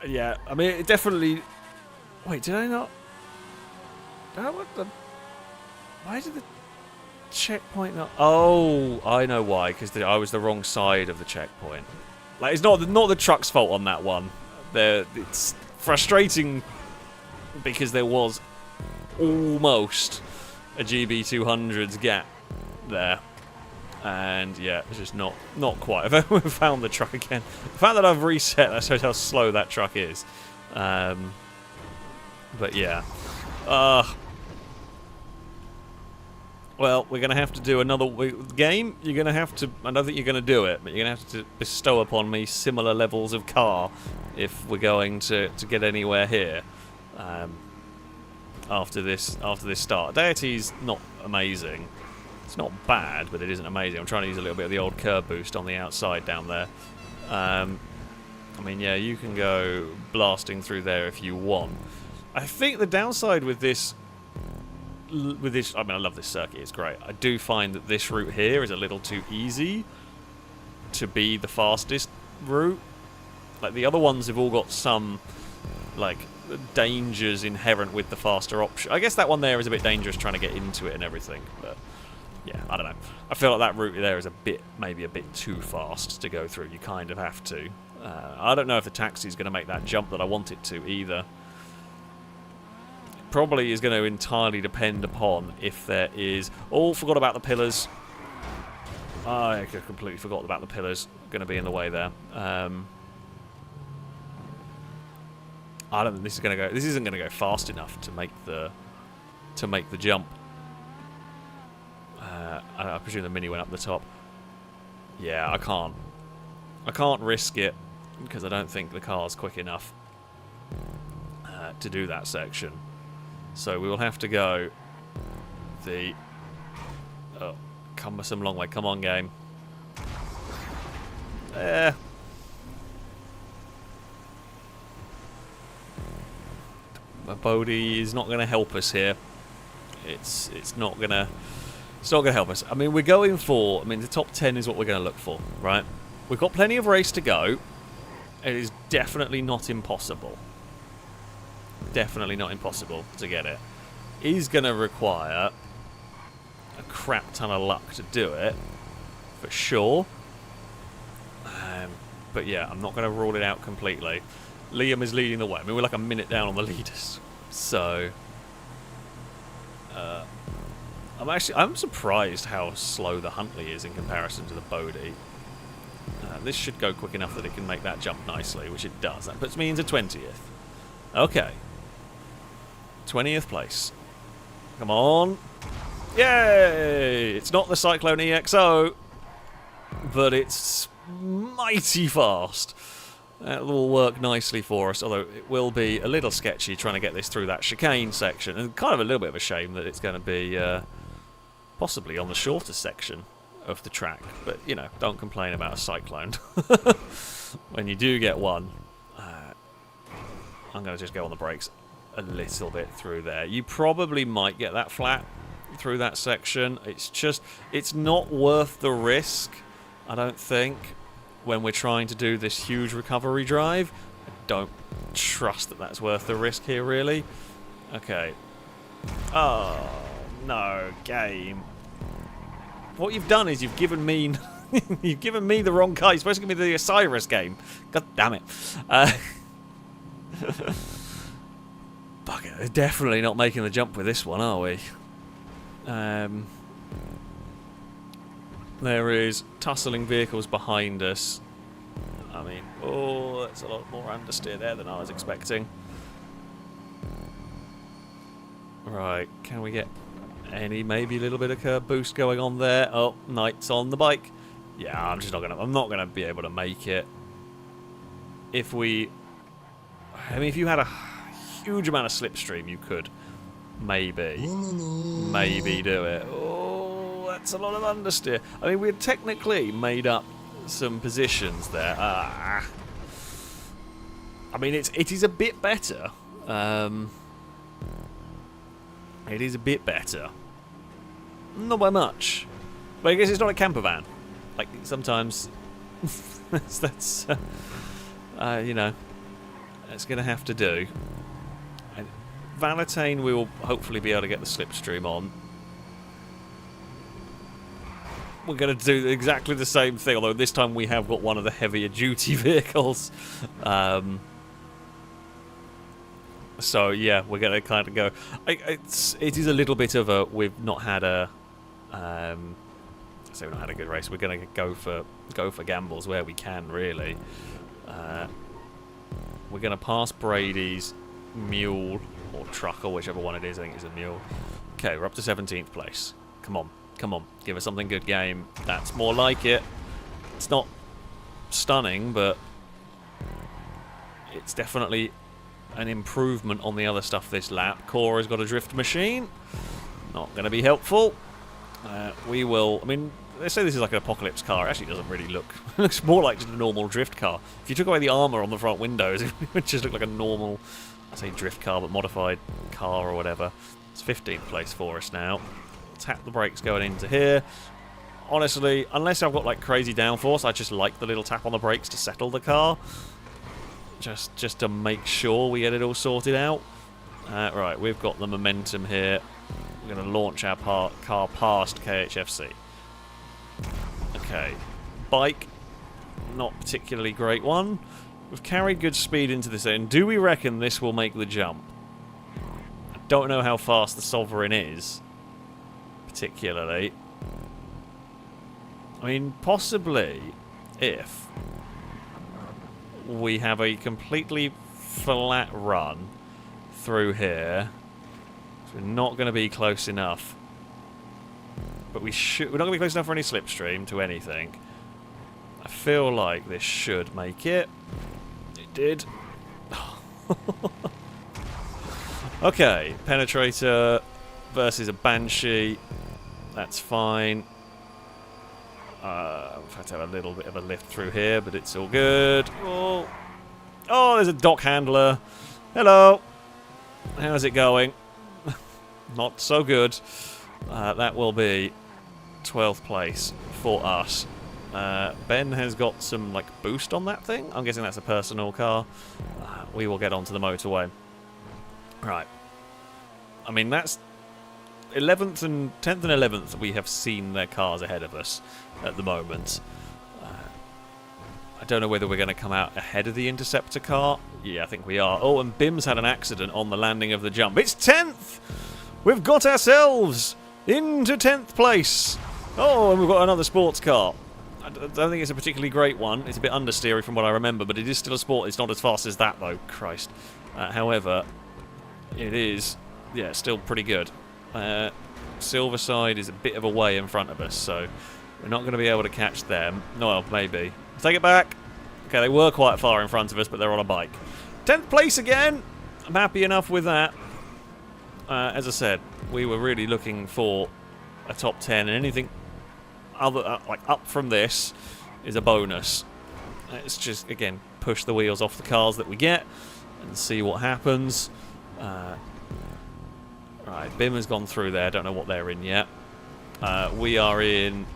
Yeah, I mean, it definitely. Wait, did I not? Why did the checkpoint not? Oh, I know why. Because I was the wrong side of the checkpoint. Like, it's not the truck's fault on that one. It's frustrating because there was almost a GB200's gap there. And yeah, it's just not quite. I've found the truck again. The fact that I've reset, that shows how slow that truck is. But yeah. Well, we're going to have to do another game. You're going to have to. I don't think you're going to do it, but you're going to have to bestow upon me similar levels of car if we're going to get anywhere here. After this start, Deity's not amazing. It's not bad, but it isn't amazing. I'm trying to use a little bit of the old curb boost on the outside down there. I mean, yeah, you can go blasting through there if you want. I think the downside with this with this, I mean, I love this circuit, it's great. I do find that this route here is a little too easy to be the fastest route. Like, the other ones have all got some, like, dangers inherent with the faster option. I guess that one there is a bit dangerous trying to get into it and everything, but yeah, I don't know. I feel like that route there is a bit, maybe a bit too fast to go through. You kind of have to. I don't know if the taxi's going to make that jump that I want it to either. It probably is going to entirely depend upon if there is... Oh, forgot about the pillars. I completely forgot about the pillars. Going to be in the way there. I don't think this is going to go. This isn't going to go fast enough to make the jump. I presume the mini went up the top. Yeah, I can't. I can't risk it because I don't think the car's quick enough to do that section. So we will have to go the cumbersome long way. Come on, game. Bodhi is not going to help us here. It's not going to help us. I mean, we're going for... I mean, the top 10 is what we're going to look for, right? We've got plenty of race to go. It is definitely not impossible. Definitely not impossible to get it. Is going to require a crap ton of luck to do it, for sure. But yeah, I'm not going to rule it out completely. Liam is leading the way. I mean, we're like a minute down on the leaders. So... I'm surprised how slow the Huntley is in comparison to the Bodhi. This should go quick enough that it can make that jump nicely, which it does. That puts me into 20th. Okay. 20th place. Come on. Yay! It's not the Cyclone EXO, but it's mighty fast. That will work nicely for us, although it will be a little sketchy trying to get this through that chicane section. And kind of a little bit of a shame that it's going to be possibly on the shorter section of the track. But, you know, don't complain about a cyclone. When you do get one, I'm going to just go on the brakes a little bit through there. You probably might get that flat through that section. It's not worth the risk, I don't think. When we're trying to do this huge recovery drive, I don't trust that that's worth the risk here, really. Okay. Oh, no, game. What you've done is you've given me you've given me the wrong car. You're supposed to give me the Osiris game. God damn it. Fuck it. We're definitely not making the jump with this one, are we? There is tussling vehicles behind us. I mean, oh, that's a lot more understeer there than I was expecting. Right, can we get maybe a little bit of curb boost going on there? Oh, Knight's on the bike. Yeah, I'm not gonna be able to make it. If you had a huge amount of slipstream, you could maybe do it. Oh, that's a lot of understeer. I mean, we'd technically made up some positions there. I mean, it is a bit better. It is a bit better. Not by much. But I guess it's not a camper van. Like, sometimes that's you know, it's going to have to do. And Valentine, we will hopefully be able to get the slipstream on. We're going to do exactly the same thing, although this time we have got one of the heavier duty vehicles. So yeah, we're going to kind of go. It is a little bit of a. We've not had a. We've not had a good race. We're going to go for gambles where we can, really. We're going to pass Brady's mule or truck or whichever one it is. I think it's a mule. Okay, we're up to 17th place. Come on. Come on, give us something good, game. That's more like it. It's not stunning, but it's definitely an improvement on the other stuff this lap. Cora's got a drift machine. Not going to be helpful. We will... I mean, let's say this is like an apocalypse car. It actually doesn't really look... It looks more like just a normal drift car. If you took away the armour on the front windows, it would just look like a normal... I say drift car, but modified car or whatever. It's 15th place for us now. Tap the brakes going into here. Honestly, unless I've got like crazy downforce, I just like the little tap on the brakes to settle the car. Just to make sure we get it all sorted out. Right, we've got the momentum here. We're going to launch our car past KHFC. Okay. Bike, not particularly great one. We've carried good speed into this end. Do we reckon this will make the jump? I don't know how fast the Sovereign is, particularly. I mean, possibly if we have a completely flat run through here. So we're not going to be close enough. But we're not going to be close enough for any slipstream to anything. I feel like this should make it. It did. Okay, Penetrator versus a Banshee. That's fine. I've had to have a little bit of a lift through here, but it's all good. Oh, there's a dock handler. Hello. How's it going? Not so good. That will be 12th place for us. Ben has got some like boost on that thing. I'm guessing that's a personal car. We will get onto the motorway. Right. I mean, that's 11th and 10th and 11th. We have seen their cars ahead of us at the moment. I don't know whether we're going to come out ahead of the Interceptor car. Yeah, I think we are. Oh, and Bim's had an accident on the landing of the jump. It's 10th! We've got ourselves into 10th place. Oh, and we've got another sports car. I don't think it's a particularly great one. It's a bit understeery from what I remember, but it is still a sport. It's not as fast as that, though. Christ. However, it is, yeah, still pretty good. Silverside is a bit of a way in front of us, so we're not going to be able to catch them. No, well, maybe. Take it back. Okay, they were quite far in front of us, but they're on a bike. 10th place again. I'm happy enough with that. As I said, we were really looking for a top 10, and anything other like up from this is a bonus. Let's just, again, push the wheels off the cars that we get and see what happens. Right, Bim has gone through there. Don't know what they're in yet. We are in...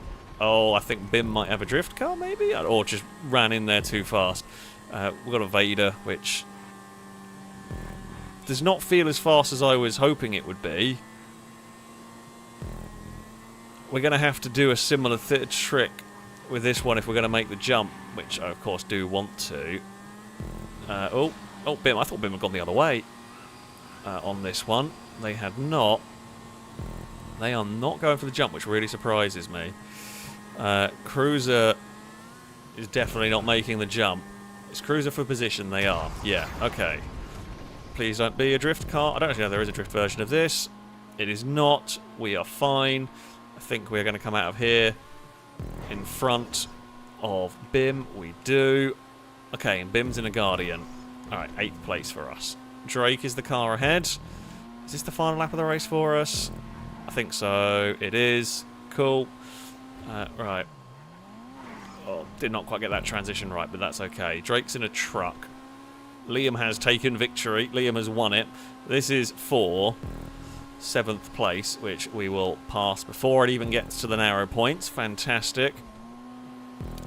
Oh, I think Bim might have a drift car, maybe? Or just ran in there too fast. We've got a Vader, which does not feel as fast as I was hoping it would be. We're going to have to do a similar trick with this one if we're going to make the jump, which I, of course, do want to. Oh, Bim. I thought Bim had gone the other way on this one. They had not. They are not going for the jump, which really surprises me. Cruiser is definitely not making the jump. Is Cruiser for position? They are. Yeah, okay. Please don't be a drift car. I don't actually know if there is a drift version of this. It is not. We are fine. I think we're going to come out of here in front of Bim. We do. Okay, and Bim's in a Guardian. Alright, 8th place for us. Drake is the car ahead. Is this the final lap of the race for us? I think so. It is. Cool. Right. Oh, did not quite get that transition right, but that's okay. Drake's in a truck. Liam has taken victory. Liam has won it. This is for 7th place, which we will pass before it even gets to the narrow points. Fantastic.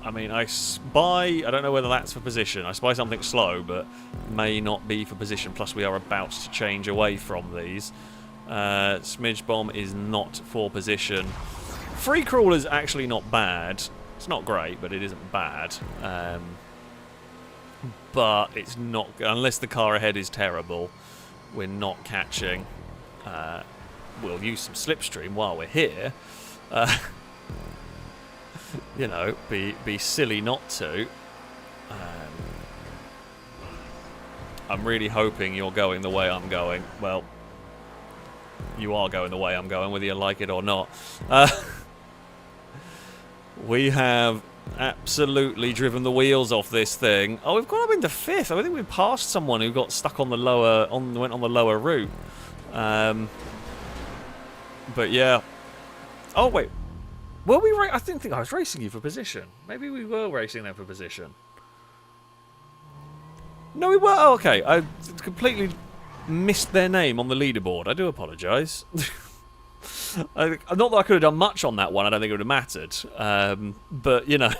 I mean, I don't know whether that's for position. I spy something slow, but may not be for position. Plus, we are about to change away from these. Smidge Bomb is not for position. Free Crawler's actually not bad. It's not great, but it isn't bad. But it's not... Unless the car ahead is terrible, we're not catching. We'll use some slipstream while we're here. You know, be silly not to. I'm really hoping you're going the way I'm going. Well, you are going the way I'm going, whether you like it or not. We have absolutely driven the wheels off this thing. Oh, we've gone up into 5th. I think we passed someone who got stuck on the lower, went on the lower route. But yeah. Oh wait, were we? I didn't think I was racing you for position. Maybe we were racing them for position. No, we were. Oh, okay, I completely missed their name on the leaderboard. I do apologise. Not that I could have done much on that one. I don't think it would have mattered. But you know,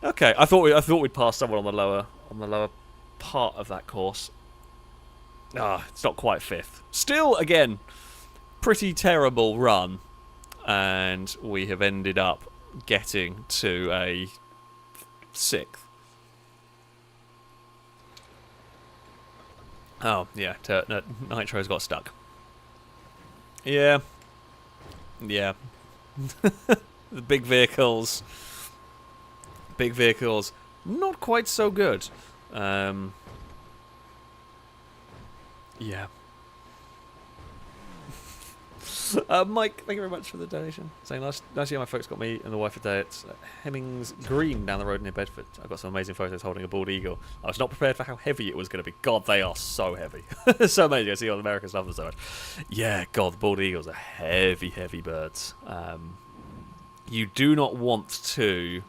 okay. I thought we'd pass someone on the lower part of that course. It's not quite fifth. Still, again, pretty terrible run, and we have ended up getting to a sixth. Oh yeah, Nitro's got stuck. Yeah. The big vehicles, not quite so good. Yeah. Mike, thank you very much for the donation. Saying last year my folks got me and the wife a day at Hemmings Green down the road near Bedford. I got some amazing photos holding a bald eagle. I was not prepared for how heavy it was going to be. God, they are so heavy. So amazing. I see all the Americans love them so much. Yeah, God, the bald eagles are heavy, heavy birds. You do not want to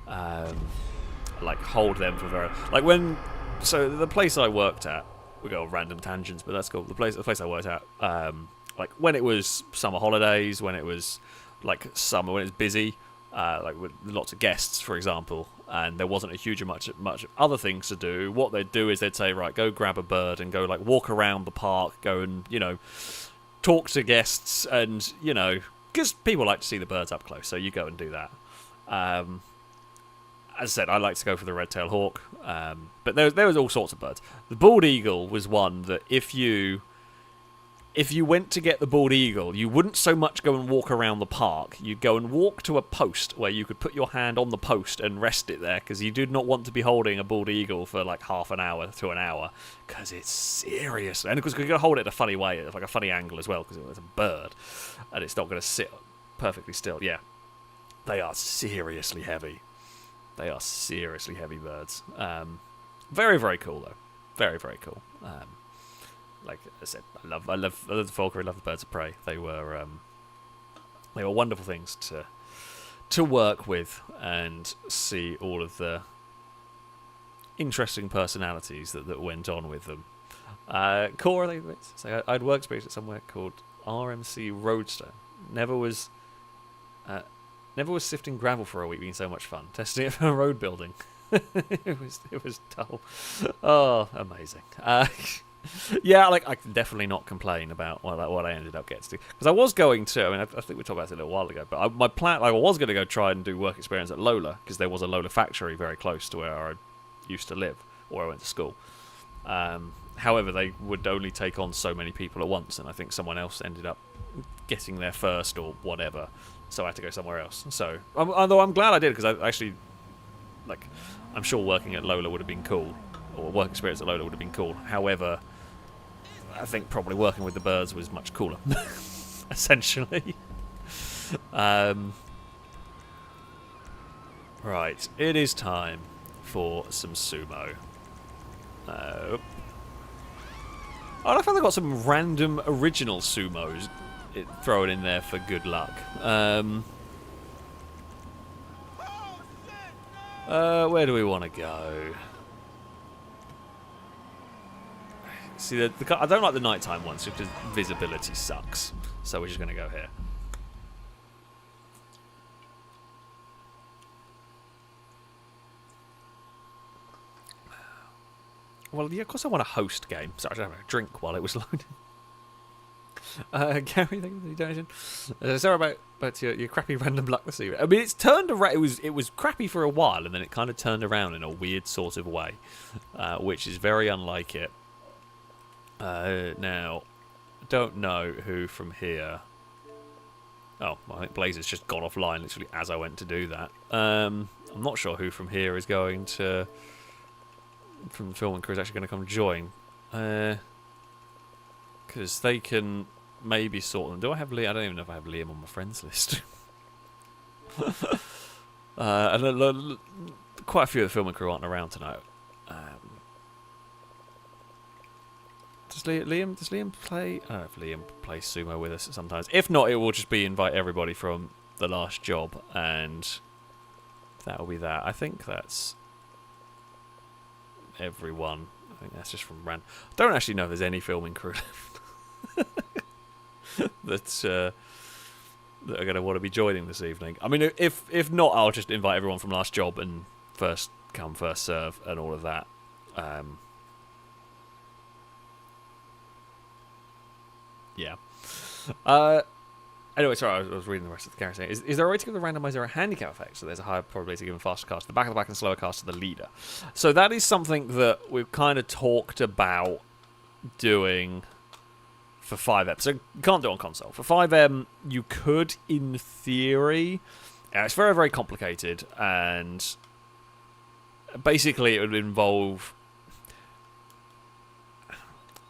like hold them for very like when. So the place I worked at, we go on random tangents, but that's cool. The place I worked at. Like when it was summer holidays, when it was like summer, when it was busy, like with lots of guests, for example, and there wasn't a huge much other things to do. What they'd do is they'd say, right, go grab a bird and go like walk around the park, go and talk to guests, and because people like to see the birds up close, so you go and do that. As I said, I like to go for the red-tailed hawk, but there was all sorts of birds. The bald eagle was one that if you went to get the bald eagle, you wouldn't so much go and walk around the park. You'd go and walk to a post where you could put your hand on the post and rest it there, because you did not want to be holding a bald eagle for like half an hour to an hour, because it's serious. And because you're going to hold it in a funny way, like a funny angle as well, because it's a bird, and it's not going to sit perfectly still. Yeah, they are seriously heavy. They are seriously heavy birds. Very, very cool, though. Very, very cool. Like I said, I love the falconry, I love the birds of prey. They were wonderful things to work with and see all of the interesting personalities that went on with them. Cora, I'd work space at somewhere called RMC Roadster. Never was sifting gravel for a week being so much fun. Testing it for road building. it was dull. Oh, amazing. Yeah, like I can definitely not complain about what I ended up getting to. Because I was going to, I think we talked about it a little while ago, but my plan, I was going to go try and do work experience at Lola, because there was a Lola factory very close to where I used to live, or I went to school. However, they would only take on so many people at once, and I think someone else ended up getting there first or whatever, so I had to go somewhere else. So, although I'm glad I did, because I actually, like, I'm sure working at Lola would have been cool, or work experience at Lola would have been cool. However, I think probably working with the birds was much cooler, essentially. Right, it is time for some sumo. I found they've got some random original sumos thrown in there for good luck. Where do we want to go? See, I don't like the nighttime ones because visibility sucks. So we're just going to go here. Well, yeah, of course I want a host game. Sorry, I don't have a drink while it was loading. Gary, thank you for the donation. Sorry about your crappy random luck this evening. I mean, it's turned around. It was crappy for a while, and then it kind of turned around in a weird sort of way, which is very unlike it. Now, I don't know who from here. Oh, I think Blazer's just gone offline literally as I went to do that. I'm not sure who from here is going to. From the film and crew is actually going to come join. Because they can maybe sort them. Do I have Liam? I don't even know if I have Liam on my friends list. And quite a few of the film and crew aren't around tonight. Does Liam play? I don't know if Liam plays sumo with us sometimes. If not, it will just be invite everybody from the last job, and that will be that. I think that's everyone think that's just from Ran. I don't actually know if there's any filming crew that are going to want to be joining this evening. I mean, if not, I'll just invite everyone from last job and first come, first serve, and all of that. Yeah. Anyway, sorry, I was reading the rest of the character. Is there a way to give the randomizer a handicap effect so there's a higher probability of giving faster cast to the back of the back and slower cast to the leader? So that is something that we've kind of talked about doing for 5M. So you can't do it on console. For 5M, you could, in theory. It's very, very complicated, and basically it would involve,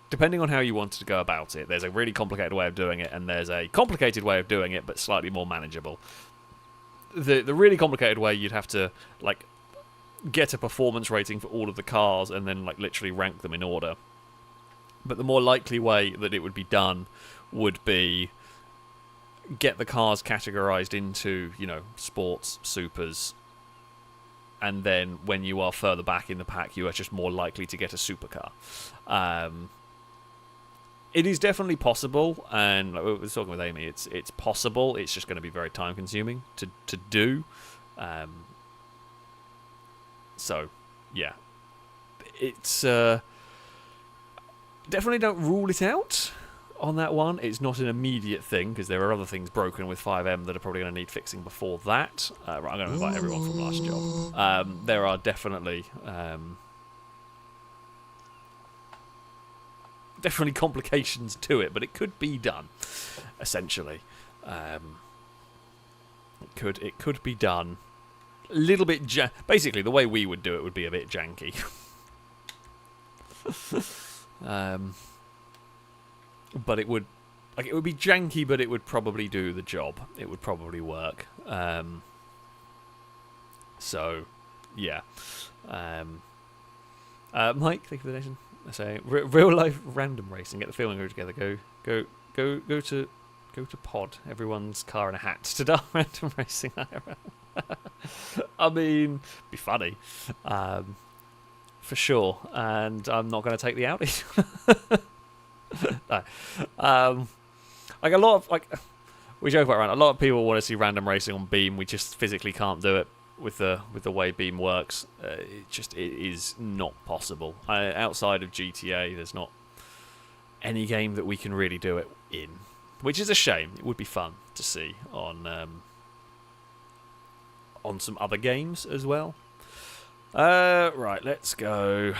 depending on how you wanted to go about it, there's a really complicated way of doing it, and there's a complicated way of doing it, but slightly more manageable. The really complicated way, you'd have to like get a performance rating for all of the cars, and then like literally rank them in order. But the more likely way that it would be done would be get the cars categorized into, you know, sports, supers, and then when you are further back in the pack, you are just more likely to get a supercar. It is definitely possible, and like we were talking with Amy, it's possible. It's just going to be very time consuming to do. So, yeah, it's definitely don't rule it out on that one. It's not an immediate thing because there are other things broken with 5M that are probably going to need fixing before that. Right, I'm going to invite everyone from last job. There are definitely complications to it, but it could be done. Essentially, it could be done. A little bit. Basically, the way we would do it would be a bit janky. But it would be janky, but it would probably do the job. It would probably work. So, yeah. Mike, thank you for the donation. I say real life random racing. Get the feeling crew together. Go to pod. Everyone's car in a hat to start random racing. I mean, be funny, for sure. And I'm not going to take the Audi. No. Like a lot of we joke about a lot of people want to see random racing on Beam. We just physically can't do it with the way Beam works. It is not possible. Outside of GTA, there's not any game that we can really do it in, which is a shame. It would be fun to see on some other games as well. Right, let's go.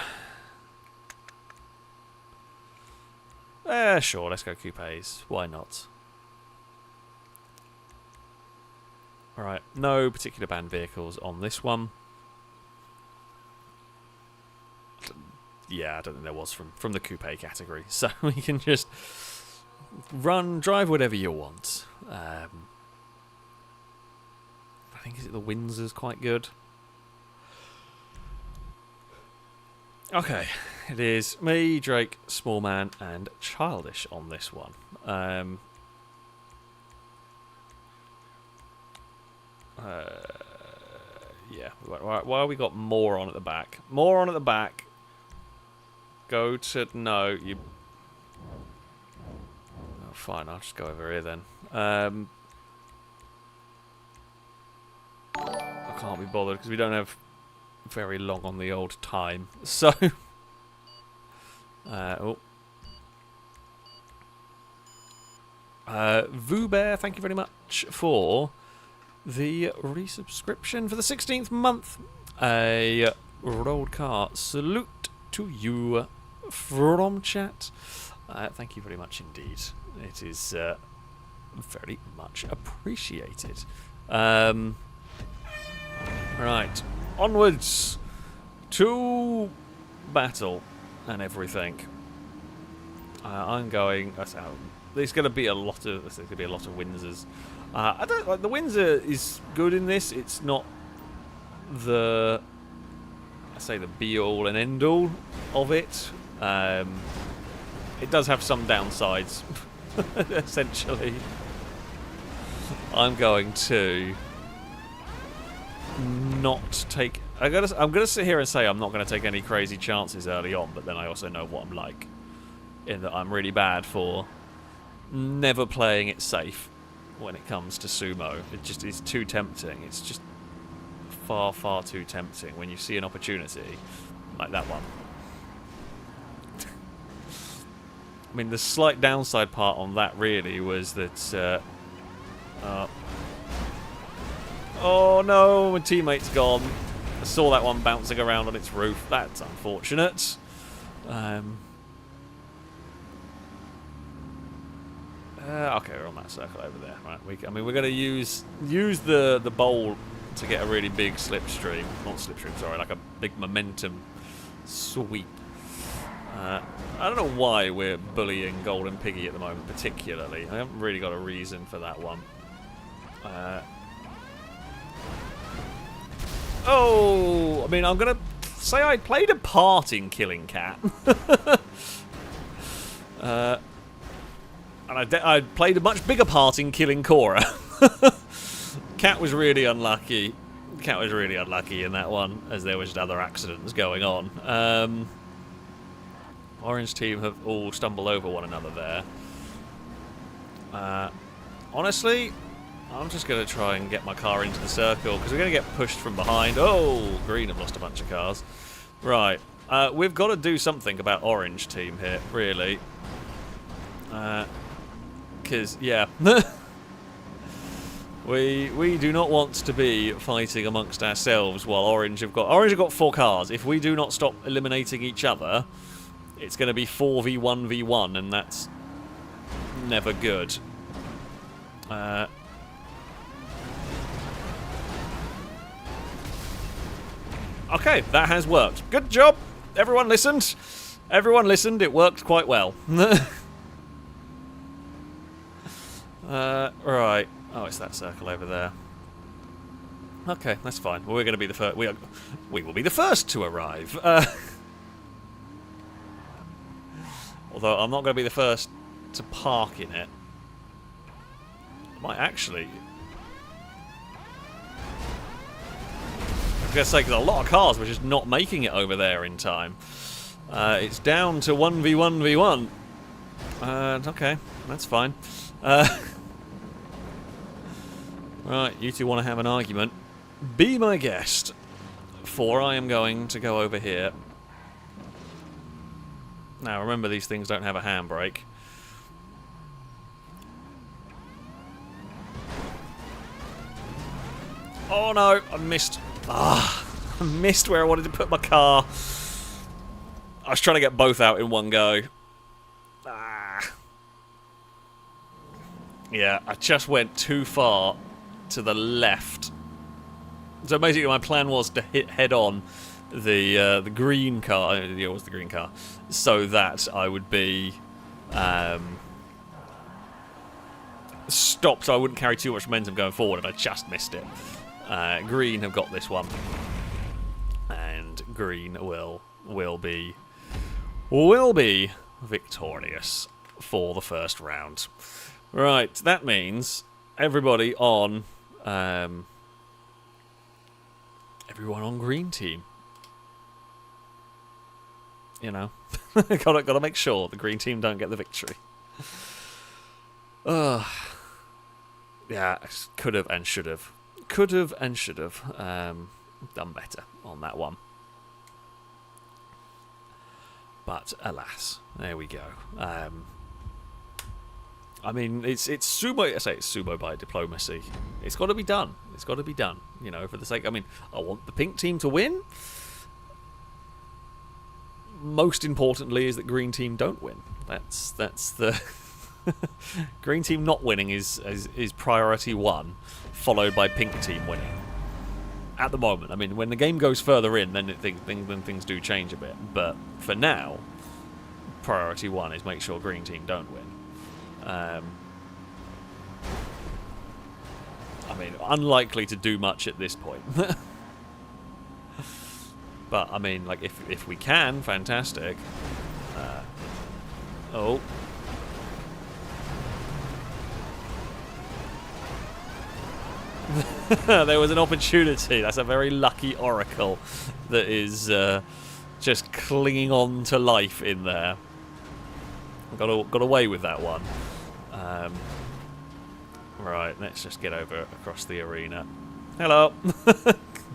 Sure, let's go coupes. Why not? Alright, no particular banned vehicles on this one. Yeah, I don't think there was from the coupe category. So we can just drive whatever you want. I think the Windsor's quite good. Okay, it is me, Drake, Smallman, and Childish on this one. Yeah. Why we got more on at the back? More on at the back. Go to no. You. Oh, fine. I'll just go over here then. I can't be bothered because we don't have very long on the old time. So. Vubear, thank you very much for the resubscription for the 16th month. A rolled car. Salute to you from chat. Thank you very much indeed. It is very much appreciated. Right. Onwards to battle and everything. I'm going. There's going to be a lot of. There's going to be a lot of Windsors. I don't like the Windsor is good in this. It's not the be all and end all of it. It does have some downsides. Essentially, I'm going to not take I'm gonna sit here and say I'm not gonna take any crazy chances early on, but then I also know what I'm like, in that I'm really bad for never playing it safe when it comes to sumo. It just is too tempting. It's just far, far too tempting when you see an opportunity like that one. I mean, the slight downside part on that really was that. Oh no, my teammate's gone. I saw that one bouncing around on its roof. That's unfortunate. Okay, we're on that circle over there. Right, I mean, we're going to use the bowl to get a really big slipstream. Not slipstream, sorry, like a big momentum sweep. I don't know why we're bullying Golden Piggy at the moment, particularly. I haven't really got a reason for that one. Oh, I mean, I'm going to say I played a part in killing Cat. And I played a much bigger part in killing Cora. Cat was really unlucky. Cat was really unlucky in that one, as there was just other accidents going on. Orange team have all stumbled over one another there. Honestly, I'm just going to try and get my car into the circle, because we're going to get pushed from behind. Oh, green have lost a bunch of cars. Right, we've got to do something about orange team here, really. Because, yeah, we do not want to be fighting amongst ourselves while orange have got 4 cars. If we do not stop eliminating each other, it's going to be 4v1v1, and that's never good. Okay, that has worked. Good job. Everyone listened. Everyone listened. It worked quite well. Right. Oh, it's that circle over there. Okay, that's fine. Well, we're going to be the first. We will be the first to arrive. Although I'm not going to be the first to park in it. I might actually. I was going to say, because a lot of cars were just not making it over there in time. It's down to 1v1v1. Okay, that's fine. Right, you two want to have an argument. Be my guest, for I am going to go over here. Now, remember, these things don't have a handbrake. Oh no, I missed. Ah, I missed where I wanted to put my car. I was trying to get both out in one go. Ah. Yeah, I just went too far to the left. So basically my plan was to hit head on the green car. It was the green car. So that I would be stopped, so I wouldn't carry too much momentum going forward, and I just missed it. Green have got this one, and green will be victorious for the first round. Right, that means everybody on everyone on green team. You know, gotta make sure the green team don't get the victory. Yeah, could have and should have. Could have and should have done better on that one. But alas, there we go. I mean, it's sumo. I say it's sumo by diplomacy. It's got to be done. It's got to be done. You know, for the sake. I mean, I want the pink team to win. Most importantly, is that green team don't win. That's the green team not winning is priority 1, followed by pink team winning. At the moment, I mean, when the game goes further in, then things do change a bit. But for now, priority 1 is make sure green team don't win. I mean, unlikely to do much at this point. But, I mean, like, if we can, fantastic. Oh. There was an opportunity. That's a very lucky Oracle that is just clinging on to life in there. Got away with that one. Right, let's just get over across the arena. Hello.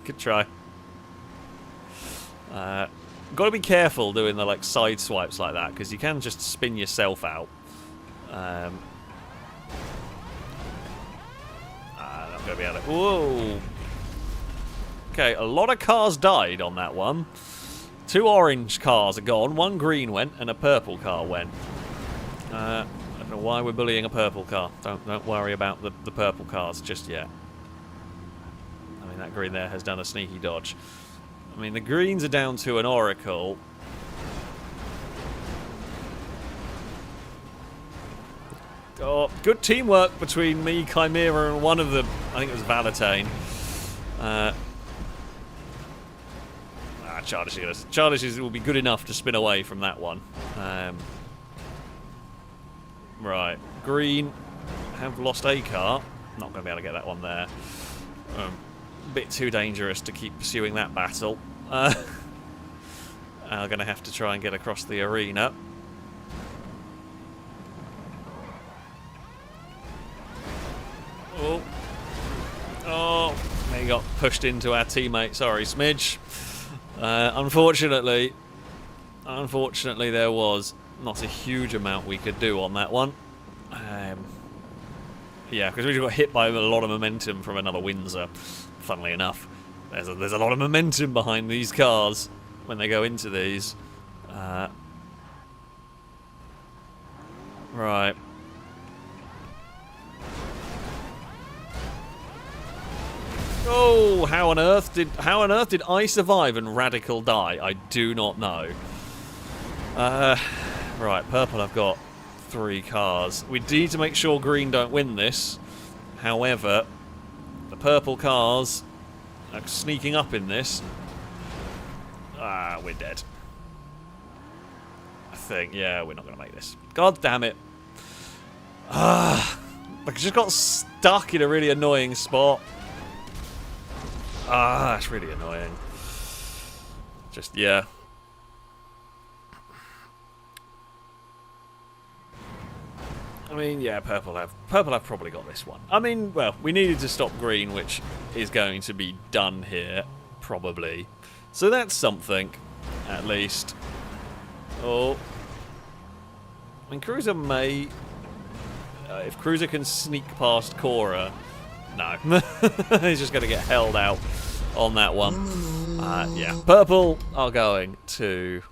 Good try. Got to be careful doing the like side swipes like that, because you can just spin yourself out. Not going to be able to... Whoa! Okay, a lot of cars died on that one. 2 orange cars are gone, 1 green went, and a purple car went. I don't know why we're bullying a purple car. Don't worry about the purple cars just yet. I mean, that green there has done a sneaky dodge. I mean, the greens are down to an Oracle. Oh, good teamwork between me, Chimera, and one of them. I think it was Valentine. Childish will be good enough to spin away from that one. Right, green have lost a car. Not going to be able to get that one there. A bit too dangerous to keep pursuing that battle. I'm going to have to try and get across the arena. Oh, he got pushed into our teammate. Sorry, Smidge. Unfortunately, there was not a huge amount we could do on that one. Yeah, because we got hit by a lot of momentum from another Windsor. Funnily enough, there's a lot of momentum behind these cars when they go into these. Right. Oh, how on earth did I survive and Radical die? I do not know. Right, purple, I've got 3 cars. We need to make sure green don't win this. However, the purple cars are sneaking up in this. We're dead. I think, yeah, we're not going to make this. God damn it. I just got stuck in a really annoying spot. That's really annoying. Just, yeah. I mean, yeah, purple have probably got this one. I mean, well, we needed to stop green, which is going to be done here, probably. So that's something, at least. Oh. I mean, Cruiser may... if Cruiser can sneak past Cora... No. He's just going to get held out on that one. Yeah. Purple are going to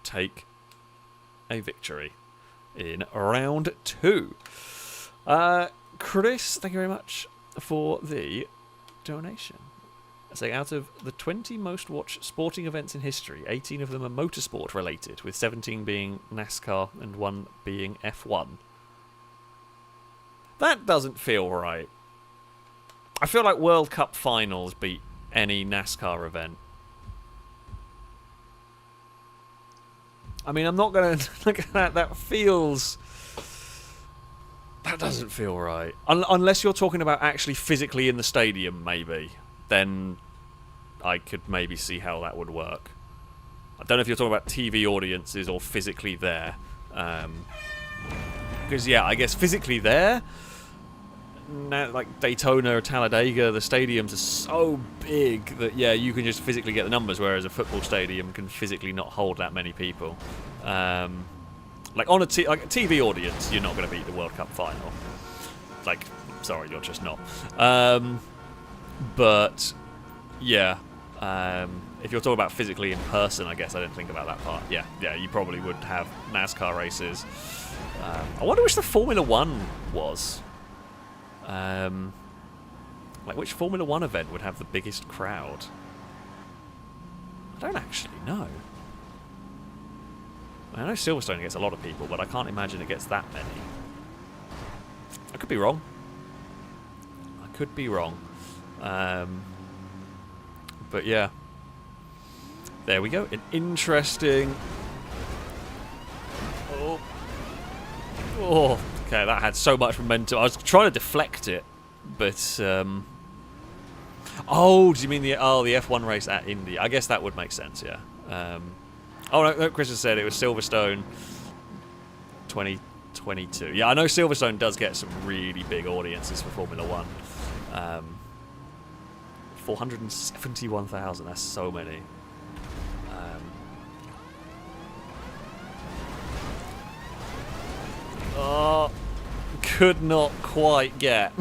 take a victory in round 2. Chris, thank you very much for the donation. So out of the 20 most watched sporting events in history, 18 of them are motorsport related, with 17 being NASCAR and 1 being F1. That doesn't feel right. I feel like World Cup finals beat any NASCAR event. I mean, I'm not going to look at that. That feels... That doesn't feel right. Unless you're talking about actually physically in the stadium, maybe. Then I could maybe see how that would work. I don't know if you're talking about TV audiences or physically there. Because, yeah, I guess physically there... Now, like Daytona or Talladega, the stadiums are so big that, yeah, you can just physically get the numbers, whereas a football stadium can physically not hold that many people. Like on a TV audience, you're not going to beat the World Cup final. Like, sorry, you're just not. But, yeah, if you're talking about physically in person, I guess I didn't think about that part. Yeah, you probably would have NASCAR races. I wonder which the Formula 1 was. Like, which Formula 1 event would have the biggest crowd? I don't actually know. I know Silverstone gets a lot of people, but I can't imagine it gets that many. I could be wrong. But yeah. There we go. An interesting... Oh, Okay, that had so much momentum. I was trying to deflect it, but oh, do you mean the F1 race at Indy? I guess that would make sense. Yeah. Oh no, Chris has said it was Silverstone 2022. Yeah, I know Silverstone does get some really big audiences for Formula One. 471,000. That's so many. Oh, could not quite get.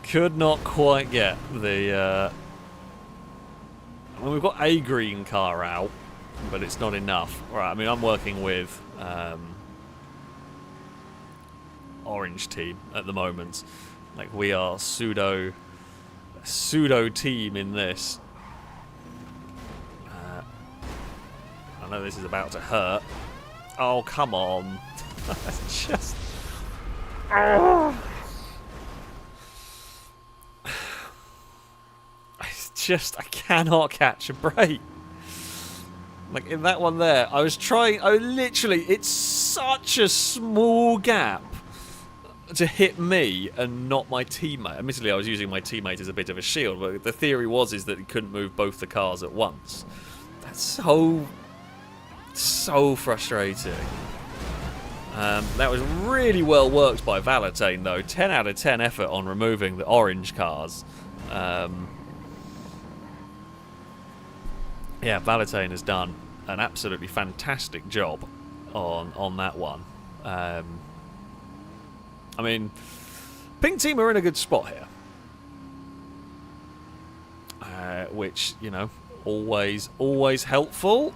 Could not quite get the. I mean, we've got a green car out, but it's not enough. Right. I mean, I'm working with orange team at the moment. Like, we are pseudo team in this. I know this is about to hurt. Oh, come on. That's just... I cannot catch a break. Like, in that one there, I was trying... literally, it's such a small gap to hit me and not my teammate. Admittedly, I was using my teammate as a bit of a shield, but the theory is that he couldn't move both the cars at once. That's so frustrating. That was really well worked by Valentine, though. 10 out of 10 effort on removing the orange cars. Yeah, Valentine has done an absolutely fantastic job on that one. I mean, Pink Team are in a good spot here. Which, you know, always helpful.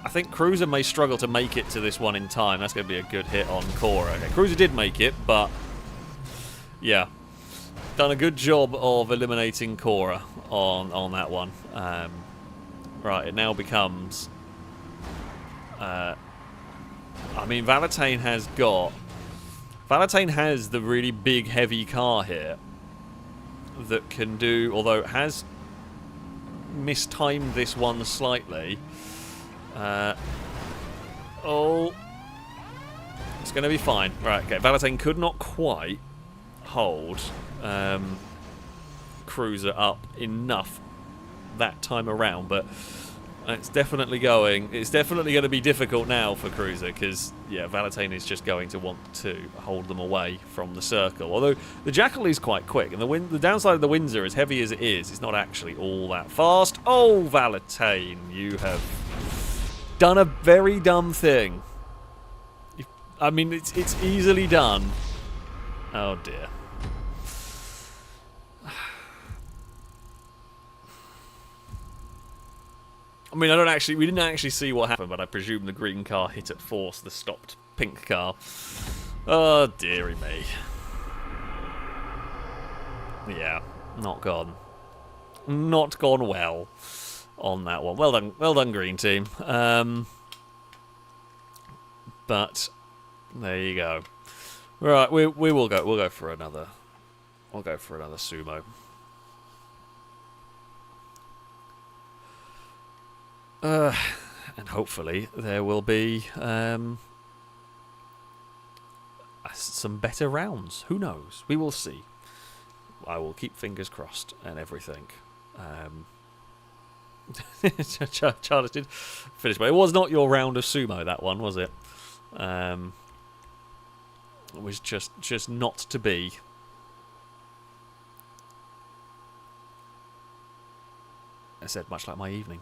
I think Cruiser may struggle to make it to this one in time. That's going to be a good hit on Cora. Okay, Cruiser did make it, but yeah, done a good job of eliminating Cora on that one. Right, it now becomes... I mean, Valentine has the really big, heavy car here that can do... Although it has mistimed this one slightly. Oh, it's going to be fine. Right, okay. Valentine could not quite hold Cruiser up enough that time around, but it's definitely going to be difficult now for Cruiser, because yeah, Valentine is just going to want to hold them away from the circle. Although the Jackal is quite quick, and the downside of the Windsor, as heavy as it is, it's not actually all that fast. Oh, Valentine, you have done a very dumb thing. I mean, it's easily done. Oh dear. I mean, we didn't actually see what happened, but I presume the green car hit at force the stopped pink car. Oh dearie me. Yeah, not gone well on that one. Well done, green team. But there you go. Right, we'll go for another. We'll go for another sumo. And hopefully there will be some better rounds. Who knows? We will see. I will keep fingers crossed and everything. Charles did finish, but it was not your round of sumo, that one, was it? It was just not to be. I said, much like my evening,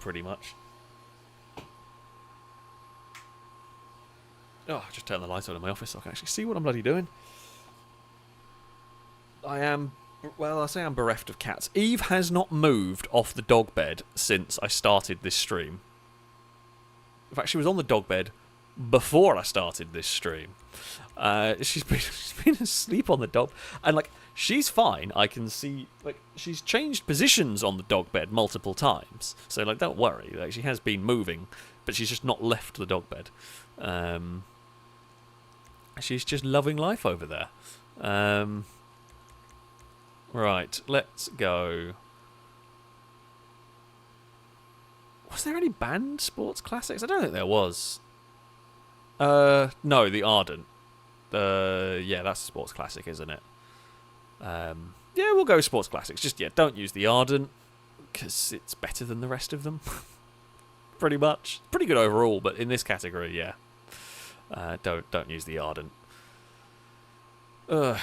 pretty much. Oh, I just turned the light on in my office so I can actually see what I'm bloody doing. Well, I say I'm bereft of cats. Eve has not moved off the dog bed since I started this stream. In fact, she was on the dog bed before I started this stream. She's been asleep on the dog, and like, she's fine. I can see, like, she's changed positions on the dog bed multiple times. So like, don't worry. Like, she has been moving, but she's just not left the dog bed. She's just loving life over there. Right, let's go. Was there any banned sports classics? I don't think there was. No, the Ardent. Yeah, that's a sports classic, isn't it? Yeah, we'll go sports classics. Just, yeah, don't use the Ardent, because it's better than the rest of them. Pretty much. Pretty good overall, but in this category, yeah. Don't use the Ardent. I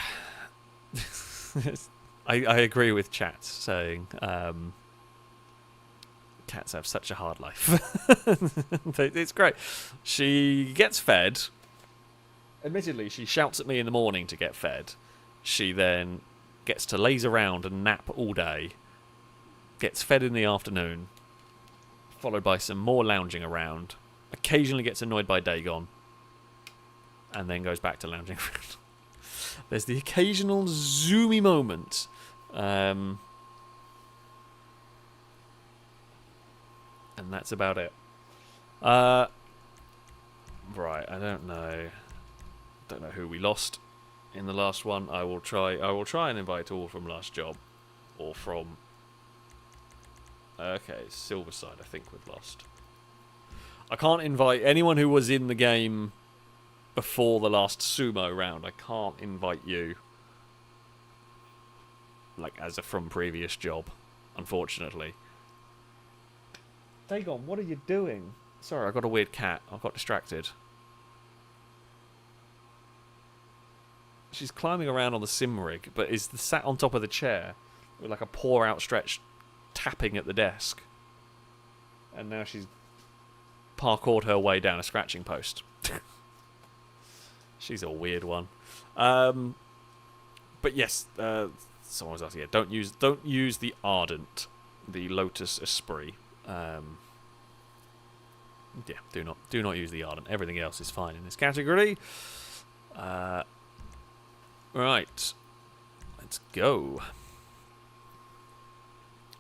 agree with chat saying cats have such a hard life. It's great. She gets fed. Admittedly, she shouts at me in the morning to get fed. She then gets to laze around and nap all day. Gets fed in the afternoon. Followed by some more lounging around. Occasionally gets annoyed by Dagon. And then goes back to lounging around. There's the occasional zoomy moment. And that's about it. Right, I don't know. Don't know who we lost in the last one. I will try and invite all from last job. Or from... Okay, Silverside, I think we've lost. I can't invite anyone who was in the game before the last Sumo round. I can't invite you. Like, as a from previous job, unfortunately. Dagon, what are you doing? Sorry, I got a weird cat. I got distracted. She's climbing around on the sim rig, but is sat on top of the chair with like a paw outstretched, tapping at the desk. And now she's parkoured her way down a scratching post. She's a weird one. But yes, someone was asking, yeah, don't use the Ardent, the Lotus Esprit. Yeah, do not use the Ardent. Everything else is fine in this category. Right, let's go.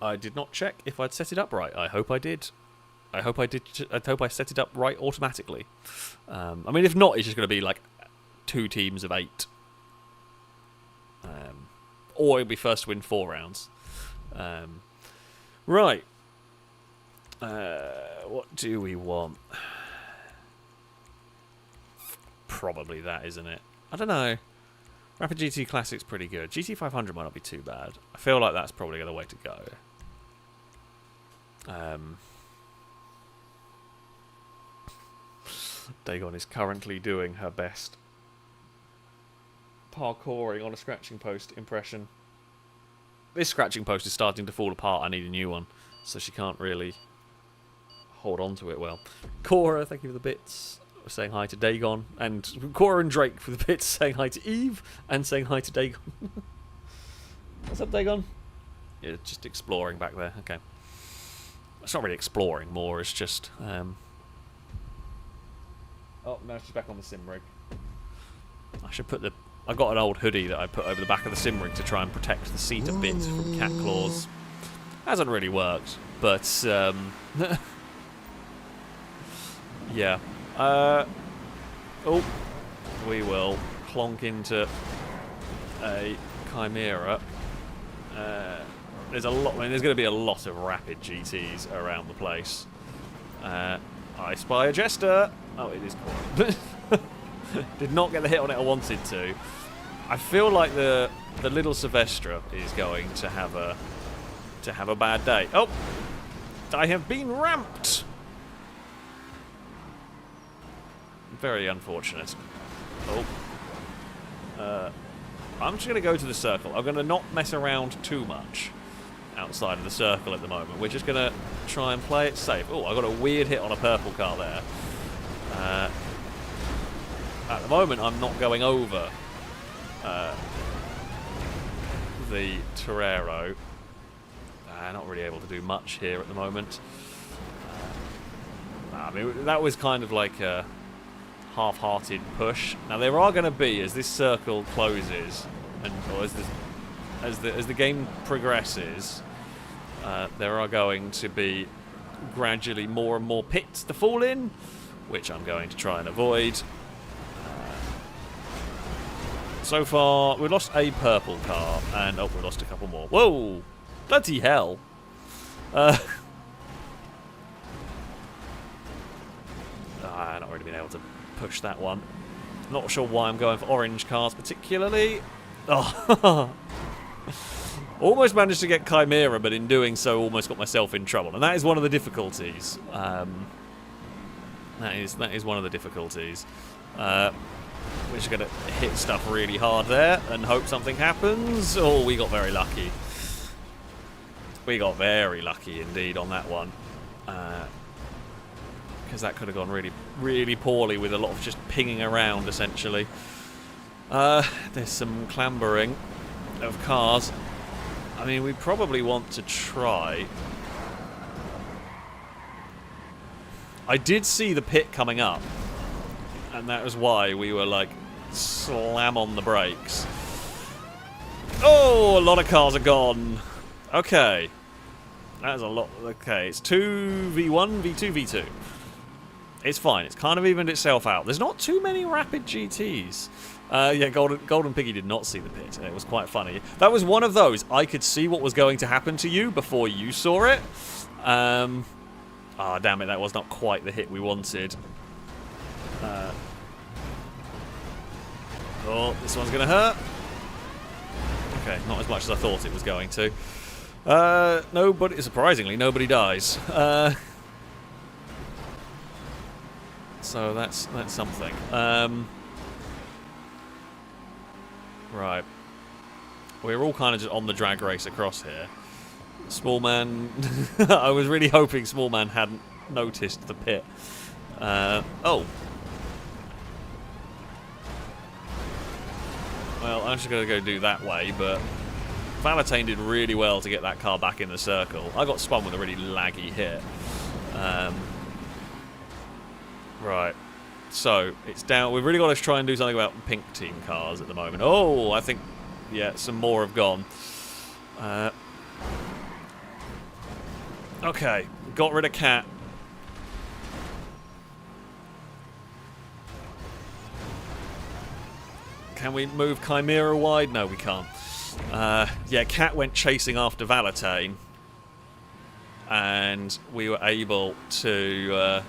I did not check if I'd set it up right. I hope I did. I hope I set it up right automatically. I mean, if not, it's just going to be like 2 teams of 8. Or it'll be first to win 4 rounds. Right. What do we want? Probably that, isn't it? I don't know. Rapid GT Classic's pretty good. GT 500 might not be too bad. I feel like that's probably the way to go. Dagon is currently doing her best parkouring on a scratching post impression. This scratching post is starting to fall apart. I need a new one, so she can't really hold on to it well. Cora, thank you for the bits. Saying hi to Dagon. And Cora and Drake for the bits, saying hi to Eve and saying hi to Dagon. What's up, Dagon? Yeah, just exploring back there. Okay. It's not really exploring, more it's just... Oh, no, she's back on the sim rig. I should put the... I got an old hoodie that I put over the back of the sim rig to try and protect the seat a bit from cat claws. Hasn't really worked, but... yeah. Oh, we will clonk into a Chimera. There's a lot. I mean, there's going to be a lot of rapid GTs around the place. I spy a Jester. Oh, it is Cora. Did not get the hit on it I wanted to. I feel like the little Sylvestra is going to have a bad day. Oh, I have been ramped. Very unfortunate. Oh. I'm just going to go to the circle. I'm going to not mess around too much outside of the circle at the moment. We're just going to try and play it safe. Oh, I got a weird hit on a purple car there. At the moment, I'm not going over the Torero. Not really able to do much here at the moment. I mean, that was kind of like a half-hearted push. Now there are going to be, as this circle closes, and or as the game progresses, there are going to be gradually more and more pits to fall in, which I'm going to try and avoid. So far, we've lost a purple car, and oh, we lost a couple more. Whoa! Bloody hell! Not really been able to push that one. Not sure why I'm going for orange cars particularly. Oh, almost managed to get Chimera, but in doing so almost got myself in trouble. And that is one of the difficulties. That is one of the difficulties. We're just going to hit stuff really hard there and hope something happens. Oh, we got very lucky. We got very lucky indeed on that one. Because that could have gone really, really poorly with a lot of just pinging around, essentially. There's some clambering of cars. I mean, we probably want to try. I did see the pit coming up, and that was why we were like, slam on the brakes. Oh, a lot of cars are gone. Okay. That is a lot. Okay, it's 2v1, v2, v2. It's fine. It's kind of evened itself out. There's not too many rapid GTs. Yeah, Golden Piggy did not see the pit. It was quite funny. That was one of those. I could see what was going to happen to you before you saw it. Oh, damn it. That was not quite the hit we wanted. Oh, this one's going to hurt. Okay, not as much as I thought it was going to. Nobody, surprisingly, nobody dies. So that's something. Right. We're all kind of just on the drag race across here. Small Man... I was really hoping Small Man hadn't noticed the pit. Oh. Well, I'm just going to go do that way, but... Valentine did really well to get that car back in the circle. I got spun with a really laggy hit. Right. So, it's down. We've really got to try and do something about pink team cars at the moment. Oh, I think, yeah, some more have gone. Okay, got rid of Cat. Can we move Chimera wide? No, we can't. Yeah, Cat went chasing after Valentine. And we were able to...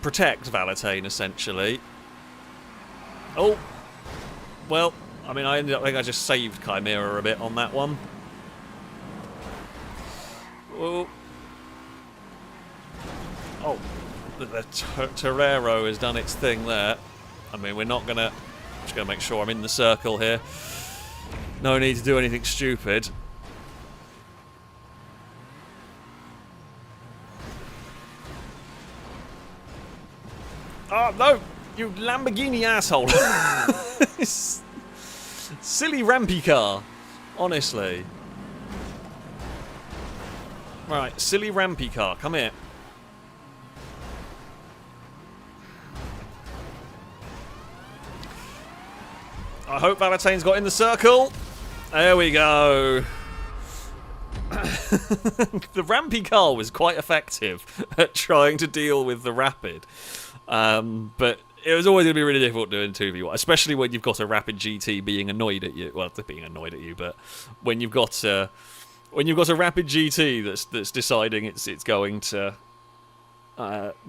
protect Valentine, essentially. Oh. Well, I mean, I think I just saved Chimera a bit on that one. Oh. Oh. The Torero has done its thing there. I mean, we're not going to... Just going to make sure I'm in the circle here. No need to do anything stupid. Oh, no! You Lamborghini asshole! Silly rampy car. Honestly. Right, silly rampy car. Come here. I hope Valentine's got in the circle. There we go. The rampy car was quite effective at trying to deal with the rapid. But it was always going to be really difficult doing 2v1, especially when you've got a rapid GT being annoyed at you. Well, they're being annoyed at you, but when you've got a rapid GT that's deciding it's going to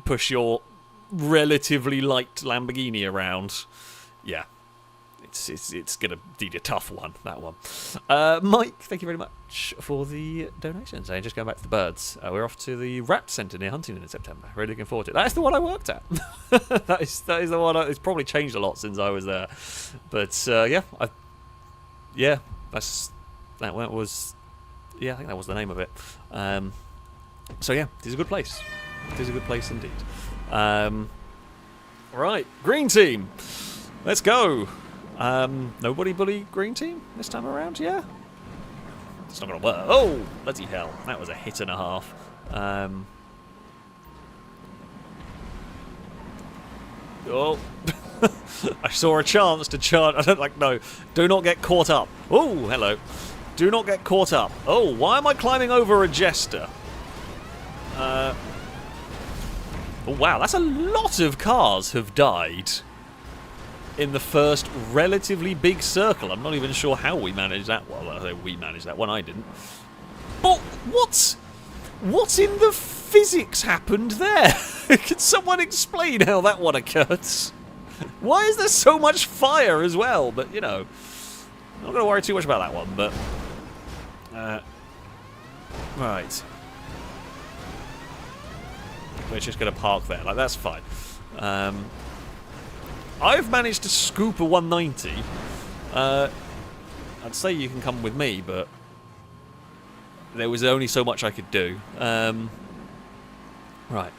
push your relatively light Lamborghini around, yeah, it's going to be a tough one, that one. Mike, thank you very much for the donations. And just going back to the birds, we're off to the Rat Centre near Huntingdon in September. Really looking forward to it. That's the one I worked at. that is the one. It's probably changed a lot since I was there, but yeah, I think that was the name of it. So yeah, it is a good place. It is a good place indeed. Right, green team, let's go. Nobody bully green team this time around, yeah? It's not going to work. Oh, bloody hell. That was a hit and a half. Oh. I saw a chance to charge. I don't like, no. Do not get caught up. Oh, hello. Do not get caught up. Oh, why am I climbing over a jester? Oh, wow. That's a lot of cars have died in the first relatively big circle. I'm not even sure how we managed that one. Well, we managed that one, I didn't. But what in the physics happened there? Can someone explain how that one occurred? Why is there so much fire as well? But, you know, I'm not going to worry too much about that one, but... right. We're just going to park there. Like, that's fine. I've managed to scoop a 190. I'd say you can come with me, but... there was only so much I could do. Right.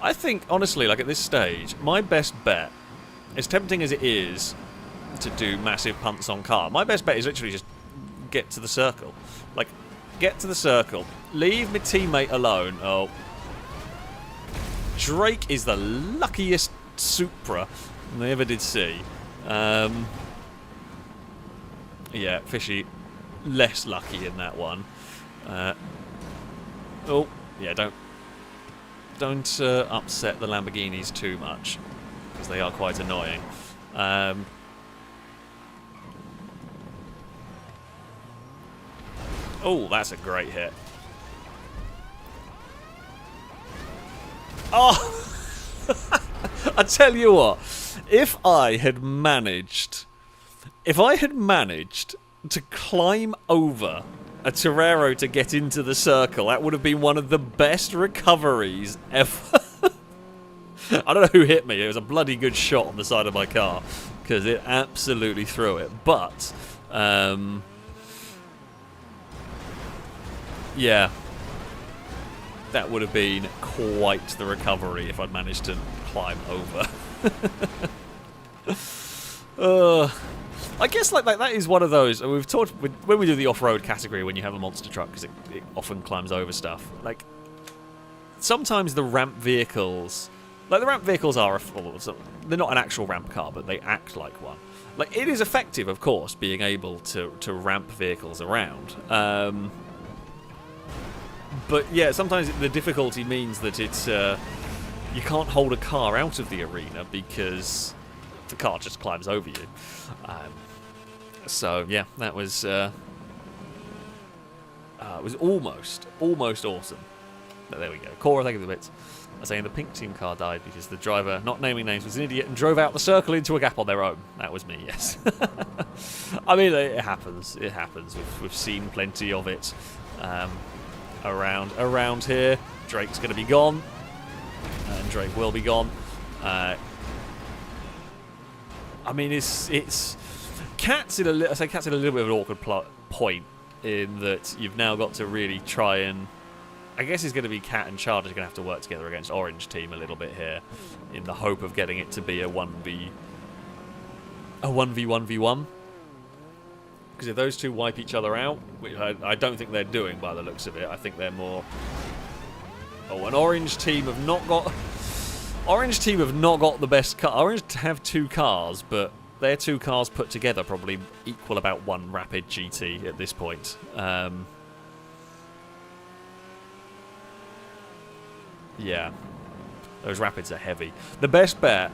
I think, honestly, like at this stage, my best bet, as tempting as it is to do massive punts on car, my best bet is literally just get to the circle. Like, get to the circle. Leave my teammate alone. Oh. Drake is the luckiest Supra I ever did see. Yeah, Fishy, less lucky in that one. Oh, yeah, don't upset the Lamborghinis too much, because they are quite annoying. Oh, that's a great hit. Oh! I tell you what, if I had managed to climb over a Torero to get into the circle, that would have been one of the best recoveries ever. I don't know who hit me. It was a bloody good shot on the side of my car, because it absolutely threw it. But, yeah, that would have been quite the recovery if I'd managed to climb over. I guess like that is one of those, we've talked when we do the off-road category, when you have a monster truck, because it often climbs over stuff. Like, sometimes the ramp vehicles, like the ramp vehicles are, they're not an actual ramp car, but they act like one. Like, it is effective, of course, being able to ramp vehicles around. But yeah, sometimes the difficulty means that it's you can't hold a car out of the arena because the car just climbs over you. So yeah, that was it was almost awesome. But there we go. Cora, thank you for the bits. I was saying the pink team car died because the driver, not naming names, was an idiot and drove out the circle into a gap on their own. That was me, yes. I mean, it happens. It happens. We've seen plenty of it around here. Drake's going to be gone, and Drake will be gone. I mean, it's Cat's in a little bit of an awkward point in that you've now got to really try and. I guess it's going to be Cat and Charge are going to have to work together against Orange Team a little bit here, in the hope of getting it to be a 1v1v1. Because if those two wipe each other out, which I don't think they're doing by the looks of it, I think they're more. Oh, an Orange Team have not got. Orange Team have not got the best car. Orange have two cars, but their two cars put together probably equal about one Rapid GT at this point. Yeah, those Rapids are heavy. The best bet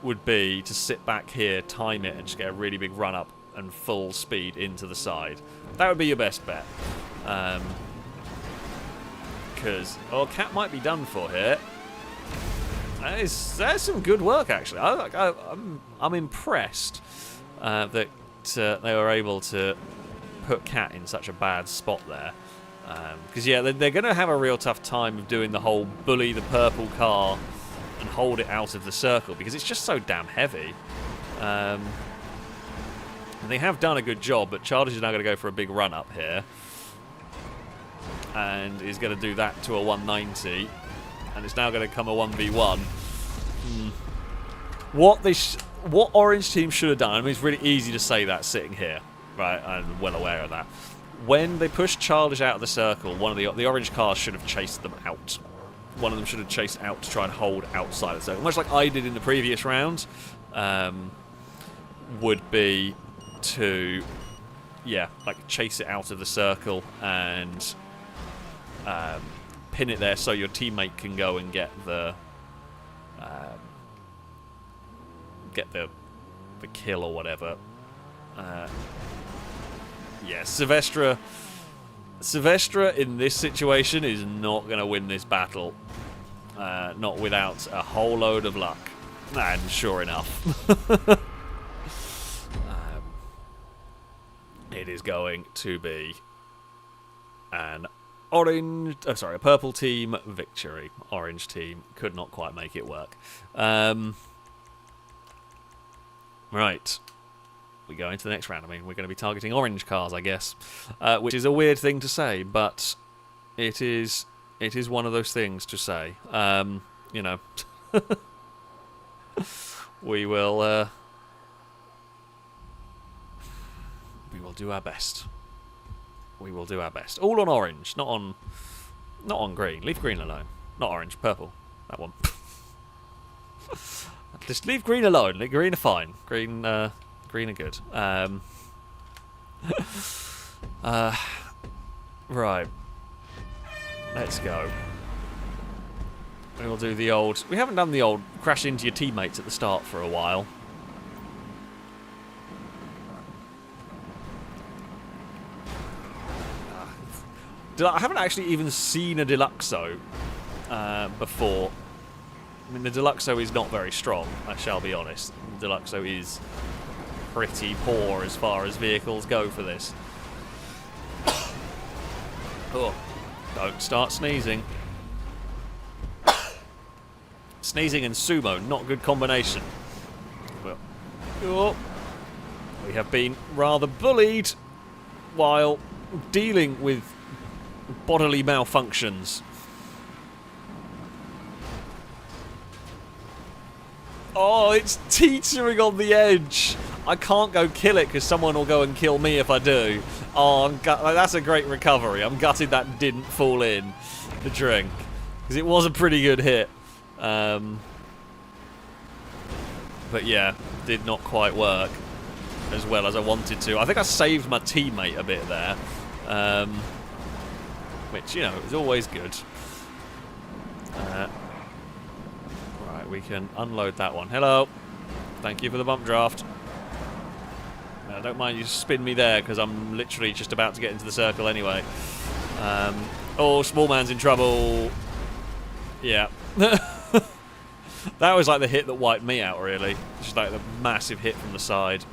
would be to sit back here, time it, and just get a really big run up and full speed into the side. That would be your best bet. Because, Cat might be done for here. That's some good work, actually. I'm impressed that they were able to put Cat in such a bad spot there. Because, yeah, they're going to have a real tough time of doing the whole bully the purple car and hold it out of the circle, because it's just so damn heavy. And they have done a good job, but Charge is now going to go for a big run up here. And is going to do that to a 190. And it's now going to come a 1v1. What Orange Team should have done, I mean, it's really easy to say that sitting here. Right, I'm well aware of that. When they pushed Childish out of the circle, one of the orange cars should have chased them out. One of them should have chased out to try and hold outside of the circle, much like I did in the previous round. Would be to, yeah, like chase it out of the circle and pin it there so your teammate can go and get the kill or whatever. Yeah, Silvestre in this situation is not going to win this battle. Not without a whole load of luck. And sure enough, it is going to be an a purple team victory. Orange team could not quite make it work. Right. We go into the next round. I mean, we're going to be targeting orange cars, I guess, which is a weird thing to say, but it is one of those things to say. You know, we will do our best. We will do our best. All on orange, not on green. Leave green alone. Not orange, purple. That one. Just leave green alone. Green are fine. Green are good. Right. Let's go. We will do the old... We haven't done the old crash into your teammates at the start for a while. I haven't actually even seen a Deluxo before. I mean, the Deluxo is not very strong, I shall be honest. The Deluxo is pretty poor as far as vehicles go for this. Oh, don't start sneezing. Sneezing and Sumo, not a good combination. Well, oh, we have been rather bullied while dealing with bodily malfunctions. Oh, it's teetering on the edge. I can't go kill it because someone will go and kill me if I do. Oh, that's a great recovery. I'm gutted that didn't fall in the drink because it was a pretty good hit. But yeah, did not quite work as well as I wanted to. I think I saved my teammate a bit there. Which, you know, is always good. Right, we can unload that one. Hello. Thank you for the bump draft. I don't mind you spin me there, because I'm literally just about to get into the circle anyway. Oh, small man's in trouble. Yeah. That was like the hit that wiped me out, really. Just like the massive hit from the side.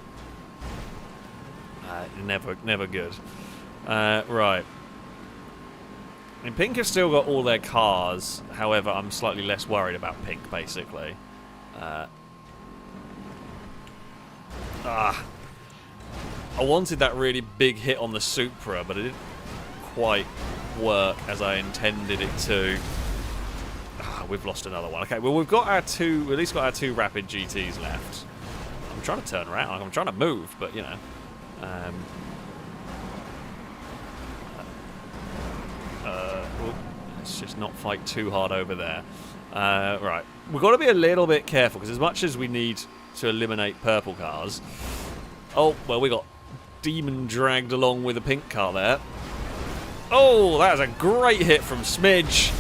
Never good. Right. I mean, Pink have still got all their cars. However, I'm slightly less worried about Pink, basically. I wanted that really big hit on the Supra, but it didn't quite work as I intended it to. We've lost another one. Okay, well, we've at least got our two Rapid GTs left. I'm trying to turn around. I'm trying to move, but, you know. Let's just not fight too hard over there. Right. We've got to be a little bit careful, because as much as we need to eliminate purple cars... Oh, well, we got Demon dragged along with a pink car there. Oh, that was a great hit from Smidge.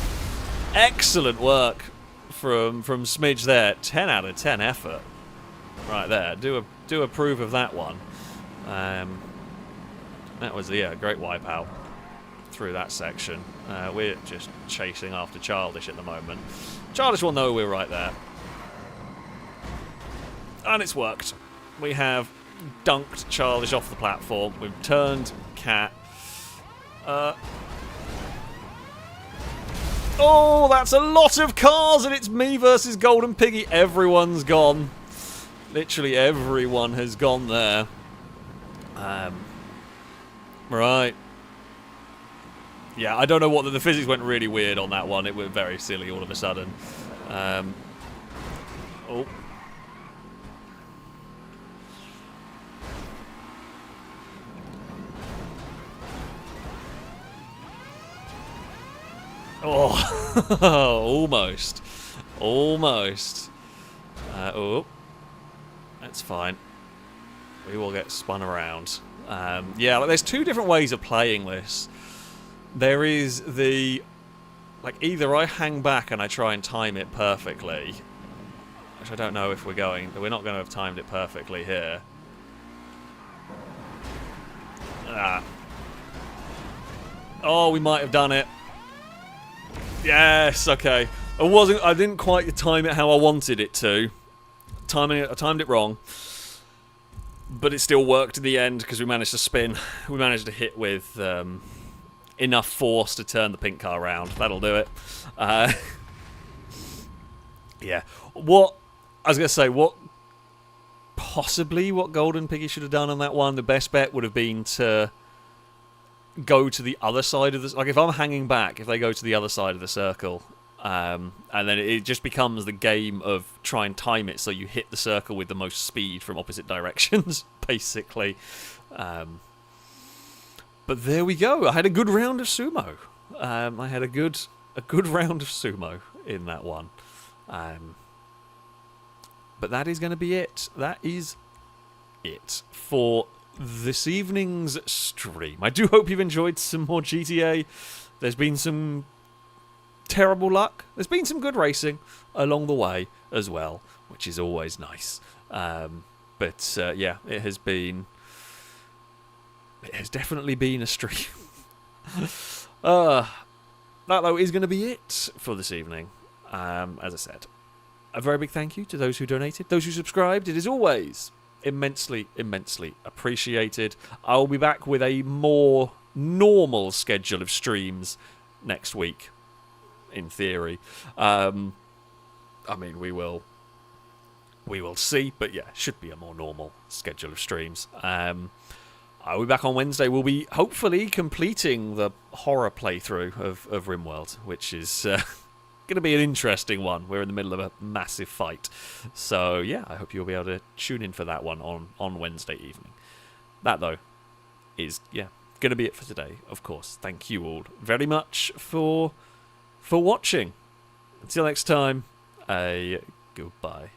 Excellent work from Smidge there. 10 out of 10 effort. Right there. Do approve of that one. That was, yeah, a great wipeout through that section. We're just chasing after Childish at the moment. Childish will know we're right there. And it's worked. We have dunked Childish off the platform. We've turned Cat. Oh, that's a lot of cars, and it's me versus Golden Piggy. Everyone's gone. Literally everyone has gone there. Right. Yeah, I don't know what the physics went really weird on that one. It went very silly all of a sudden. Oh. Oh, almost. Almost. Oh. That's fine. We will get spun around. Yeah, like, there's two different ways of playing this. There is the... Like, either I hang back and I try and time it perfectly, which I don't know if we're not going to have timed it perfectly here. Oh, we might have done it. Yes, okay. I didn't quite time it how I wanted it to. I timed it wrong, but it still worked in the end because we managed to spin. We managed to hit with enough force to turn the pink car around. That'll do it. Yeah. What I was going to say, what Golden Piggy should have done on that one, the best bet would have been to go to the other side of this. Like, if I'm hanging back, if they go to the other side of the circle, and then it just becomes the game of try and time it so you hit the circle with the most speed from opposite directions, basically. But there we go. I had a good round of Sumo. I had a good round of Sumo in that one. But that is going to be it. That is it for this evening's stream. I do hope you've enjoyed some more GTA. There's been some terrible luck. There's been some good racing along the way as well, which is always nice. But yeah, it has definitely been a stream. That though is going to be it for this evening. As I said, a very big thank you to those who donated, those who subscribed. It is always immensely, immensely appreciated. I'll be back with a more normal schedule of streams next week, in theory. I mean, we will see, but yeah, should be a more normal schedule of streams. I'll be back on Wednesday. We'll be hopefully completing the horror playthrough of RimWorld, which is going to be an interesting one. We're in the middle of a massive fight. So yeah, I hope you'll be able to tune in for that one on Wednesday evening. That, though, is, yeah, going to be it for today, of course. Thank you all very much for watching. Until next time, goodbye.